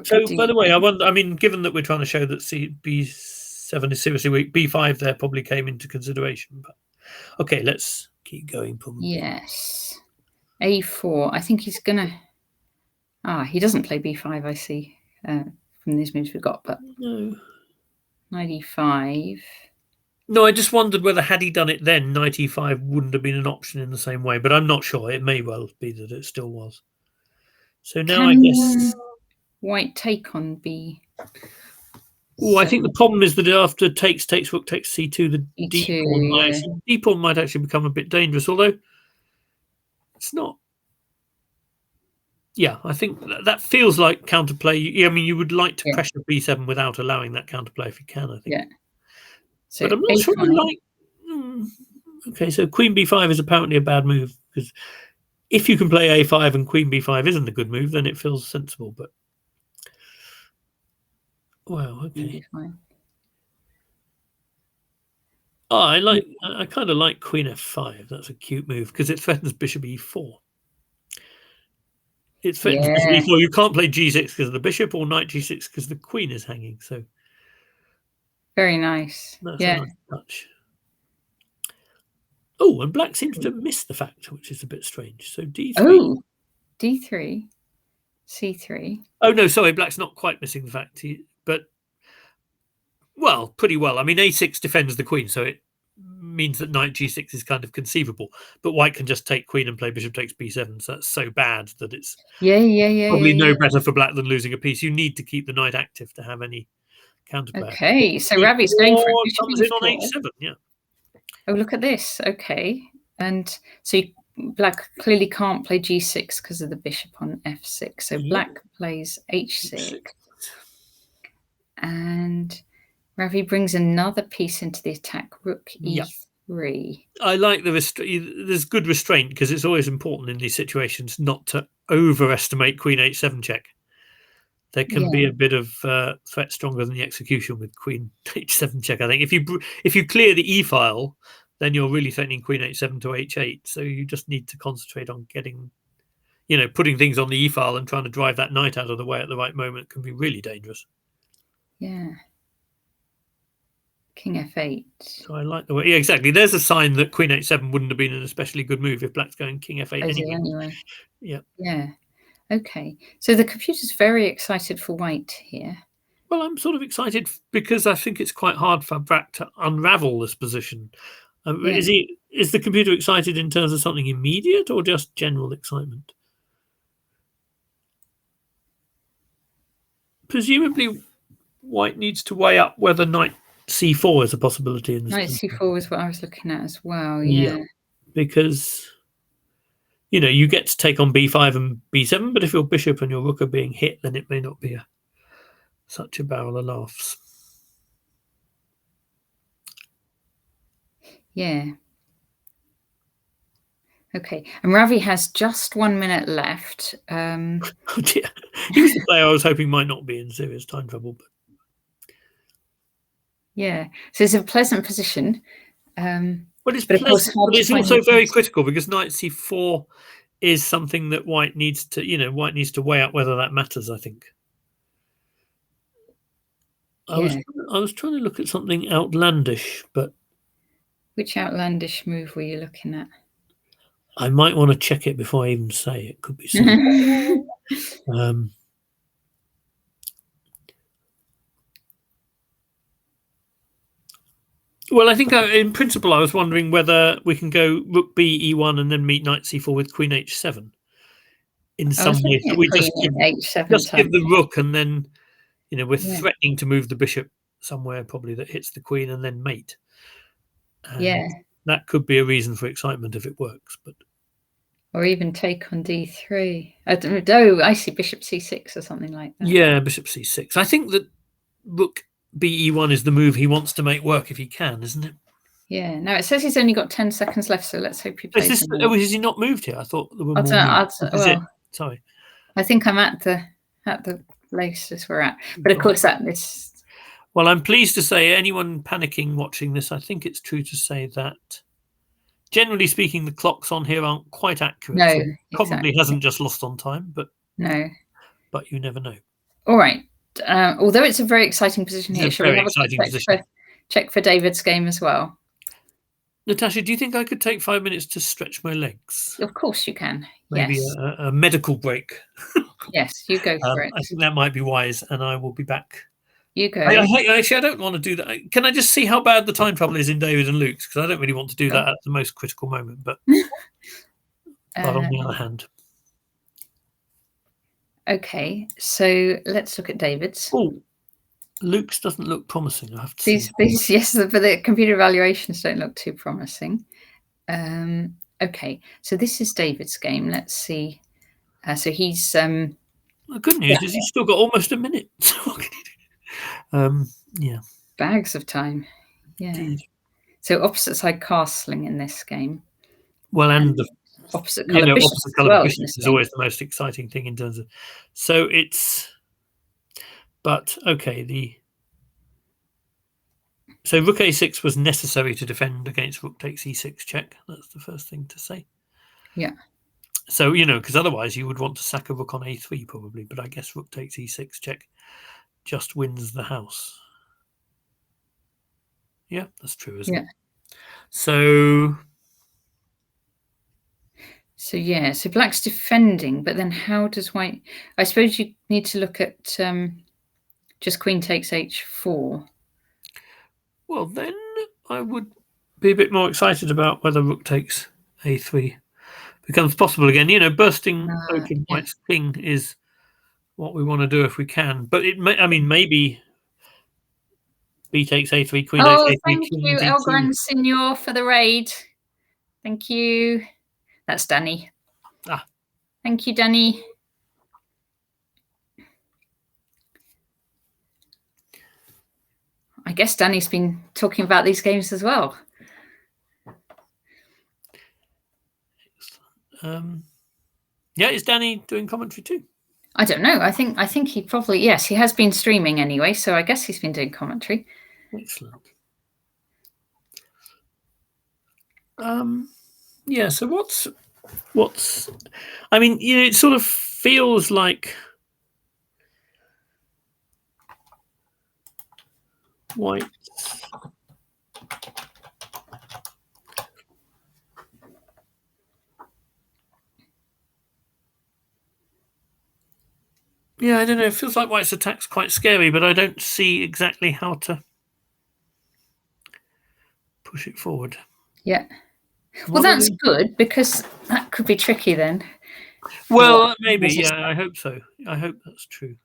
Speaker 2: So, by the way, I wonder. I mean, given that we're trying to show that b7 is seriously weak, b5 there probably came into consideration. But okay, let's keep going. Probably.
Speaker 1: Yes. A4. I think he's gonna. He doesn't play b5. I see from these moves we've got, but
Speaker 2: no.
Speaker 1: Knight e5.
Speaker 2: No, I just wondered whether had he done it then, knight e5 wouldn't have been an option in the same way, but I'm not sure. It may well be that it still was. So now I guess
Speaker 1: white take on b.
Speaker 2: Oh, I think the problem is that after takes rook takes c2, the d pawn might actually become a bit dangerous, although it's not. Yeah, I think that feels like counterplay. I mean, you would like to pressure b7 without allowing that counterplay if you can, I think.
Speaker 1: Yeah. So
Speaker 2: but I'm not sure I like. Okay, so queen b5 is apparently a bad move, because if you can play a5 and queen b5 isn't a good move, then it feels sensible. But wow, okay. Oh, I kind of like queen f5. That's a cute move because it threatens bishop e4. It threatens bishop e4. You can't play g6 because of the bishop, or knight g6 because the queen is hanging. So
Speaker 1: very nice.
Speaker 2: That's a nice touch. Oh, and black seems to miss the fact, which is a bit strange. So d3.
Speaker 1: Oh, d3, c3.
Speaker 2: Oh no, sorry, black's not quite missing the fact, but well, pretty well. I mean, a6 defends the queen, so it means that knight g6 is kind of conceivable. But white can just take queen and play bishop takes b7, so that's so bad that it's probably no better for black than losing a piece. You need to keep the knight active to have any counterplay.
Speaker 1: Okay, so Ravi's going for it.
Speaker 2: Comes in on h7, yeah.
Speaker 1: Oh, look at this. Okay, and so black clearly can't play g6 because of the bishop on f6. So black plays h6. And Ravi brings another piece into the attack, rook e3.
Speaker 2: I like there's good restraint, because it's always important in these situations not to overestimate queen h7 check. There can be a bit of threat stronger than the execution with queen h7 check, I think. If you clear the e file, then you're really threatening queen h7 to h8. So you just need to concentrate on getting, putting things on the e file and trying to drive that knight out of the way at the right moment can be really dangerous.
Speaker 1: Yeah. King f8.
Speaker 2: So I like the way. Yeah, exactly. There's a sign that queen h7 wouldn't have been an especially good move if black's going king f8 anyway. Yeah.
Speaker 1: Yeah. Okay. So the computer's very excited for white here.
Speaker 2: Well, I'm sort of excited because I think it's quite hard for black to unravel this position. Is the computer excited in terms of something immediate or just general excitement? Presumably, white needs to weigh up whether knight c4 is a possibility in this.
Speaker 1: Knight c4 is what I was looking at as well. Yeah.
Speaker 2: Because you get to take on b5 and b7, but if your bishop and your rook are being hit, then it may not be such a barrel of laughs.
Speaker 1: Yeah. Okay, and Ravi has just 1 minute left.
Speaker 2: Oh dear. He was the player I was hoping might not be in serious time trouble. But
Speaker 1: yeah, so it's a pleasant position.
Speaker 2: But it's also very critical, because knight c4 is something that white needs to weigh up whether that matters, I think. I was trying to look at something outlandish, but
Speaker 1: which outlandish move were you looking at?
Speaker 2: I might want to check it before I even say it. Could be something. Well, I think in principle I was wondering whether we can go rook b e1 and then meet knight c4 with queen h7 in some way. So we just give the rook, and then we're threatening to move the bishop somewhere probably that hits the queen, and then mate. And that could be a reason for excitement if it works,
Speaker 1: or even take on d3. I don't know. I see bishop c6 or something like that.
Speaker 2: Yeah, bishop c6. I think that rook be1 is the move he wants to make work if he can, isn't it?
Speaker 1: Yeah. Now it says he's only got 10 seconds left, so let's hope he plays.
Speaker 2: Has he not moved here? I thought there were more. Sorry.
Speaker 1: I think I'm at the places we're at, but of course this.
Speaker 2: Well, I'm pleased to say, anyone panicking watching this, I think it's true to say that, generally speaking, the clocks on here aren't quite accurate.
Speaker 1: No,
Speaker 2: so probably hasn't just lost on time, but you never know.
Speaker 1: All right. Although it's a very exciting position here, shall we have a check for David's game as well?
Speaker 2: Natasha, do you think I could take 5 minutes to stretch my legs?
Speaker 1: Of course you can.
Speaker 2: Maybe a medical break.
Speaker 1: Yes, you go for it.
Speaker 2: I think that might be wise, and I will be back
Speaker 1: You go.
Speaker 2: Actually, I don't want to do that. Can I just see how bad the time travel is in David and Luke's? Because I don't really want to do that at the most critical moment. But on the other hand.
Speaker 1: Okay, so let's look at David's.
Speaker 2: Oh, Luke's doesn't look promising, I have to say.
Speaker 1: These, yes, but the computer evaluations don't look too promising. Okay, so this is David's game. Let's see. So he's...
Speaker 2: the good news is he's still got almost a minute. So what can he do? Yeah.
Speaker 1: Bags of time. Yeah.
Speaker 2: Indeed.
Speaker 1: So opposite side castling in this game.
Speaker 2: Well, and the
Speaker 1: opposite colour bishops
Speaker 2: is always the most exciting thing in terms of... So it's... But, okay, So rook a6 was necessary to defend against rook takes e6 check. That's the first thing to say.
Speaker 1: Yeah.
Speaker 2: So, because otherwise you would want to sack a rook on a3 probably, but I guess rook takes e6 check just wins the house. Yeah, that's true, isn't it? So
Speaker 1: yeah, so black's defending, but then how does white... I suppose you need to look at just queen takes h4.
Speaker 2: Well, then I would be a bit more excited about whether rook takes a3 becomes possible again. Bursting open white's king is what we want to do if we can. But it may, maybe b takes a3, queen takes a3.
Speaker 1: Thank you, El Gran Senor, for the raid. Thank you. That's Danny. Thank you, Danny. I guess Danny's been talking about these games as well.
Speaker 2: Yeah, is Danny doing commentary too?
Speaker 1: I don't know. I think he probably, yes, he has been streaming anyway, so I guess he's been doing commentary.
Speaker 2: Excellent. Yeah, so what's it sort of feels like white. Yeah, I don't know. It feels like white's attack's quite scary, but I don't see exactly how to push it forward.
Speaker 1: Yeah. Well, that's good, because that could be tricky then.
Speaker 2: Well, maybe, yeah, I hope so. I hope that's true.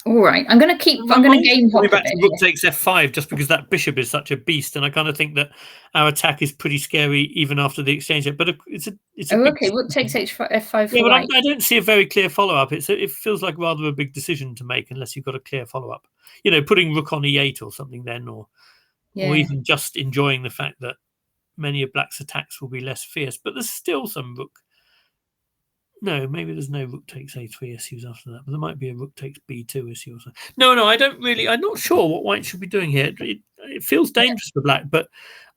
Speaker 1: All right, I'm going to game hop
Speaker 2: back to rook takes f5 just because that bishop is such a beast, and I kind of think that our attack is pretty scary even after the exchange. But it's
Speaker 1: okay. Rook takes f5.
Speaker 2: Yeah, but I don't see a very clear follow up. It feels like rather a big decision to make unless you've got a clear follow up. Putting rook on e8 or something then, or even just enjoying the fact that many of black's attacks will be less fierce. But there's still some rook. No, maybe there's no rook takes a3 issues after that, but there might be a rook takes b2 issue or something. No, I don't really. I'm not sure what white should be doing here. It feels dangerous for black, but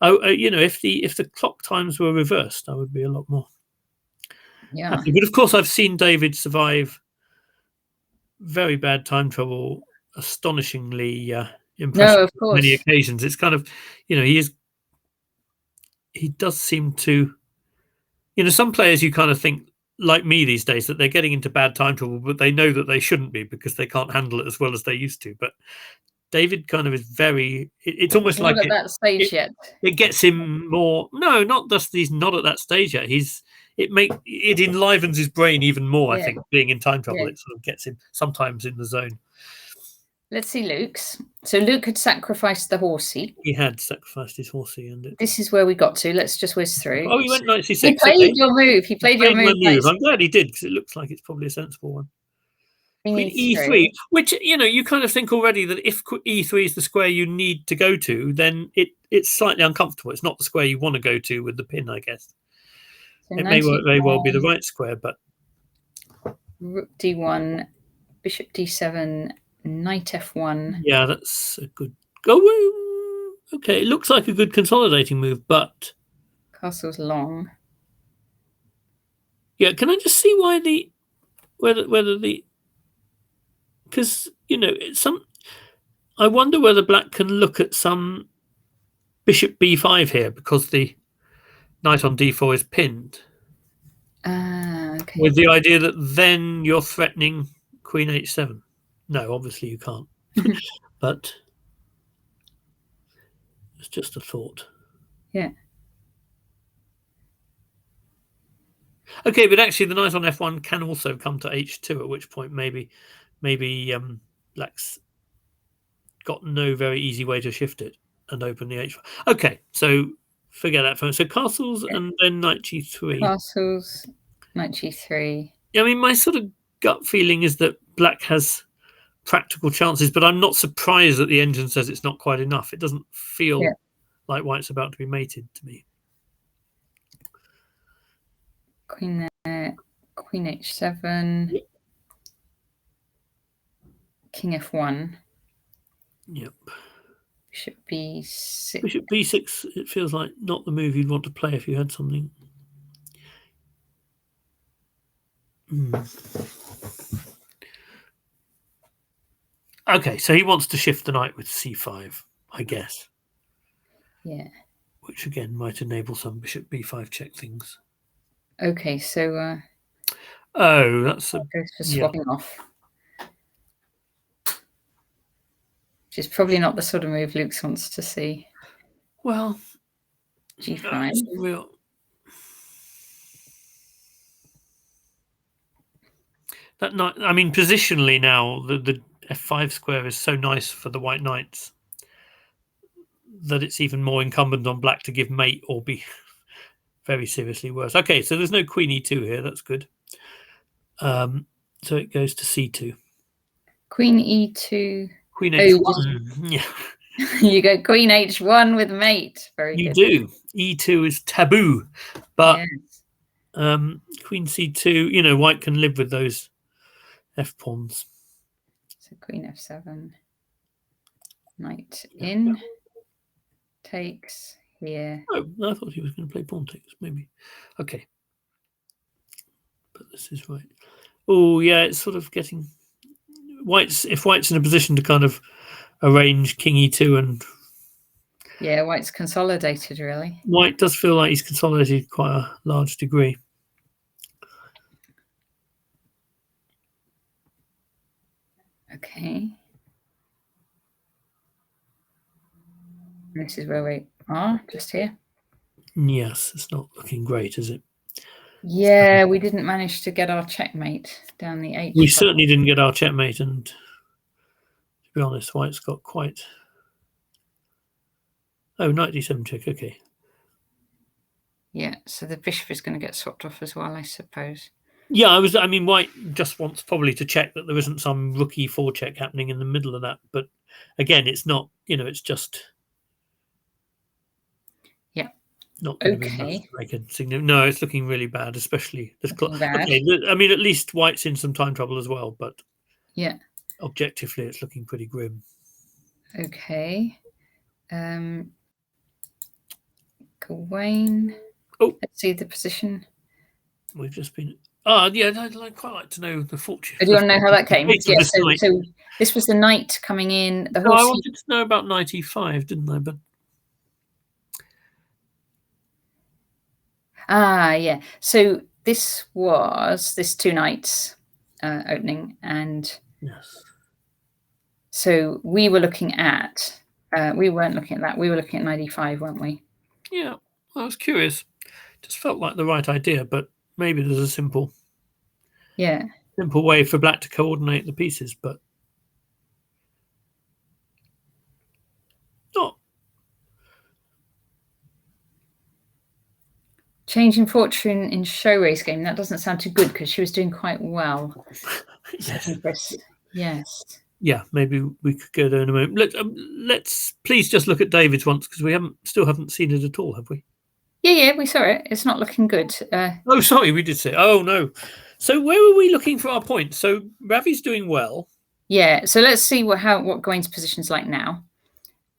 Speaker 2: if the clock times were reversed, I would be a lot more happy. But of course, I've seen David survive very bad time trouble astonishingly impressive on many occasions. It's kind of he does seem to some players you kind of think, like me these days, that they're getting into bad time trouble, but they know that they shouldn't be because they can't handle it as well as they used to. But David kind of is very... It's almost like
Speaker 1: at that stage yet.
Speaker 2: It gets him more... No, not just he's not at that stage yet. It enlivens his brain even more, I think, being in time trouble. It sort of gets him sometimes in the zone.
Speaker 1: Let's see Luke's. So Luke had sacrificed the horsey.
Speaker 2: He had sacrificed his horsey.
Speaker 1: This is where we got to. Let's just whiz through.
Speaker 2: Oh, he went knight c6.
Speaker 1: He played your move. He played your move.
Speaker 2: I'm glad he did, because it looks like it's probably a sensible one. Queen e3, which, you kind of think already that if e3 is the square you need to go to, then it's slightly uncomfortable. It's not the square you want to go to with the pin, I guess. So it may very well be the right square, but...
Speaker 1: Rook d1, bishop d7... Knight f1.
Speaker 2: Yeah, that's a good go. Okay, it looks like a good consolidating move, but
Speaker 1: castle's long.
Speaker 2: Yeah, can I just see why whether the because I wonder whether black can look at some bishop b5 here because the knight on d4 is pinned.
Speaker 1: Okay.
Speaker 2: With the idea that then you're threatening Queen h7. No, obviously you can't. But it's just a thought.
Speaker 1: Yeah.
Speaker 2: Okay, but actually the knight on f1 can also come to h2, at which point maybe black's got no very easy way to shift it and open the h5. Okay, so forget that for so castles and then knight g3.
Speaker 1: Castles, knight g3.
Speaker 2: I mean, my sort of gut feeling is that black has practical chances, but I'm not surprised that the engine says it's not quite enough. It doesn't feel like white's about to be mated to me.
Speaker 1: Queen there, Queen h7.
Speaker 2: Yep.
Speaker 1: King f1.
Speaker 2: Yep.
Speaker 1: Bishop b6.
Speaker 2: Bishop b6, it feels like not the move you'd want to play if you had something. Okay, so he wants to shift the knight with c5, I guess.
Speaker 1: Yeah.
Speaker 2: Which again might enable some bishop b5 check things.
Speaker 1: Okay, so
Speaker 2: oh, that's
Speaker 1: goes for swapping off. Which is probably not the sort of move Luke wants to see.
Speaker 2: Well,
Speaker 1: g5.
Speaker 2: Real. That knight, I mean, positionally now, the f5 square is so nice for the white knights that it's even more incumbent on black to give mate or be very seriously worse. Okay, so there's no queen e2 here. That's good. So it goes to c2.
Speaker 1: Queen e2.
Speaker 2: Queen h1. Yeah.
Speaker 1: You go queen h1 with mate. Very
Speaker 2: you
Speaker 1: good.
Speaker 2: You do. E2 is taboo. But
Speaker 1: yes.
Speaker 2: Queen c2, you know, white can live with those f pawns.
Speaker 1: So queen f7. Knight in. Takes here.
Speaker 2: Oh, I thought he was going to play pawn takes, maybe. Okay. But this is right. Oh, yeah, it's sort of getting... If white's in a position to kind of arrange king e2 and...
Speaker 1: Yeah, white's consolidated, really.
Speaker 2: White does feel like he's consolidated quite a large degree.
Speaker 1: Okay. This is where we are, just here.
Speaker 2: Yes, it's not looking great, is it?
Speaker 1: Yeah, we didn't manage to get our checkmate down the h.
Speaker 2: We certainly didn't get our checkmate, and to be honest, white's got quite... Oh, knight d7 check, okay.
Speaker 1: Yeah, so the bishop is going to get swapped off as well, I suppose.
Speaker 2: Yeah, I mean, white just wants probably to check that there isn't some rook e4 check happening in the middle of that. But again, it's not, you know, it's just...
Speaker 1: Yeah.
Speaker 2: Not going to be enough to make a signal. No, it's looking really bad, especially this clock. Okay, I mean, at least white's in some time trouble as well, but
Speaker 1: yeah,
Speaker 2: objectively, it's looking pretty grim.
Speaker 1: Okay. Gawain.
Speaker 2: Oh,
Speaker 1: let's see the position.
Speaker 2: We've just been... Oh, yeah, I'd quite like to know the fortune.
Speaker 1: Do you want to know how that came? Yeah, so this was the knight coming in. The
Speaker 2: I wanted to know about knight e5, didn't I? But
Speaker 1: yeah. So this was this two knights opening, and
Speaker 2: yes.
Speaker 1: So we were looking at. We weren't looking at that. We were looking at knight e5, weren't we?
Speaker 2: Yeah, I was curious. Just felt like the right idea, but maybe there's a simple way for black to coordinate the pieces, but not.
Speaker 1: Changing fortune in show race game. That doesn't sound too good because she was doing quite well.
Speaker 2: Yes.
Speaker 1: Yes.
Speaker 2: Yeah, maybe we could go there in a moment. Let's please just look at David's once because we still haven't seen it at all, have we?
Speaker 1: Yeah, we saw it. It's not looking good.
Speaker 2: Oh, sorry, we did say. Oh no. So where were we looking for our points? So Ravi's doing well.
Speaker 1: Yeah. So let's see what Gawain's position's like now.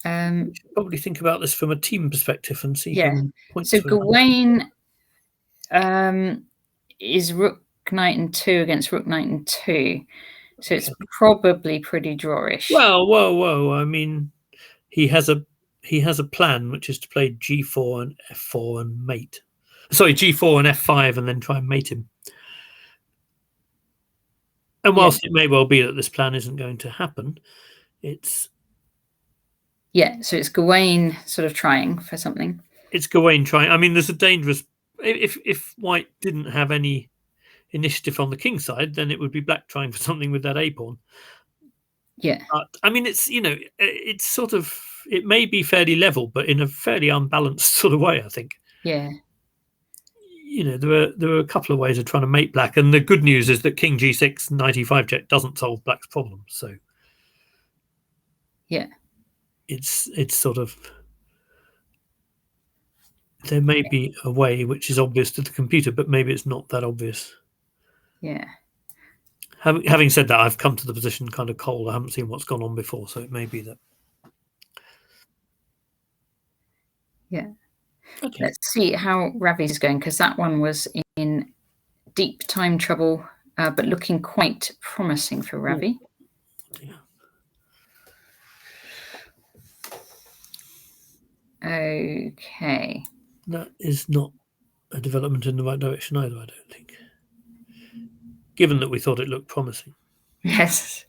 Speaker 2: We should probably think about this from a team perspective and see.
Speaker 1: Yeah. So Gawain is rook knight and 2 against rook knight and 2. So it's probably pretty drawish.
Speaker 2: Well, whoa. I mean, he has a plan, which is to play g4 and f4 and mate. Sorry, g4 and f5 and then try and mate him. And whilst it may well be that this plan isn't going to happen, it's
Speaker 1: so it's Gawain sort of trying for something.
Speaker 2: It's Gawain trying. I mean, there's a dangerous. If White didn't have any initiative on the king's side, then it would be Black trying for something with that A pawn.
Speaker 1: Yeah.
Speaker 2: But I mean, it's sort of, it may be fairly level, but in a fairly unbalanced sort of way, I think.
Speaker 1: Yeah.
Speaker 2: There are a couple of ways of trying to mate Black, and the good news is that King G6 knight E5 check doesn't solve Black's problem. So
Speaker 1: yeah,
Speaker 2: it's sort of, there may be a way which is obvious to the computer, but maybe it's not that obvious.
Speaker 1: Yeah.
Speaker 2: Having said that, I've come to the position kind of cold. I haven't seen what's gone on before, so it may be that.
Speaker 1: Yeah.
Speaker 2: Okay.
Speaker 1: Let's see how Ravi's going, because that one was in deep time trouble, but looking quite promising for Ravi.
Speaker 2: Yeah.
Speaker 1: Okay.
Speaker 2: That is not a development in the right direction either, I don't think. Given that we thought it looked promising.
Speaker 1: Yes.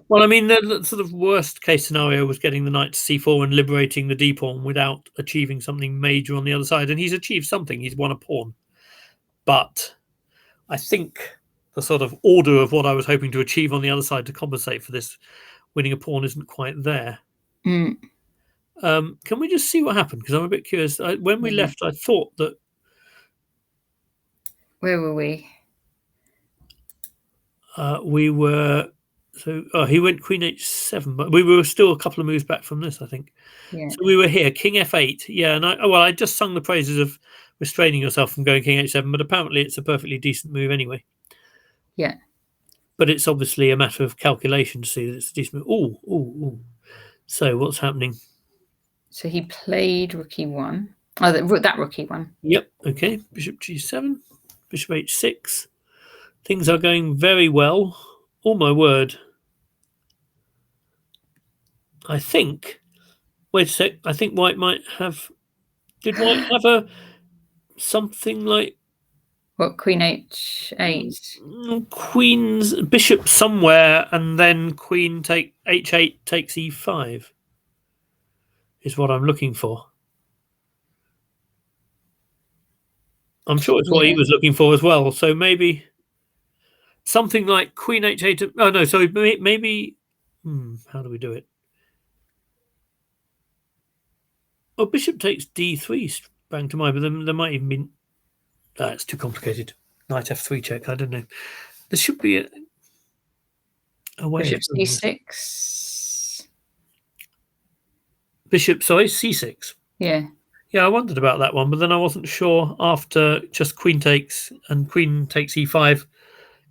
Speaker 2: Well, I mean, the sort of worst case scenario was getting the knight to c4 and liberating the d pawn without achieving something major on the other side. And he's achieved something. He's won a pawn. But I think the sort of order of what I was hoping to achieve on the other side to compensate for this winning a pawn isn't quite there.
Speaker 1: Mm.
Speaker 2: Can we just see what happened? Because I'm a bit curious. When we left, I thought that...
Speaker 1: Where were we?
Speaker 2: We were... So he went queen h7, but we were still a couple of moves back from this, I think.
Speaker 1: Yeah.
Speaker 2: So we were here, king f8. Yeah, and I just sung the praises of restraining yourself from going king h7, but apparently it's a perfectly decent move anyway.
Speaker 1: Yeah.
Speaker 2: But it's obviously a matter of calculation to see that it's a decent move. Ooh. So what's happening?
Speaker 1: So he played rook e1. Oh, that rook e1.
Speaker 2: Yep. Okay. Bishop g7, bishop h6. Things are going very well. Oh my word. I think. Wait a sec. I think White might have. Did White have something like
Speaker 1: what? Queen h8.
Speaker 2: Queen's bishop somewhere, and then queen h8 takes e5. Is what I'm looking for. I'm sure it's what he was looking for as well. So maybe something like queen h8. Oh no, so maybe. How do we do it? Oh, bishop takes d3 sprang to mind, but then there might even be. It's too complicated. Knight f3 check. I don't know. There should be a way.
Speaker 1: Bishop c6.
Speaker 2: Bishop, sorry, c6.
Speaker 1: Yeah.
Speaker 2: Yeah, I wondered about that one, but then I wasn't sure after just queen takes and queen takes e5,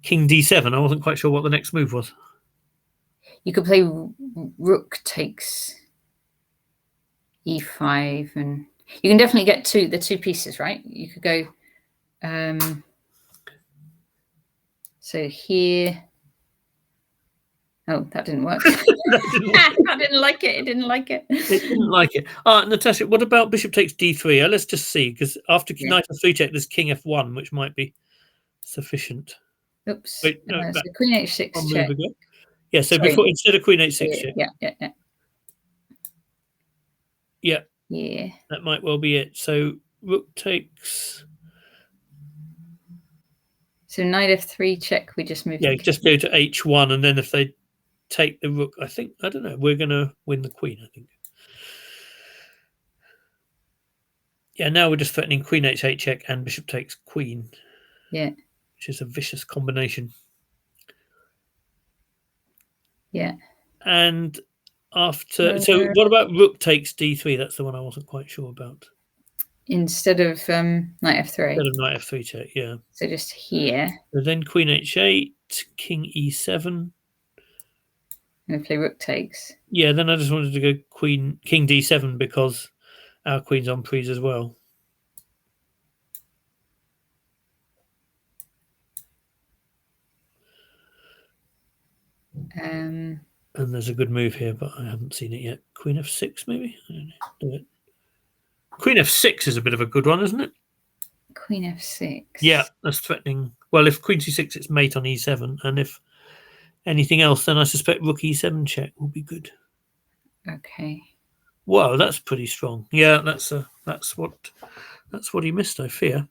Speaker 2: king d7. I wasn't quite sure what the next move was.
Speaker 1: You could play rook takes e5, and you can definitely get the two pieces, right? You could go so here. Oh, that didn't work. I didn't like it. It didn't like it.
Speaker 2: It didn't like it. Natasha, what about bishop takes d3? Let's just see, because after knight f3 check, there's king f1, which might be sufficient.
Speaker 1: Oops.
Speaker 2: Wait, no,
Speaker 1: so queen h6 check.
Speaker 2: Yeah, so before, instead of queen h6 check. Yeah. That might well be it. So rook takes.
Speaker 1: So knight f3 check. We just move.
Speaker 2: Yeah, just go to h1, and then if they take the rook, I don't know. We're going to win the queen, I think. Yeah, now we're just threatening queen h8 check and bishop takes queen.
Speaker 1: Yeah.
Speaker 2: Which is a vicious combination.
Speaker 1: Yeah.
Speaker 2: And after, so what about rook takes d3? That's the one I wasn't quite sure about.
Speaker 1: Instead of knight f3.
Speaker 2: Instead of knight f3 check, yeah.
Speaker 1: So just here.
Speaker 2: So then queen h8, king e7.
Speaker 1: And play rook takes.
Speaker 2: Yeah, then I just wanted to go king d7 because our queen's on prise as well. And there's a good move here, but I haven't seen it yet. Queen f6, maybe? I don't know. Do it. Queen f6 is a bit of a good one, isn't it?
Speaker 1: Queen f6.
Speaker 2: Yeah, that's threatening. Well, if queen c6, it's mate on e7, and if anything else, then I suspect rook e7 check will be good.
Speaker 1: Okay.
Speaker 2: Wow, that's pretty strong. Yeah, that's what he missed, I fear.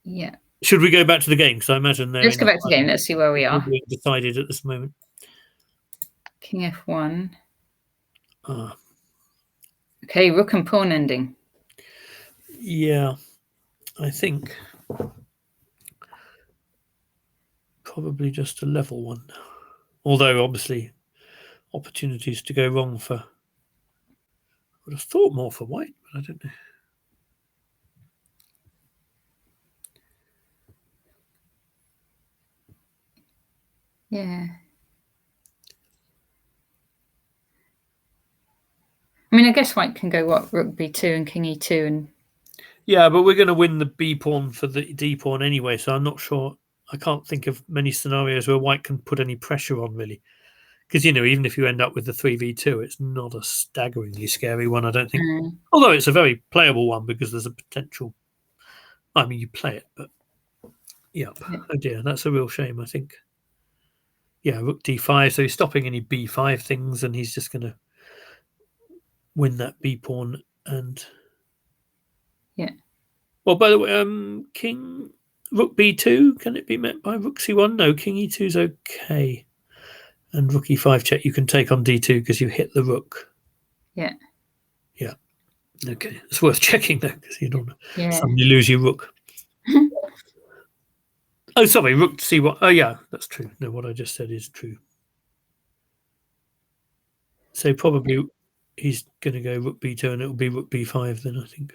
Speaker 1: Yeah.
Speaker 2: Should we go back to the game? Because I imagine they're
Speaker 1: Let's go back to the game. Let's see where we are.
Speaker 2: Decided at this moment.
Speaker 1: King f1.
Speaker 2: Ah.
Speaker 1: Okay, rook and pawn ending.
Speaker 2: Yeah, I think probably just a level one. Although obviously opportunities to go wrong for. I would have thought more for white, but I don't know.
Speaker 1: Yeah. I mean, I guess white can go what, rook b2 and king e2 and.
Speaker 2: Yeah, but we're going to win the b pawn for the d pawn anyway, so I'm not sure. I can't think of many scenarios where white can put any pressure on, really. Because, even if you end up with the 3v2, it's not a staggeringly scary one, I don't think. Although it's a very playable one because there's a potential. I mean, you play it, but yeah. Oh dear, that's a real shame, I think. Yeah, rook d5, so he's stopping any b5 things, and he's just going to win that b pawn. And
Speaker 1: yeah.
Speaker 2: Well, by the way, king rook b2, can it be met by rook c1? No, king e2 is okay. And rook e5 check, you can take on d2 because you hit the rook.
Speaker 1: Yeah.
Speaker 2: Yeah. Okay. It's worth checking though, because you don't suddenly lose your rook. Oh, sorry, rook c1. Oh, yeah, that's true. No, what I just said is true. So probably he's going to go rook b2 and it'll be rook b5 then, I think.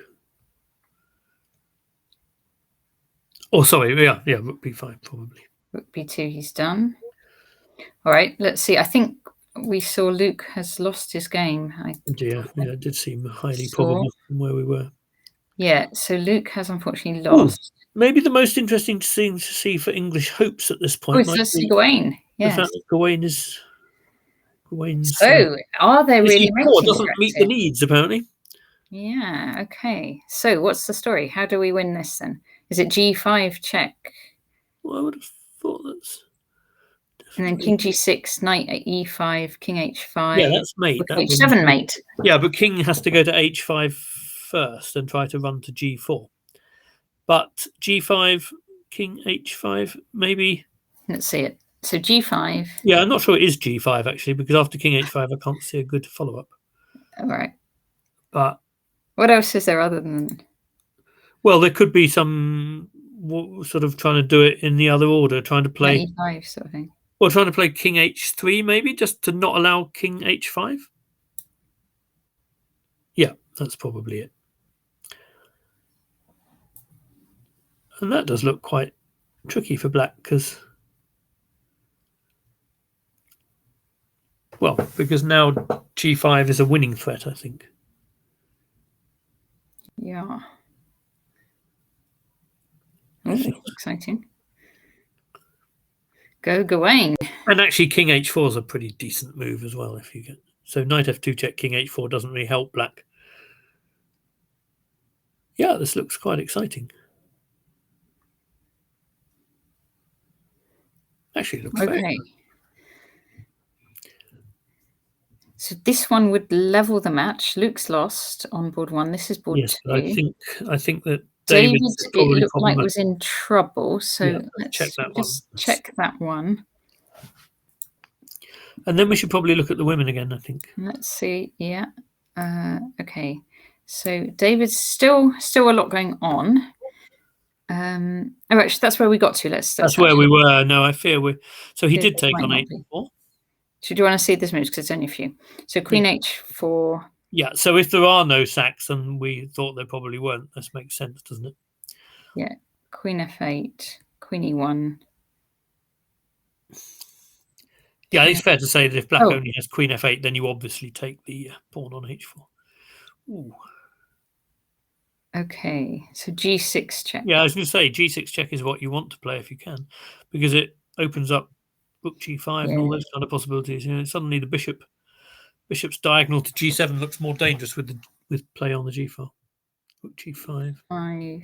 Speaker 2: Oh, sorry. Yeah, rook b5 probably.
Speaker 1: Rook b2, he's done. All right, let's see. I think we saw Luke has lost his game.
Speaker 2: Yeah, it did seem highly probable from where we were.
Speaker 1: Yeah, so Luke has unfortunately lost.
Speaker 2: Ooh, maybe the most interesting thing to see for English hopes at this point might be
Speaker 1: Gawain. Yes.
Speaker 2: The fact that Gawain's.
Speaker 1: So, are they really making
Speaker 2: doesn't meet the needs, apparently.
Speaker 1: Yeah, okay. So, what's the story? How do we win this then? Is it g5 check?
Speaker 2: Well, I would have thought that's.
Speaker 1: And then king g6, knight at e5, king h5.
Speaker 2: Yeah, that's mate.
Speaker 1: h7 mate.
Speaker 2: Yeah, but king has to go to h5 first and try to run to g4. But g5, king h5, maybe.
Speaker 1: Let's see it. So g5.
Speaker 2: Yeah, I'm not sure it is g5 actually, because after king h5, I can't see a good follow-up.
Speaker 1: All right.
Speaker 2: But
Speaker 1: what else is there other than?
Speaker 2: Well, there could be some sort of trying to do it in the other order, trying to play
Speaker 1: e5 sort of thing.
Speaker 2: Or trying to play king h3, maybe, just to not allow king h5. Yeah, that's probably it. And that does look quite tricky for black because, because now g5 is a winning threat, I think.
Speaker 1: Yeah. Oh, exciting. Go Gawain.
Speaker 2: And actually, king h4 is a pretty decent move as well. If you get so, knight f2 check, king h4 doesn't really help black. Yeah, this looks quite exciting. Actually, looks
Speaker 1: okay.
Speaker 2: Fair.
Speaker 1: So this one would level the match. Luke's lost on board one. This is board two.
Speaker 2: I think that
Speaker 1: David it looked like was in trouble. So let's
Speaker 2: check that
Speaker 1: just check that one.
Speaker 2: And then we should probably look at the women again, I think.
Speaker 1: Let's see. Yeah. Okay. So David's still a lot going on. Actually, that's where we got to.
Speaker 2: That's where we were. No, I fear we. So he did take on h4.
Speaker 1: So do you want to see this move? Because it's only a few. So queen h4.
Speaker 2: Yeah. So if there are no sacks, and we thought there probably weren't, this makes sense, doesn't it?
Speaker 1: Yeah. Queen f8. Queen e1.
Speaker 2: Yeah, it's fair to say that if black only has queen f8, then you obviously take the pawn on h4. Ooh.
Speaker 1: Okay, so g6 check.
Speaker 2: Yeah, I was going to say g6 check is what you want to play if you can, because it opens up rook g5 and all those kind of possibilities. Suddenly the bishop's diagonal to g7 looks more dangerous with play on the g file. Rook g5.
Speaker 1: 5.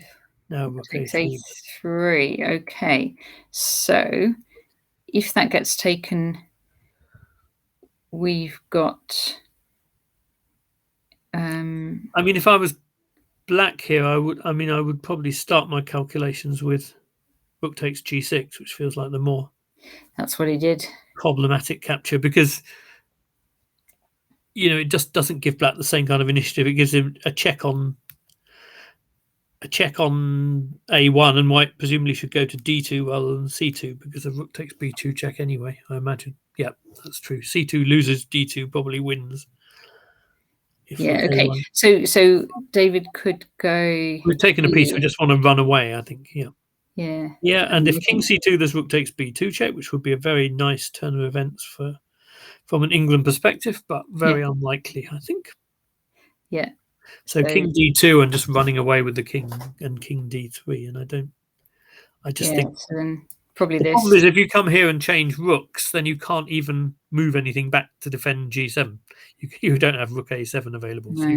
Speaker 2: Now rook a3.
Speaker 1: Okay, so if that gets taken, we've got.
Speaker 2: I mean, if I was black here, I would probably start my calculations with rook takes g6, which feels like the more.
Speaker 1: That's what he did.
Speaker 2: Problematic capture, because it just doesn't give black the same kind of initiative. It gives him a check on a1, and white presumably should go to d2 rather than c2 because of rook takes b2 check anyway, I imagine. Yeah, that's true. c2 loses, d2 probably wins.
Speaker 1: Yeah, okay. So David could go.
Speaker 2: We've taken a piece. We just want to run away, I think. Yeah.
Speaker 1: Yeah.
Speaker 2: And if king c2, there's rook takes b2 check, which would be a very nice turn of events from an England perspective, but very unlikely, I think.
Speaker 1: Yeah.
Speaker 2: So king d2 and just running away with the king, and king d3, and I just think.
Speaker 1: So then probably
Speaker 2: the problem is, if you come here and change rooks, then you can't even move anything back to defend g7. You don't have rook a7 available, so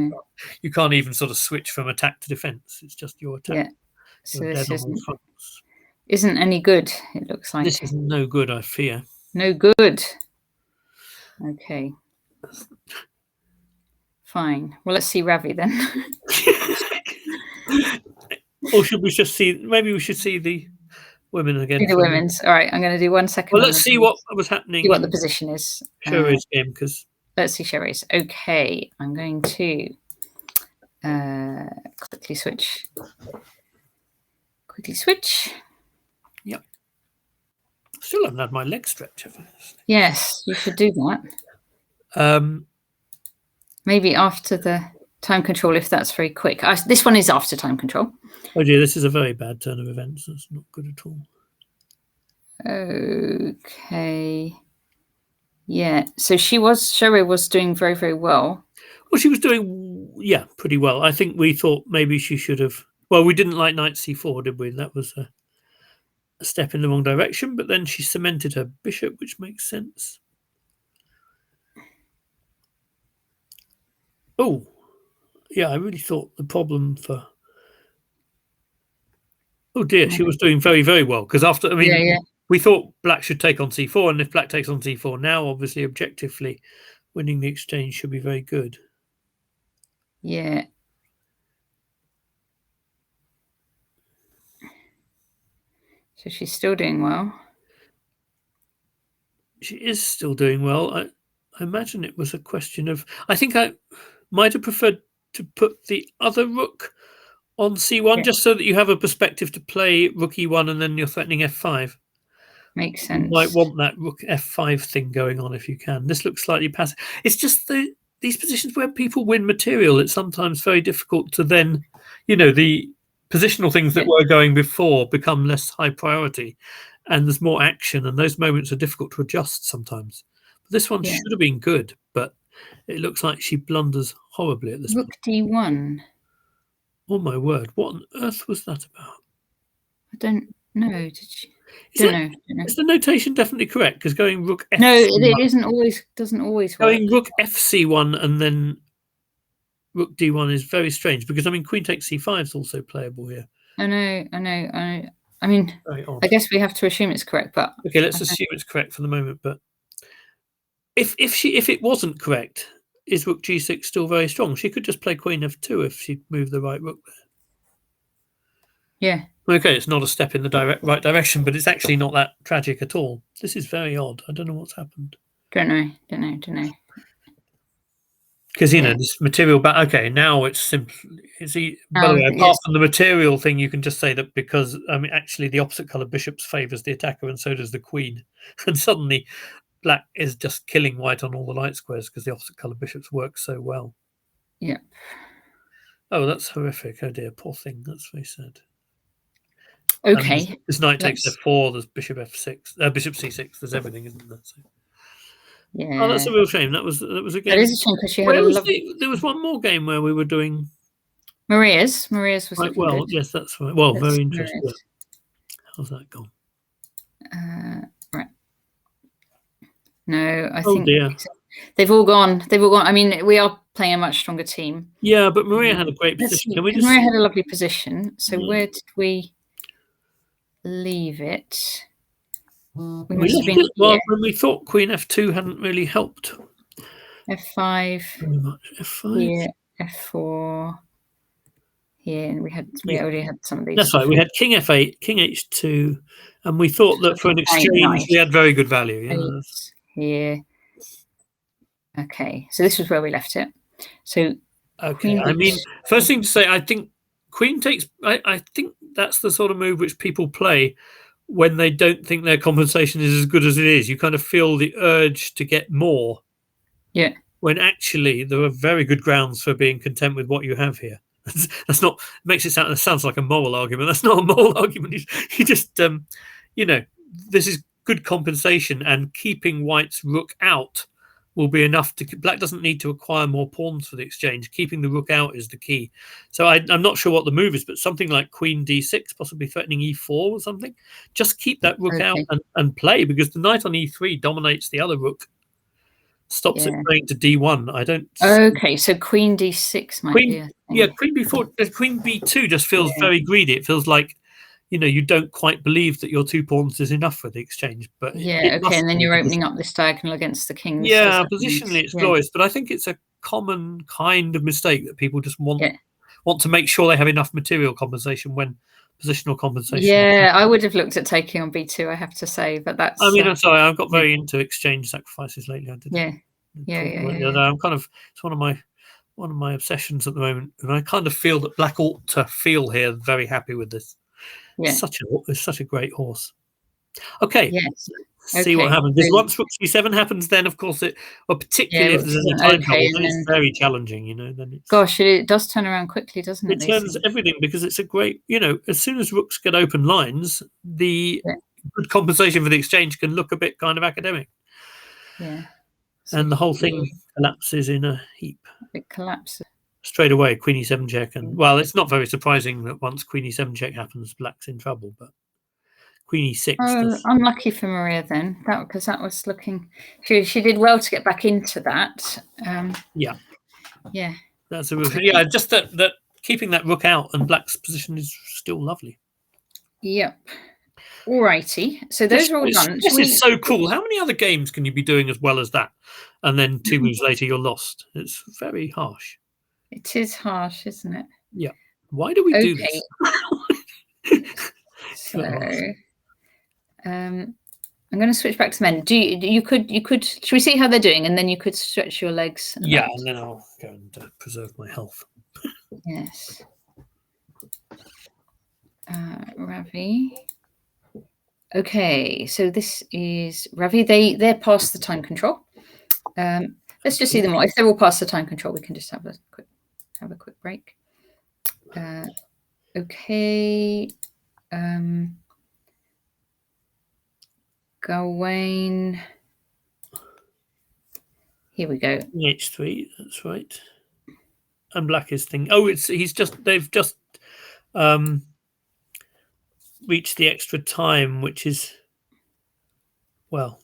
Speaker 2: you can't even sort of switch from attack to defense. It's just your attack.
Speaker 1: Yeah. So
Speaker 2: this
Speaker 1: isn't any good, it looks like.
Speaker 2: This is no good, I fear.
Speaker 1: No good. Okay. Fine. Well, let's see Ravi then.
Speaker 2: Or should we just see? Maybe we should see the women again.
Speaker 1: The women's. All right. I'm going to do 1 second.
Speaker 2: Well, let's see what was happening.
Speaker 1: See what the position is.
Speaker 2: Sherry's game, because
Speaker 1: let's see Sherry's. Okay. I'm going to quickly switch.
Speaker 2: Yep. Still haven't had my leg stretch, have I?
Speaker 1: Yes, you should do that. Maybe after the time control, if that's very quick. This one is after time control.
Speaker 2: Oh dear, this is a very bad turn of events. That's not good at all.
Speaker 1: Okay. Yeah. So Sherry was doing very, very well.
Speaker 2: Well, she was doing, pretty well. I think we thought maybe she should have. Well, we didn't like knight c4, did we? That was a step in the wrong direction. But then she cemented her bishop, which makes sense. Oh, yeah, I really thought the problem for. Oh dear, she was doing very, very well, because after, we thought black should take on c4, and if black takes on c4 now, obviously, objectively, winning the exchange should be very good.
Speaker 1: Yeah. So she's still doing well.
Speaker 2: She is still doing well. I imagine it was a question of. I think I might have preferred to put the other rook on c1, just so that you have a perspective to play rook e1, and then you're threatening f5.
Speaker 1: Makes sense.
Speaker 2: You might want that rook f5 thing going on if you can. This looks slightly passive. It's just these positions where people win material, it's sometimes very difficult to then, the positional things that were going before become less high priority, and there's more action, and those moments are difficult to adjust sometimes. But this one should have been good, but it looks like she blunders horribly at this point.
Speaker 1: Rook d1.
Speaker 2: Oh my word! What on earth was that about?
Speaker 1: I don't know. Did she?
Speaker 2: Don't know. Is the notation definitely correct? Because going rook f.
Speaker 1: No, it isn't always. Doesn't always work.
Speaker 2: Going rook fc1 and then rook d1 is very strange, because queen takes c5 is also playable here.
Speaker 1: I know. I mean, I guess we have to assume it's correct, but
Speaker 2: okay, let's assume it's correct for the moment. But if it wasn't correct, is rook g6 still very strong? She could just play queen f2 if she moved the right rook there.
Speaker 1: Yeah.
Speaker 2: Okay, it's not a step in the right direction, but it's actually not that tragic at all. This is very odd. I don't know what's happened.
Speaker 1: Don't know.
Speaker 2: Because this material back. Okay, now it's simply. By the way, apart from the material thing, you can just say that because actually the opposite color bishops favors the attacker, and so does the queen, and suddenly black is just killing white on all the light squares because the opposite color bishops work so well.
Speaker 1: Yeah.
Speaker 2: Oh, that's horrific. Oh dear, poor thing. That's very sad.
Speaker 1: Okay.
Speaker 2: This knight takes f4. There's bishop f6. Bishop c6. There's everything, isn't there? So.
Speaker 1: Yeah.
Speaker 2: Oh, that's a real shame. That was a game.
Speaker 1: That is a shame, because she had a lovely.
Speaker 2: There was one more game where we were doing.
Speaker 1: Maria's was
Speaker 2: right. Well,
Speaker 1: good.
Speaker 2: Yes, that's right. Well, very interesting. Yeah. How's that gone?
Speaker 1: Right. No, I
Speaker 2: think
Speaker 1: they've all gone. I mean, we are playing a much stronger team.
Speaker 2: Yeah, but Maria had a great position.
Speaker 1: Maria had a lovely position. So where did we leave it? We must have been
Speaker 2: well, when we thought Queen F2 hadn't really helped.
Speaker 1: F5
Speaker 2: Very much. F5.
Speaker 1: here, F4 here, and we already had some of these.
Speaker 2: That's right. We had King F8, King H2, and we thought that for an exchange we had very good value. Yeah.
Speaker 1: Here. Okay, so this was where we left it. So
Speaker 2: okay, I mean, first thing to say, I think Queen takes. I think that's the sort of move which people play when they don't think their compensation is as good as it is. You kind of feel the urge to get more.
Speaker 1: Yeah.
Speaker 2: When actually there are very good grounds for being content with what you have here. That's not makes it sound. It sounds like a moral argument. That's not a moral argument. You just, this is good compensation, and keeping White's rook out will be enough to. Black doesn't need to acquire more pawns for the exchange. Keeping the rook out is the key. So I'm not sure what the move is, but something like Queen D6, possibly threatening E4 or something. Just keep that rook out and play, because the knight on E3 dominates the other rook. Stops it playing to D1. I don't.
Speaker 1: Okay, so Queen D6 might be a thing.
Speaker 2: Yeah, Queen B4, Queen B2 just feels very greedy. It feels like, you don't quite believe that your 2 pawns is enough for the exchange. But
Speaker 1: and then you're opening up this diagonal against the kings.
Speaker 2: Yeah, positionally it's glorious, but I think it's a common kind of mistake that people just want to make sure they have enough material compensation when positional compensation.
Speaker 1: Yeah, I would have looked at taking on B2, I have to say, but that's.
Speaker 2: I mean, I'm sorry, I've got very into exchange sacrifices lately. I did.
Speaker 1: Yeah.
Speaker 2: I'm kind of. It's one of my obsessions at the moment, and I kind of feel that Black ought to feel here very happy with this.
Speaker 1: Yeah.
Speaker 2: It's such a great horse. Okay.
Speaker 1: Yes.
Speaker 2: See what happens. Because once Rook C7 happens, then of course particularly if there's a time trouble, then it's very challenging. Then it's,
Speaker 1: gosh, it does turn around quickly, doesn't it?
Speaker 2: It turns everything, because it's a great. As soon as rooks get open lines, the good compensation for the exchange can look a bit kind of academic.
Speaker 1: Yeah.
Speaker 2: And the whole thing collapses in a heap.
Speaker 1: It collapses
Speaker 2: Straight away, Queen E7 check. And, well, it's not very surprising that once Queen E7 check happens, Black's in trouble. But Queen E6.
Speaker 1: Unlucky for Maria then, because that was looking. She did well to get back into that.
Speaker 2: Yeah.
Speaker 1: That's
Speaker 2: just that keeping that rook out and Black's position is still lovely.
Speaker 1: Yep. Alrighty, so those are all done.
Speaker 2: This is so cool. How many other games can you be doing as well as that? And then 2 moves later, you're lost. It's very harsh.
Speaker 1: It is harsh, isn't it?
Speaker 2: Yeah. Why do we do this?
Speaker 1: So, I'm going to switch back to men. You could? Should we see how they're doing, and then you could stretch your legs?
Speaker 2: And then I'll go and preserve my health.
Speaker 1: Yes. Ravi. Okay, so this is Ravi. They're past the time control. Let's just see them all. If they're all past the time control, we can just have a quick break. Okay. Gawain. Here we go.
Speaker 2: H3. That's right. And Black is thinking. Oh, they've just reached the extra time, which is, well.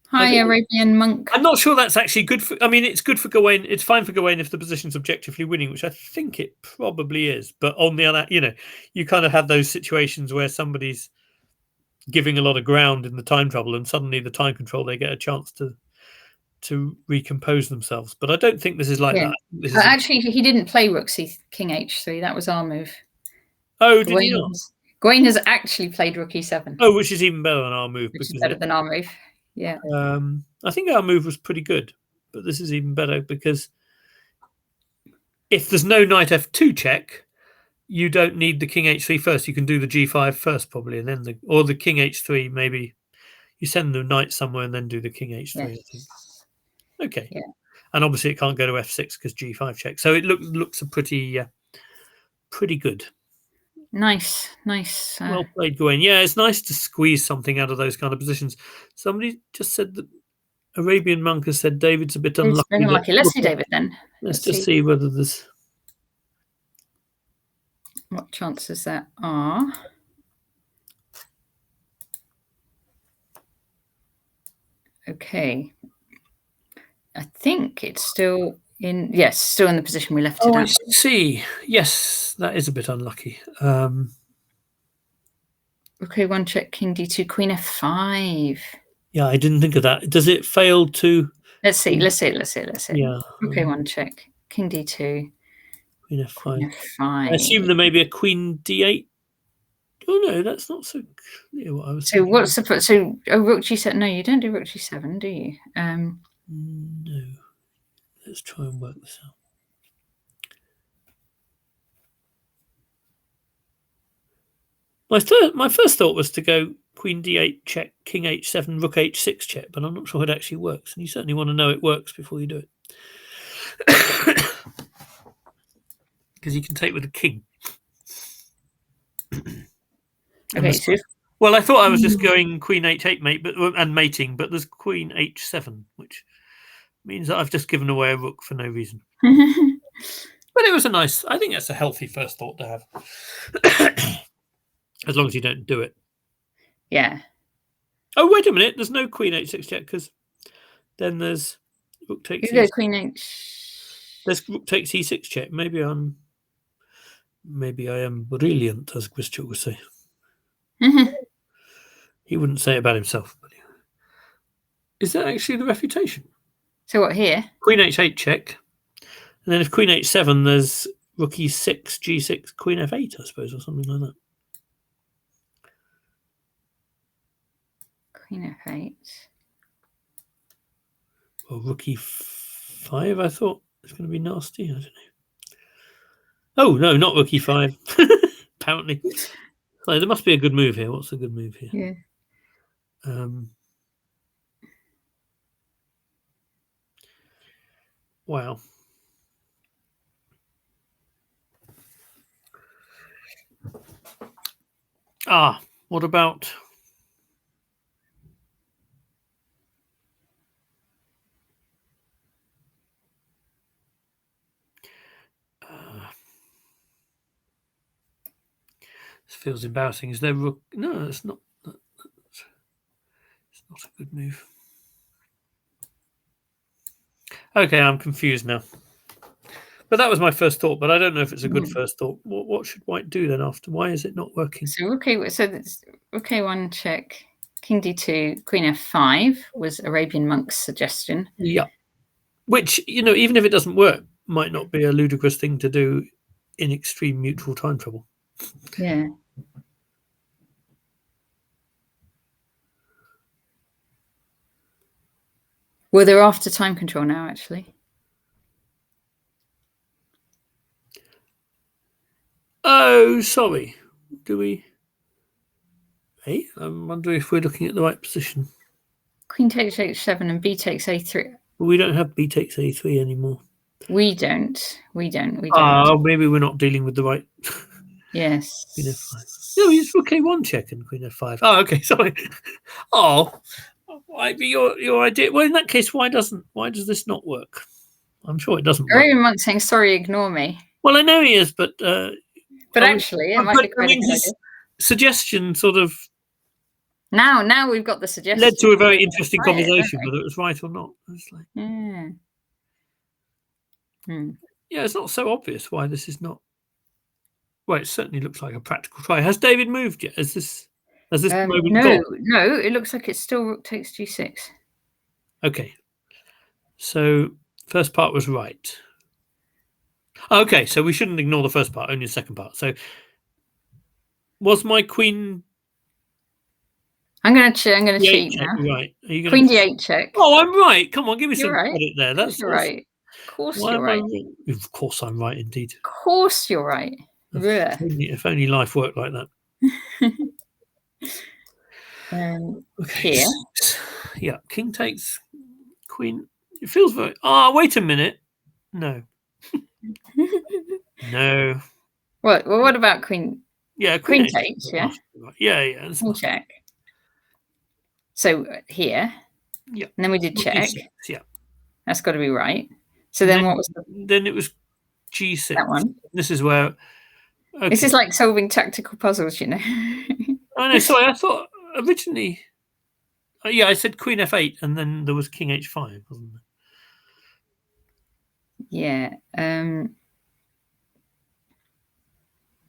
Speaker 1: Hi, Arabian monk.
Speaker 2: I'm not sure that's actually good for. I mean, it's good for Gawain. It's fine for Gawain if the position's objectively winning, which I think it probably is. But on the other, you kind of have those situations where somebody's giving a lot of ground in the time trouble, and suddenly the time control, they get a chance to recompose themselves. But I don't think this is like that.
Speaker 1: Actually, he didn't play Rook C King H3. That was our move.
Speaker 2: Oh, did he not?
Speaker 1: Gawain has actually played Rook E7.
Speaker 2: Oh, which is even better than our move.
Speaker 1: Which is better than our move. Yeah.
Speaker 2: I think our move was pretty good, but this is even better because if there's no knight F2 check, you don't need the King H3 first. You can do the G5 first, probably, and then the King H3. Maybe you send the knight somewhere and then do the King H3. Yes. I think. Okay.
Speaker 1: Yeah.
Speaker 2: And obviously it can't go to F6 because G5 check. So it looks a pretty good.
Speaker 1: Nice.
Speaker 2: Well played, Gawain. Yeah, it's nice to squeeze something out of those kind of positions. Somebody just said that Arabian monk has said David's a bit unlucky.
Speaker 1: Let's see David then.
Speaker 2: Let's just see whether there's
Speaker 1: what chances there are. Okay. I think it's still in the position we left it at.
Speaker 2: I see. Yes, that is a bit unlucky.
Speaker 1: rook a1 check, king d2, queen f5.
Speaker 2: Yeah, I didn't think of that. Does it fail to?
Speaker 1: Let's see.
Speaker 2: Yeah.
Speaker 1: Rook a1 check, king d2,
Speaker 2: Queen f5.
Speaker 1: queen
Speaker 2: I
Speaker 1: f5.
Speaker 2: assume there may be a queen d8. Oh no, that's not so clear what I was
Speaker 1: So
Speaker 2: thinking.
Speaker 1: what's the so rook g7? No, you don't do rook g7, do you?
Speaker 2: No. Let's try and work this out. My first thought was to go queen d8 check, king h7, rook h6 check, but I'm not sure it actually works. And you certainly want to know it works before you do it. Because you can take with the king.
Speaker 1: Okay, so
Speaker 2: well, I thought I was just going queen h8 mate, and mating, but there's queen h7, which means that I've just given away a rook for no reason. But it was I think that's a healthy first thought to have. As long as you don't do it.
Speaker 1: Yeah.
Speaker 2: Oh, wait a minute. There's no queen h6 check because then there's rook takes.
Speaker 1: You go queen h.
Speaker 2: There's rook takes e6 check. Maybe I am brilliant, as Christian would say. He wouldn't say it about himself. But is that actually the refutation?
Speaker 1: So what here?
Speaker 2: Queen h8 check. And then if queen h7, there's rook e6, g6, queen f8, I suppose, or something like that.
Speaker 1: Queen f8.
Speaker 2: Or rook e5, I thought it's going to be nasty. I don't know. Oh, no, not rook e5. Apparently. So there must be a good move here. What's a good move here?
Speaker 1: Yeah.
Speaker 2: Wow. What about... this feels embarrassing. Is there rook? No, it's not. It's not a good move. Okay, I'm confused now. But that was my first thought. But I don't know if it's a good first thought. What should white do then after? Why is it not working?
Speaker 1: So that's rook a1 check, king d2, queen f5 was Arabian Monk's suggestion.
Speaker 2: Yeah. Which, even if it doesn't work, might not be a ludicrous thing to do in extreme mutual time trouble.
Speaker 1: Yeah. Well, they're after time control now, actually.
Speaker 2: Oh, sorry. Do we... Hey, I'm wondering if we're looking at the right position.
Speaker 1: Queen takes h7 and b takes a3.
Speaker 2: Well, we don't have b takes a3 anymore.
Speaker 1: We don't.
Speaker 2: Oh, maybe we're not dealing with the right...
Speaker 1: Yes.
Speaker 2: Queen f5. No, it's rook a1 check and queen f5. Oh, okay, sorry. Oh, might be your idea. Well, in that case, why does this not work? I'm sure it doesn't work.
Speaker 1: Arabian Monk saying, sorry, ignore me.
Speaker 2: Well, I know he is, but...
Speaker 1: actually, it might be quite a good idea.
Speaker 2: Suggestion sort of...
Speaker 1: Now we've got the suggestion.
Speaker 2: Led to a very interesting conversation, whether it was right or not. It's like,
Speaker 1: yeah.
Speaker 2: Yeah, it's not so obvious why this is not... Well, it certainly looks like a practical try. Has David moved yet? Has this moment gone?
Speaker 1: No, it looks like it's still rook takes g6.
Speaker 2: Okay. So, first part was right. Okay, so we shouldn't ignore the first part, only the second part. So, was my queen...
Speaker 1: I'm going to cheat now.
Speaker 2: Right. Are you
Speaker 1: queen d8 check.
Speaker 2: Oh, I'm right. Come on, give me some
Speaker 1: right.
Speaker 2: credit there. That's
Speaker 1: right. Of course you're right.
Speaker 2: Of course I'm right, indeed.
Speaker 1: Of course you're right.
Speaker 2: If only life worked like that. Okay.
Speaker 1: Here.
Speaker 2: Yeah, king takes queen. It feels very... wait a minute. No. No.
Speaker 1: Well, what about queen?
Speaker 2: Yeah,
Speaker 1: queen takes, yeah?
Speaker 2: Yeah.
Speaker 1: Queen check. So here.
Speaker 2: Yeah.
Speaker 1: And then we did check.
Speaker 2: G6, yeah.
Speaker 1: That's got to be right. So then what was
Speaker 2: Then it was G6.
Speaker 1: That one.
Speaker 2: This is where... Okay.
Speaker 1: This is like solving tactical puzzles,
Speaker 2: Oh, no, sorry. I thought originally... yeah, I said queen f8 and then there was king h5, wasn't there?
Speaker 1: Yeah.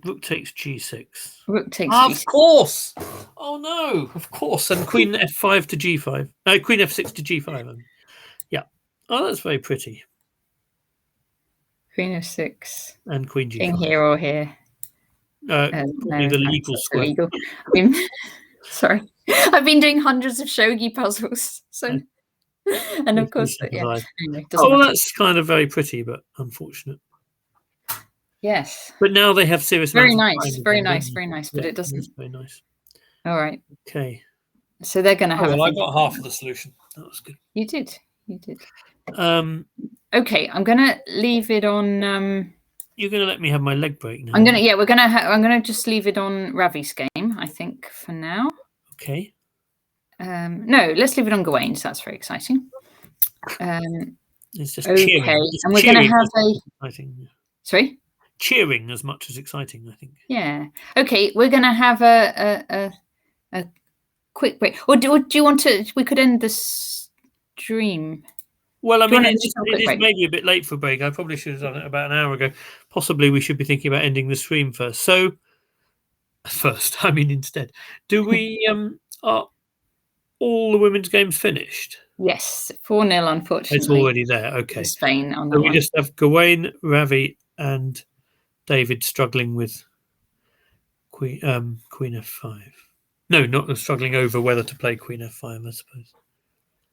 Speaker 2: Rook takes g6.
Speaker 1: Rook takes
Speaker 2: Of
Speaker 1: g6.
Speaker 2: course. Oh no, of course. And queen f5 to g5. No, queen f6 to g5. Yeah. Oh, that's very pretty.
Speaker 1: Queen f6.
Speaker 2: And queen g5.
Speaker 1: King here or here.
Speaker 2: Probably the legal square.
Speaker 1: Illegal. Sorry. I've been doing hundreds of shogi puzzles. So, and of course, yeah. Anyway,
Speaker 2: well, that's kind of very pretty, but unfortunate.
Speaker 1: Yes.
Speaker 2: But now they have serious.
Speaker 1: Very nice. Very nice. Very nice. But it doesn't.
Speaker 2: Very nice.
Speaker 1: All right.
Speaker 2: Okay.
Speaker 1: So they're going to have.
Speaker 2: Well, I got half of the solution. That was good.
Speaker 1: You did. You did. Okay, I'm going to leave it on.
Speaker 2: You're going to let me have my leg break now.
Speaker 1: I'm going to. Yeah, we're going to. I'm going to just leave it on Ravi's game, I think, for now.
Speaker 2: Okay.
Speaker 1: No, let's leave it on Gawain's. That's very exciting.
Speaker 2: It's just
Speaker 1: okay,
Speaker 2: cheering.
Speaker 1: And we're going to have a.
Speaker 2: Exciting.
Speaker 1: Sorry.
Speaker 2: Cheering as much as exciting, I think.
Speaker 1: Yeah. Okay, we're going to have a quick break, or do you want to? We could end the stream.
Speaker 2: Well, I mean, it is maybe a bit late for break. I probably should have done it about an hour ago. Possibly we should be thinking about ending the stream first. So, instead, do we? Are all the women's games finished?
Speaker 1: Yes, 4-0. Unfortunately,
Speaker 2: it's already there. Okay,
Speaker 1: Spain on
Speaker 2: so we just have Gawain, Ravi, and David struggling with Queen f5. No, not struggling over whether to play Queen f5, I suppose.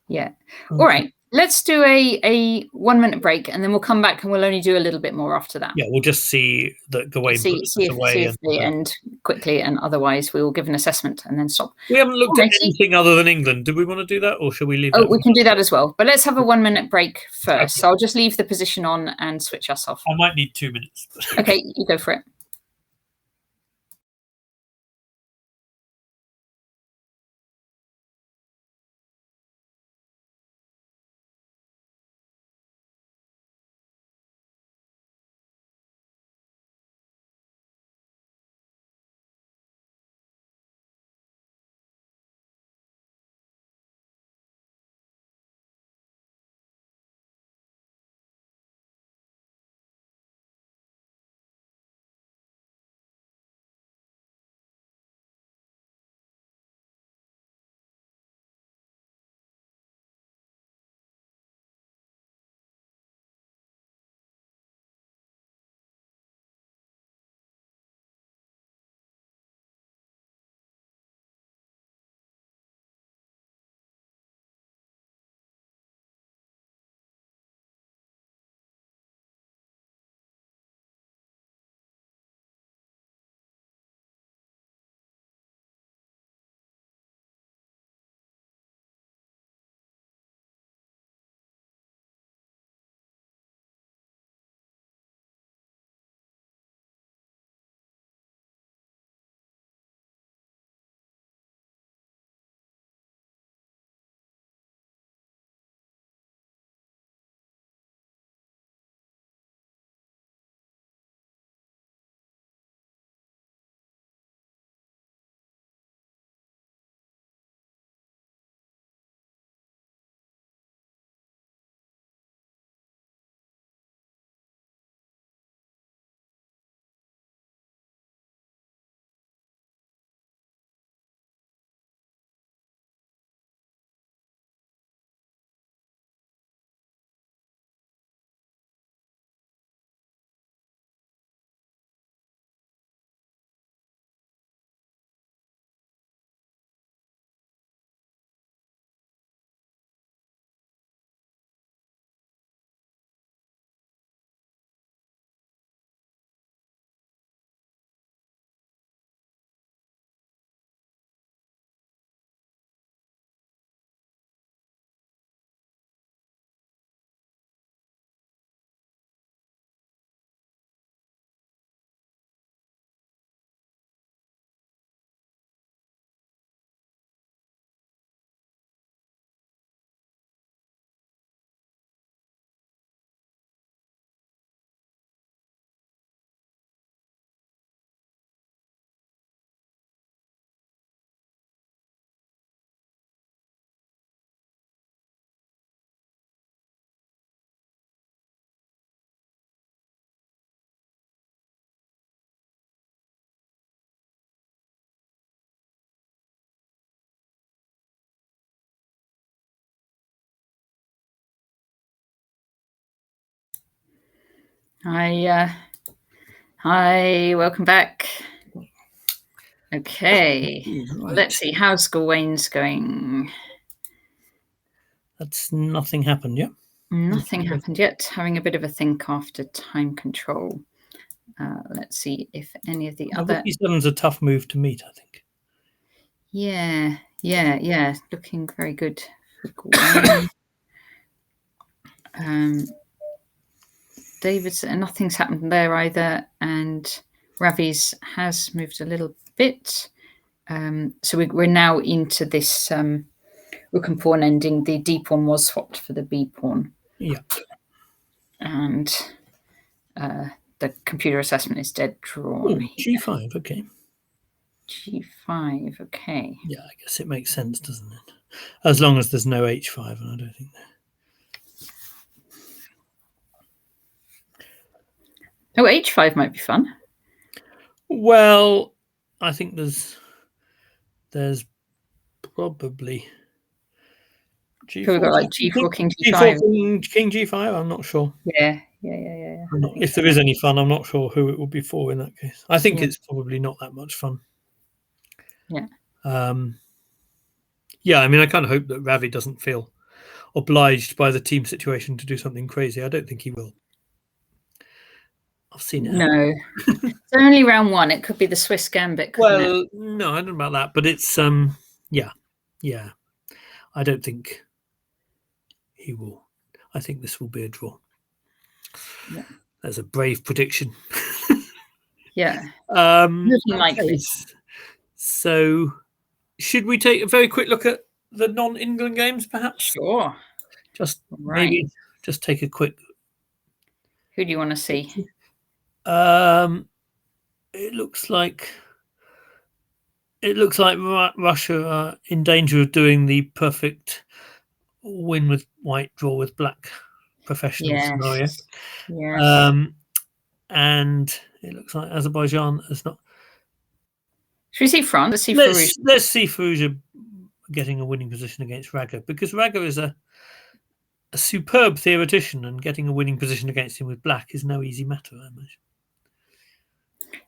Speaker 1: Yeah. Okay. All right. Let's do a 1 minute break, and then we'll come back, and we'll only do a little bit more after that.
Speaker 2: Yeah, we'll just see that Gawain puts it away.
Speaker 1: If they end quickly, and otherwise we will give an assessment and then stop.
Speaker 2: We haven't looked at anything other than England. Do we want to do that, or shall we leave?
Speaker 1: Oh, we can do that as well. But let's have a 1 minute break first.
Speaker 2: Okay.
Speaker 1: So I'll just leave the position on and switch us off.
Speaker 2: I might need 2 minutes.
Speaker 1: Okay, you go for it. Hi, welcome back. Okay,
Speaker 2: Right.
Speaker 1: let's see. How's Gawain's going?
Speaker 2: That's nothing happened yet.
Speaker 1: Nothing happened yet. Having a bit of a think after time control. Let's see if any of the other.
Speaker 2: E7's a tough move to meet, I think.
Speaker 1: Yeah. Looking very good for Gawain. David's nothing's happened there either, and Ravi's has moved a little bit. So we're now into this rook and pawn ending. The d pawn was swapped for the b pawn.
Speaker 2: Yeah.
Speaker 1: And the computer assessment is dead drawn.
Speaker 2: G5, okay.
Speaker 1: G5, okay.
Speaker 2: Yeah, I guess it makes sense, doesn't it? As long as there's no H5, and I don't think that.
Speaker 1: Oh, H5 might be fun.
Speaker 2: Well, I think there's probably
Speaker 1: G4. So we've got like G4, King G5.
Speaker 2: G4, King G5. I'm not sure.
Speaker 1: Yeah.
Speaker 2: If there is any fun, I'm not sure who it would be for in that case. I think it's probably not that much fun.
Speaker 1: Yeah.
Speaker 2: Yeah, I mean, I kind of hope that Ravi doesn't feel obliged by the team situation to do something crazy. I don't think he will. I've seen it.
Speaker 1: No. It's only round one. It could be the Swiss Gambit.
Speaker 2: Well, no, I don't know about that, but it's yeah. I don't think he will. I think this will be a draw.
Speaker 1: Yeah.
Speaker 2: That's a brave prediction.
Speaker 1: Yeah. Looking likely.
Speaker 2: So, should we take a very quick look at the non-England games, perhaps?
Speaker 1: Sure.
Speaker 2: Maybe just take a quick.
Speaker 1: Who do you want to see?
Speaker 2: It looks like Russia are in danger of doing the perfect win with white, draw with black professional scenario.
Speaker 1: Yes.
Speaker 2: And it looks like Azerbaijan has not.
Speaker 1: Should we see France?
Speaker 2: Let's see Frode getting a winning position against Raga, because Raga is a superb theoretician, and getting a winning position against him with black is no easy matter, I imagine.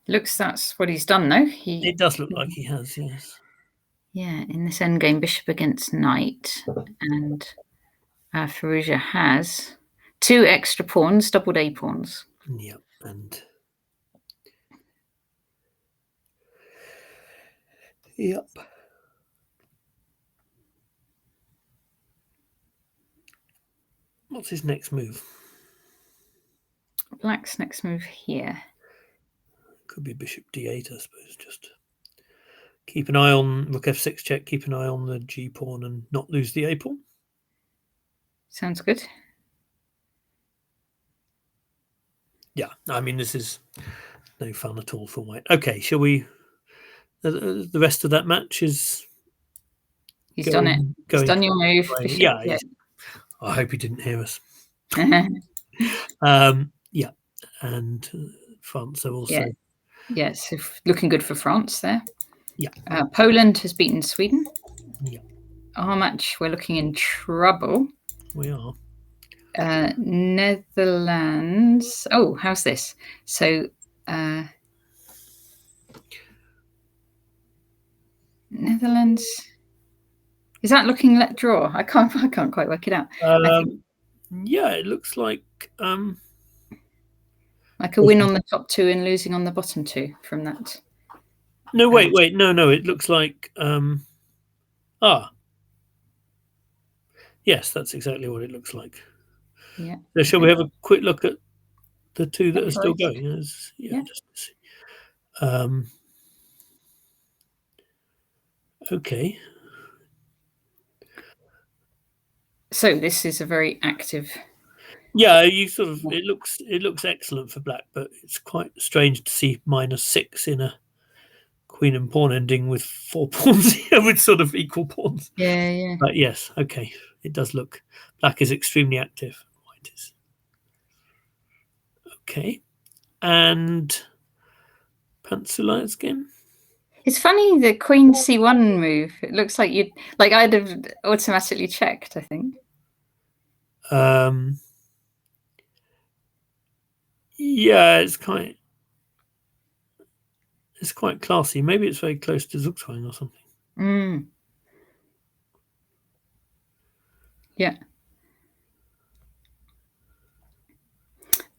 Speaker 1: That's what he's done, though.
Speaker 2: It does look like he has, yes.
Speaker 1: Yeah, in this endgame, bishop against knight, and Frode has 2 extra pawns, doubled A pawns.
Speaker 2: Yep, and yep. What's his next move?
Speaker 1: Black's next move here.
Speaker 2: Could be bishop d8, I suppose. Just keep an eye on rook f6 check, keep an eye on the g pawn, and not lose the a pawn. Sounds
Speaker 1: good.
Speaker 2: Yeah, I mean, this is no fun at all for white. Okay, shall we? The rest of that match is.
Speaker 1: He's done it. He's done your move.
Speaker 2: Yeah. I hope he didn't hear us. Yeah, and France are also.
Speaker 1: Yeah, so looking good for France there.
Speaker 2: Yeah.
Speaker 1: Poland has beaten Sweden.
Speaker 2: Yeah.
Speaker 1: Our match, we're looking in trouble.
Speaker 2: We are.
Speaker 1: Netherlands. Oh, how's this? So, Netherlands. Is that looking let draw? I can't quite work it out.
Speaker 2: Yeah, it looks like
Speaker 1: like a win on the top 2 and losing on the bottom 2 from that.
Speaker 2: No, wait, no. It looks like yes, that's exactly what it looks like.
Speaker 1: Yeah.
Speaker 2: So shall we have a quick look at the 2 that are still going? Just to see. Okay.
Speaker 1: So this is a very active.
Speaker 2: Yeah, it looks excellent for black, but it's quite strange to see -6 in a queen and pawn ending with 4 pawns with sort of equal pawns.
Speaker 1: Yeah.
Speaker 2: But yes, okay, it does look. Black is extremely active. White is. Okay, and Pantsula's game.
Speaker 1: It's funny the Queen C1 move. It looks like I'd have automatically checked, I think.
Speaker 2: Yeah, it's quite classy. Maybe it's very close to Zugzwang or something.
Speaker 1: Mm. Yeah.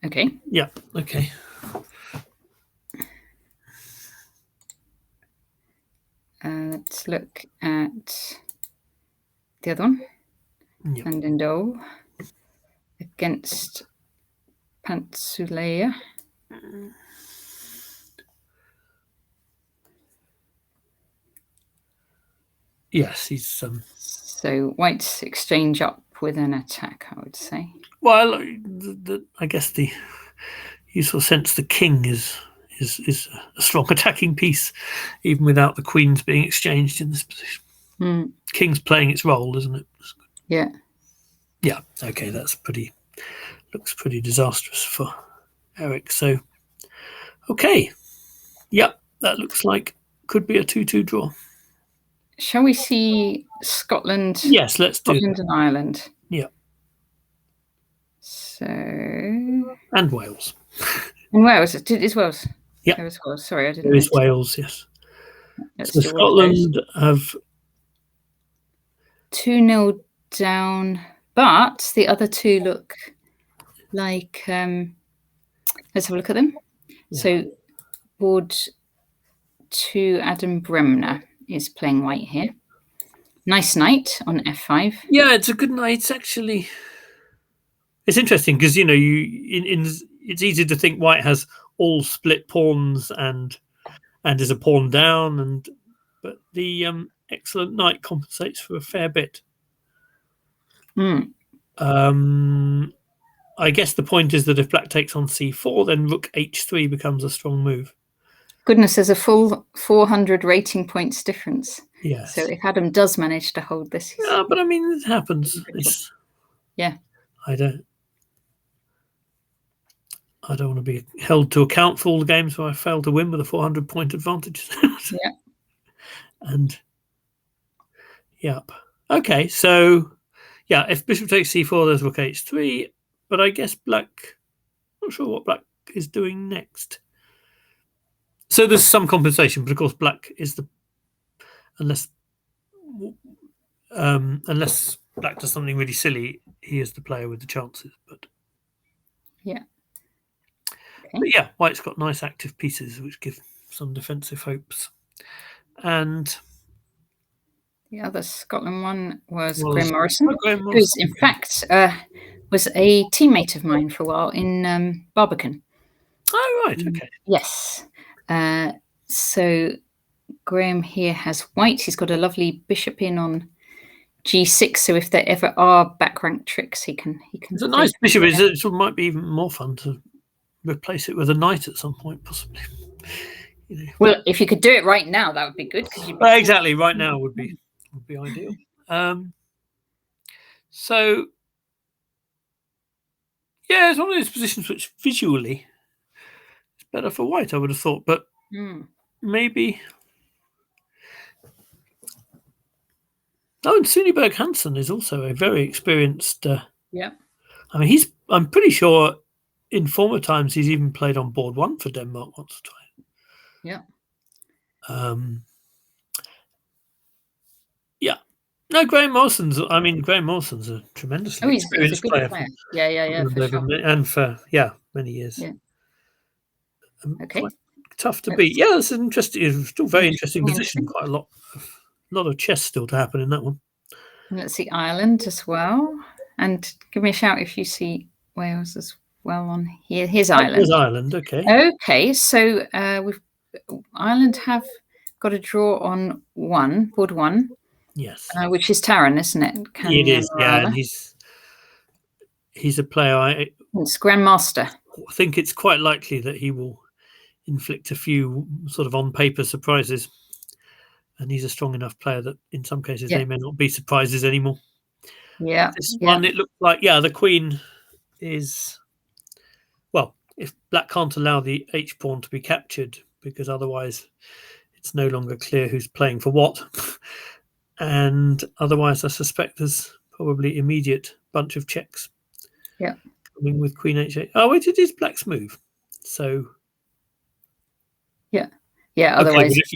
Speaker 1: Okay.
Speaker 2: Yeah. Okay.
Speaker 1: Let's look at the other one.
Speaker 2: Yeah.
Speaker 1: Andendol against Pantsuleia.
Speaker 2: Yes, he's
Speaker 1: So white's exchange up with an attack, I would say.
Speaker 2: well, I guess the useful sense the king is a strong attacking piece, even without the queens being exchanged in this position.
Speaker 1: Mm.
Speaker 2: King's playing its role, isn't it?
Speaker 1: Yeah.
Speaker 2: Yeah. Okay, looks pretty disastrous for Eric. So, okay. Yep, that looks like could be a 2-2 draw.
Speaker 1: Shall we see Scotland?
Speaker 2: Yes, let's do
Speaker 1: Scotland and Ireland.
Speaker 2: Yeah.
Speaker 1: So.
Speaker 2: And Wales.
Speaker 1: And Wales. Is Wales?
Speaker 2: Yeah.
Speaker 1: There is Wales. Sorry, I didn't.
Speaker 2: There is Wales, yes.
Speaker 1: Let's
Speaker 2: so
Speaker 1: do
Speaker 2: Scotland have
Speaker 1: 2-0 down, but the other two look like. Let's have a look at them.
Speaker 2: Yeah.
Speaker 1: So, board 2, Adam Bremner is playing white here. Nice knight on f5.
Speaker 2: Yeah, it's a good knight. It's actually, it's interesting because it's easy to think white has all split pawns and is a pawn down, but the excellent knight compensates for a fair bit.
Speaker 1: Mm.
Speaker 2: I guess the point is that if black takes on c4, then rook h3 becomes a strong move.
Speaker 1: Goodness, there's a full 400 rating points difference.
Speaker 2: Yes.
Speaker 1: So if Adam does manage to hold this,
Speaker 2: yeah, but I mean, it happens.
Speaker 1: Yeah.
Speaker 2: I don't want to be held to account for all the games where I failed to win with a 400-point advantage.
Speaker 1: Yeah.
Speaker 2: And yep. Okay, so yeah, if bishop takes c4, there's rook h3. But I guess black, not sure what black is doing next. So there's some compensation, but of course black is unless black does something really silly, he is the player with the chances. But
Speaker 1: yeah. Okay.
Speaker 2: But yeah, white's got nice active pieces which give some defensive hopes. And
Speaker 1: the other Scotland one was Graham Morrison,
Speaker 2: Graham
Speaker 1: who's in fact was a teammate of mine for a while in Barbican.
Speaker 2: Oh, right, okay.
Speaker 1: Yes. So Graham here has white. He's got a lovely bishop in on g6. So if there ever are back rank tricks, he can.
Speaker 2: It's a nice bishop. It might be even more fun to replace it with a knight at some point, possibly.
Speaker 1: Well, if you could do it right now, that would be good.
Speaker 2: Exactly, right now would be ideal. So yeah, it's one of those positions which visually is better for white, I would have thought, but maybe. Oh, and Suneberg Hansen is also a very experienced.
Speaker 1: Yeah.
Speaker 2: I mean, I'm pretty sure in former times he's even played on board 1 for Denmark once or twice.
Speaker 1: Yeah.
Speaker 2: Yeah. No, Graham Morrison's a tremendously experienced player.
Speaker 1: Yeah, for sure.
Speaker 2: And for many years.
Speaker 1: Yeah. Okay.
Speaker 2: Tough to beat. Yeah, it's an interesting. It's still very interesting position. Quite a lot of chess still to happen in that one.
Speaker 1: And let's see Ireland as well. And give me a shout if you see Wales as well on here. Here's Ireland.
Speaker 2: Here's Ireland. Okay.
Speaker 1: Okay. So Ireland have got a draw on board 1.
Speaker 2: Yes.
Speaker 1: Which is Taran, isn't it?
Speaker 2: It is. Yeah, and he's a player.
Speaker 1: It's Grandmaster.
Speaker 2: I think it's quite likely that he will inflict a few sort of on paper surprises, and he's a strong enough player that in some cases they may not be surprises anymore.
Speaker 1: Yeah.
Speaker 2: This one, it looks like the queen is, well, if black can't allow the h pawn to be captured, because otherwise it's no longer clear who's playing for what. And otherwise I suspect there's probably immediate bunch of checks.
Speaker 1: Yeah.
Speaker 2: Coming with queen h8. Oh wait, it is black's move. So
Speaker 1: yeah.
Speaker 2: okay,
Speaker 1: Otherwise,
Speaker 2: if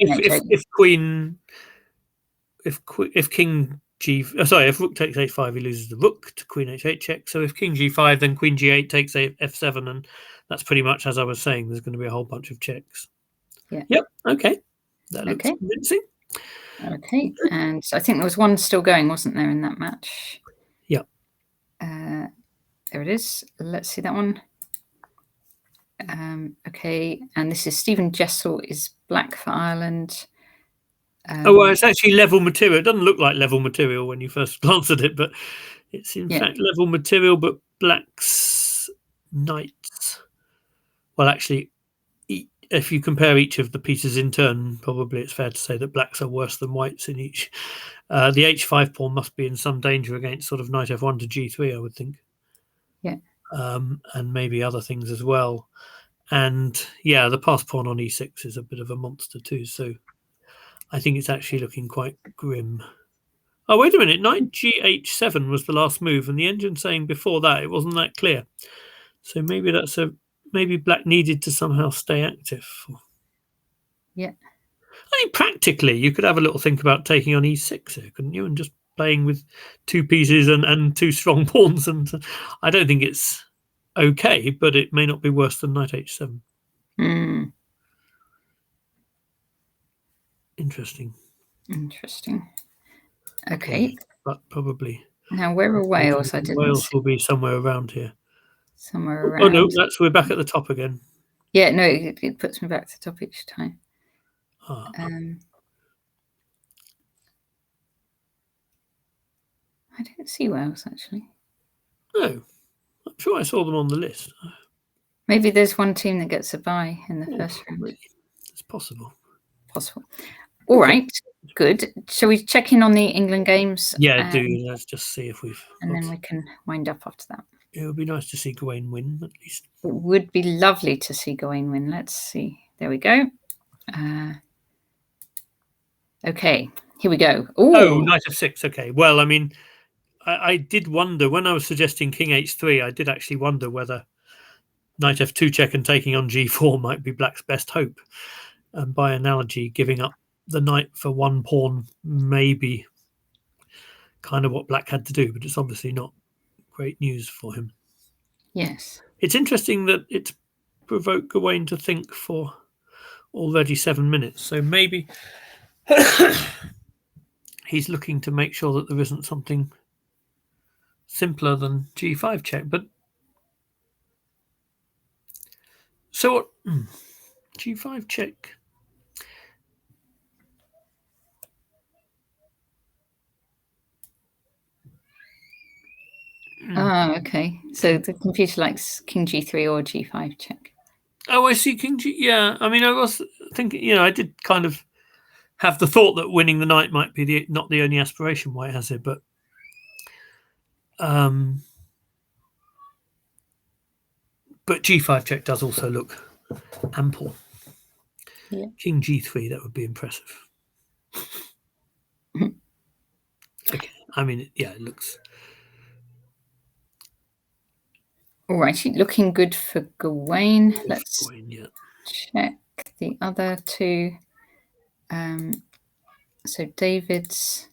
Speaker 2: king G, if rook takes H5, he loses the rook to queen H8 check. So if king G5, then queen G8 takes F7, and that's pretty much as I was saying. There's going to be a whole bunch of checks.
Speaker 1: Yeah.
Speaker 2: Yep. Okay. That looks convincing.
Speaker 1: Okay, and so I think there was one still going, wasn't there, in that match?
Speaker 2: Yeah.
Speaker 1: There it is. Let's see that one. Okay, and this is Stephen Jessel is black for Ireland.
Speaker 2: Well, it's actually level material. It doesn't look like level material when you first glance at it, but it's in fact level material, but black's knights. Well, actually, if you compare each of the pieces in turn, probably it's fair to say that blacks are worse than whites in each. The H5 pawn must be in some danger against sort of knight F1 to G3, I would think.
Speaker 1: Yeah.
Speaker 2: And maybe other things as well. And yeah, the pass pawn on E6 is a bit of a monster too. So I think it's actually looking quite grim. Oh, wait a minute. Knight Gh7 was the last move, and the engine saying before that it wasn't that clear. So maybe maybe black needed to somehow stay active.
Speaker 1: Yeah.
Speaker 2: I mean, practically, you could have a little think about taking on E6 here, couldn't you? And just playing with two pieces and two strong pawns. And I don't think it's okay, but it may not be worse than Knight H7.
Speaker 1: Interesting. Okay.
Speaker 2: Yeah, but probably.
Speaker 1: Now, where are Wales? I didn't.
Speaker 2: Wales will be somewhere around here.
Speaker 1: Somewhere around.
Speaker 2: Oh no, we're back at the top again.
Speaker 1: Yeah, no, it puts me back to the top each time. I didn't see Wales actually.
Speaker 2: No, I'm sure I saw them on the list.
Speaker 1: Maybe there's one team that gets a bye in the first round.
Speaker 2: It's possible.
Speaker 1: All right, good. Shall we check in on the England games?
Speaker 2: Yeah, do. Let's just see if we've.
Speaker 1: And then we can wind up after that.
Speaker 2: It would be nice to see Gawain win, at least.
Speaker 1: It would be lovely to see Gawain win. Let's see. There we go. Okay, here we go. Ooh.
Speaker 2: Oh, Knight F6. Okay. Well, I mean, I did wonder when I was suggesting King H3. I did actually wonder whether Knight F2 check and taking on G4 might be black's best hope. And by analogy, giving up the knight for one pawn may be kind of what black had to do, but it's obviously not great news for him.
Speaker 1: Yes.
Speaker 2: It's interesting that it's provoked Gawain to think for already 7 minutes. So maybe he's looking to make sure that there isn't something simpler than G5 check. But so what? G5 check.
Speaker 1: Oh, okay. So the computer likes King G3 or G5 check.
Speaker 2: Oh, I see King G. Yeah, I mean, I was thinking, I did kind of have the thought that winning the knight might be not the only aspiration white has here, but G5 check does also look ample.
Speaker 1: Yeah.
Speaker 2: King G3, that would be impressive. Okay, I mean, yeah, it looks.
Speaker 1: All righty, looking good for Gawain. Let's
Speaker 2: Gawain,
Speaker 1: check the other two. So David's.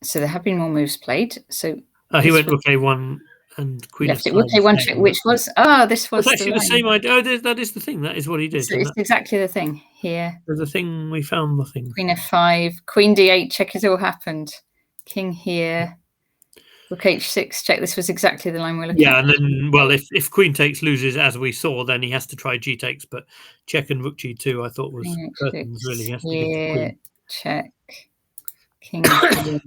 Speaker 1: So there have been more moves played. So
Speaker 2: he went rook A1 and queen
Speaker 1: left it rook A1 check, which was this was
Speaker 2: actually the same idea. Oh, that is the thing. That is what he did.
Speaker 1: It's exactly the thing here.
Speaker 2: There's a thing we found. The thing.
Speaker 1: Queen F5, Queen D8 check. It all happened. King here. Rook H6 check. This was exactly the line we're looking at.
Speaker 2: Yeah, and then, well, if Queen takes loses, as we saw, then he has to try G takes. But check and Rook G2, I thought was curtains, really. He has to give the Queen.
Speaker 1: Check. King here.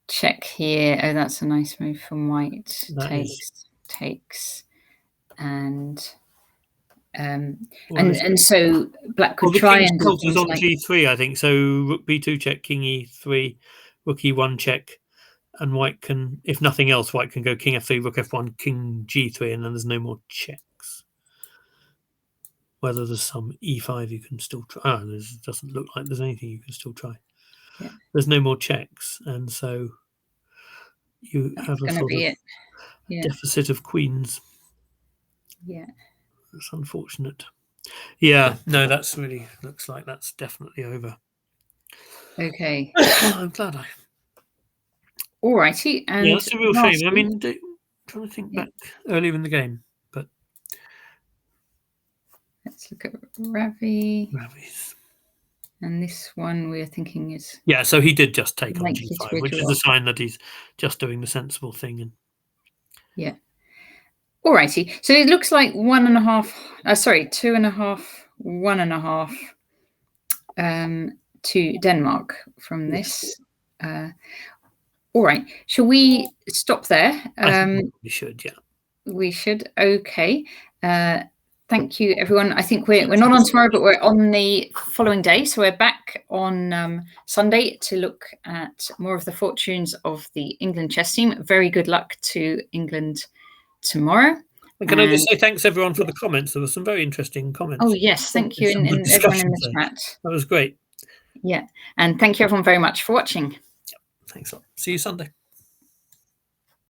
Speaker 1: Check here. Oh, that's a nice move from white. Takes. And so black could try and
Speaker 2: do things on G3, I think. So Rook B2 check, King E3, Rook E1 check. And white can, if nothing else, white can go King F3, Rook F1, King G3, and then there's no more checks. Whether there's some E5 you can still try. It doesn't look like there's anything you can still try.
Speaker 1: Yeah.
Speaker 2: There's no more checks, and so you have a sort of deficit of queens.
Speaker 1: Yeah.
Speaker 2: It's unfortunate. Yeah, no, that's really looks like that's definitely over.
Speaker 1: Okay.
Speaker 2: I'm glad I.
Speaker 1: All righty. And
Speaker 2: Yeah, that's a real shame. I
Speaker 1: lastly-
Speaker 2: mean, trying to think back earlier in the game, but
Speaker 1: let's look at Ravi.
Speaker 2: Ravi's.
Speaker 1: And this one we're thinking is
Speaker 2: Yeah, so he did just take on
Speaker 1: likely to
Speaker 2: G5, which is
Speaker 1: withdraw.
Speaker 2: a sign that he's just doing the sensible thing. And
Speaker 1: yeah. All righty. So it looks like 1.5. Sorry, 2.5, 1.5 to Denmark from this. All right. Shall we stop there?
Speaker 2: I think we should, yeah.
Speaker 1: We should. Okay. Thank you, everyone. I think we're not on tomorrow, but we're on the following day. So we're back on Sunday to look at more of the fortunes of the England chess team. Very good luck to England tomorrow.
Speaker 2: And can I just say thanks, everyone, for the comments? There were some very interesting comments.
Speaker 1: Oh, yes. Thank you, and everyone in the chat.
Speaker 2: That was great.
Speaker 1: Yeah. And thank you, everyone, very much for watching.
Speaker 2: Thanks a lot. See you Sunday.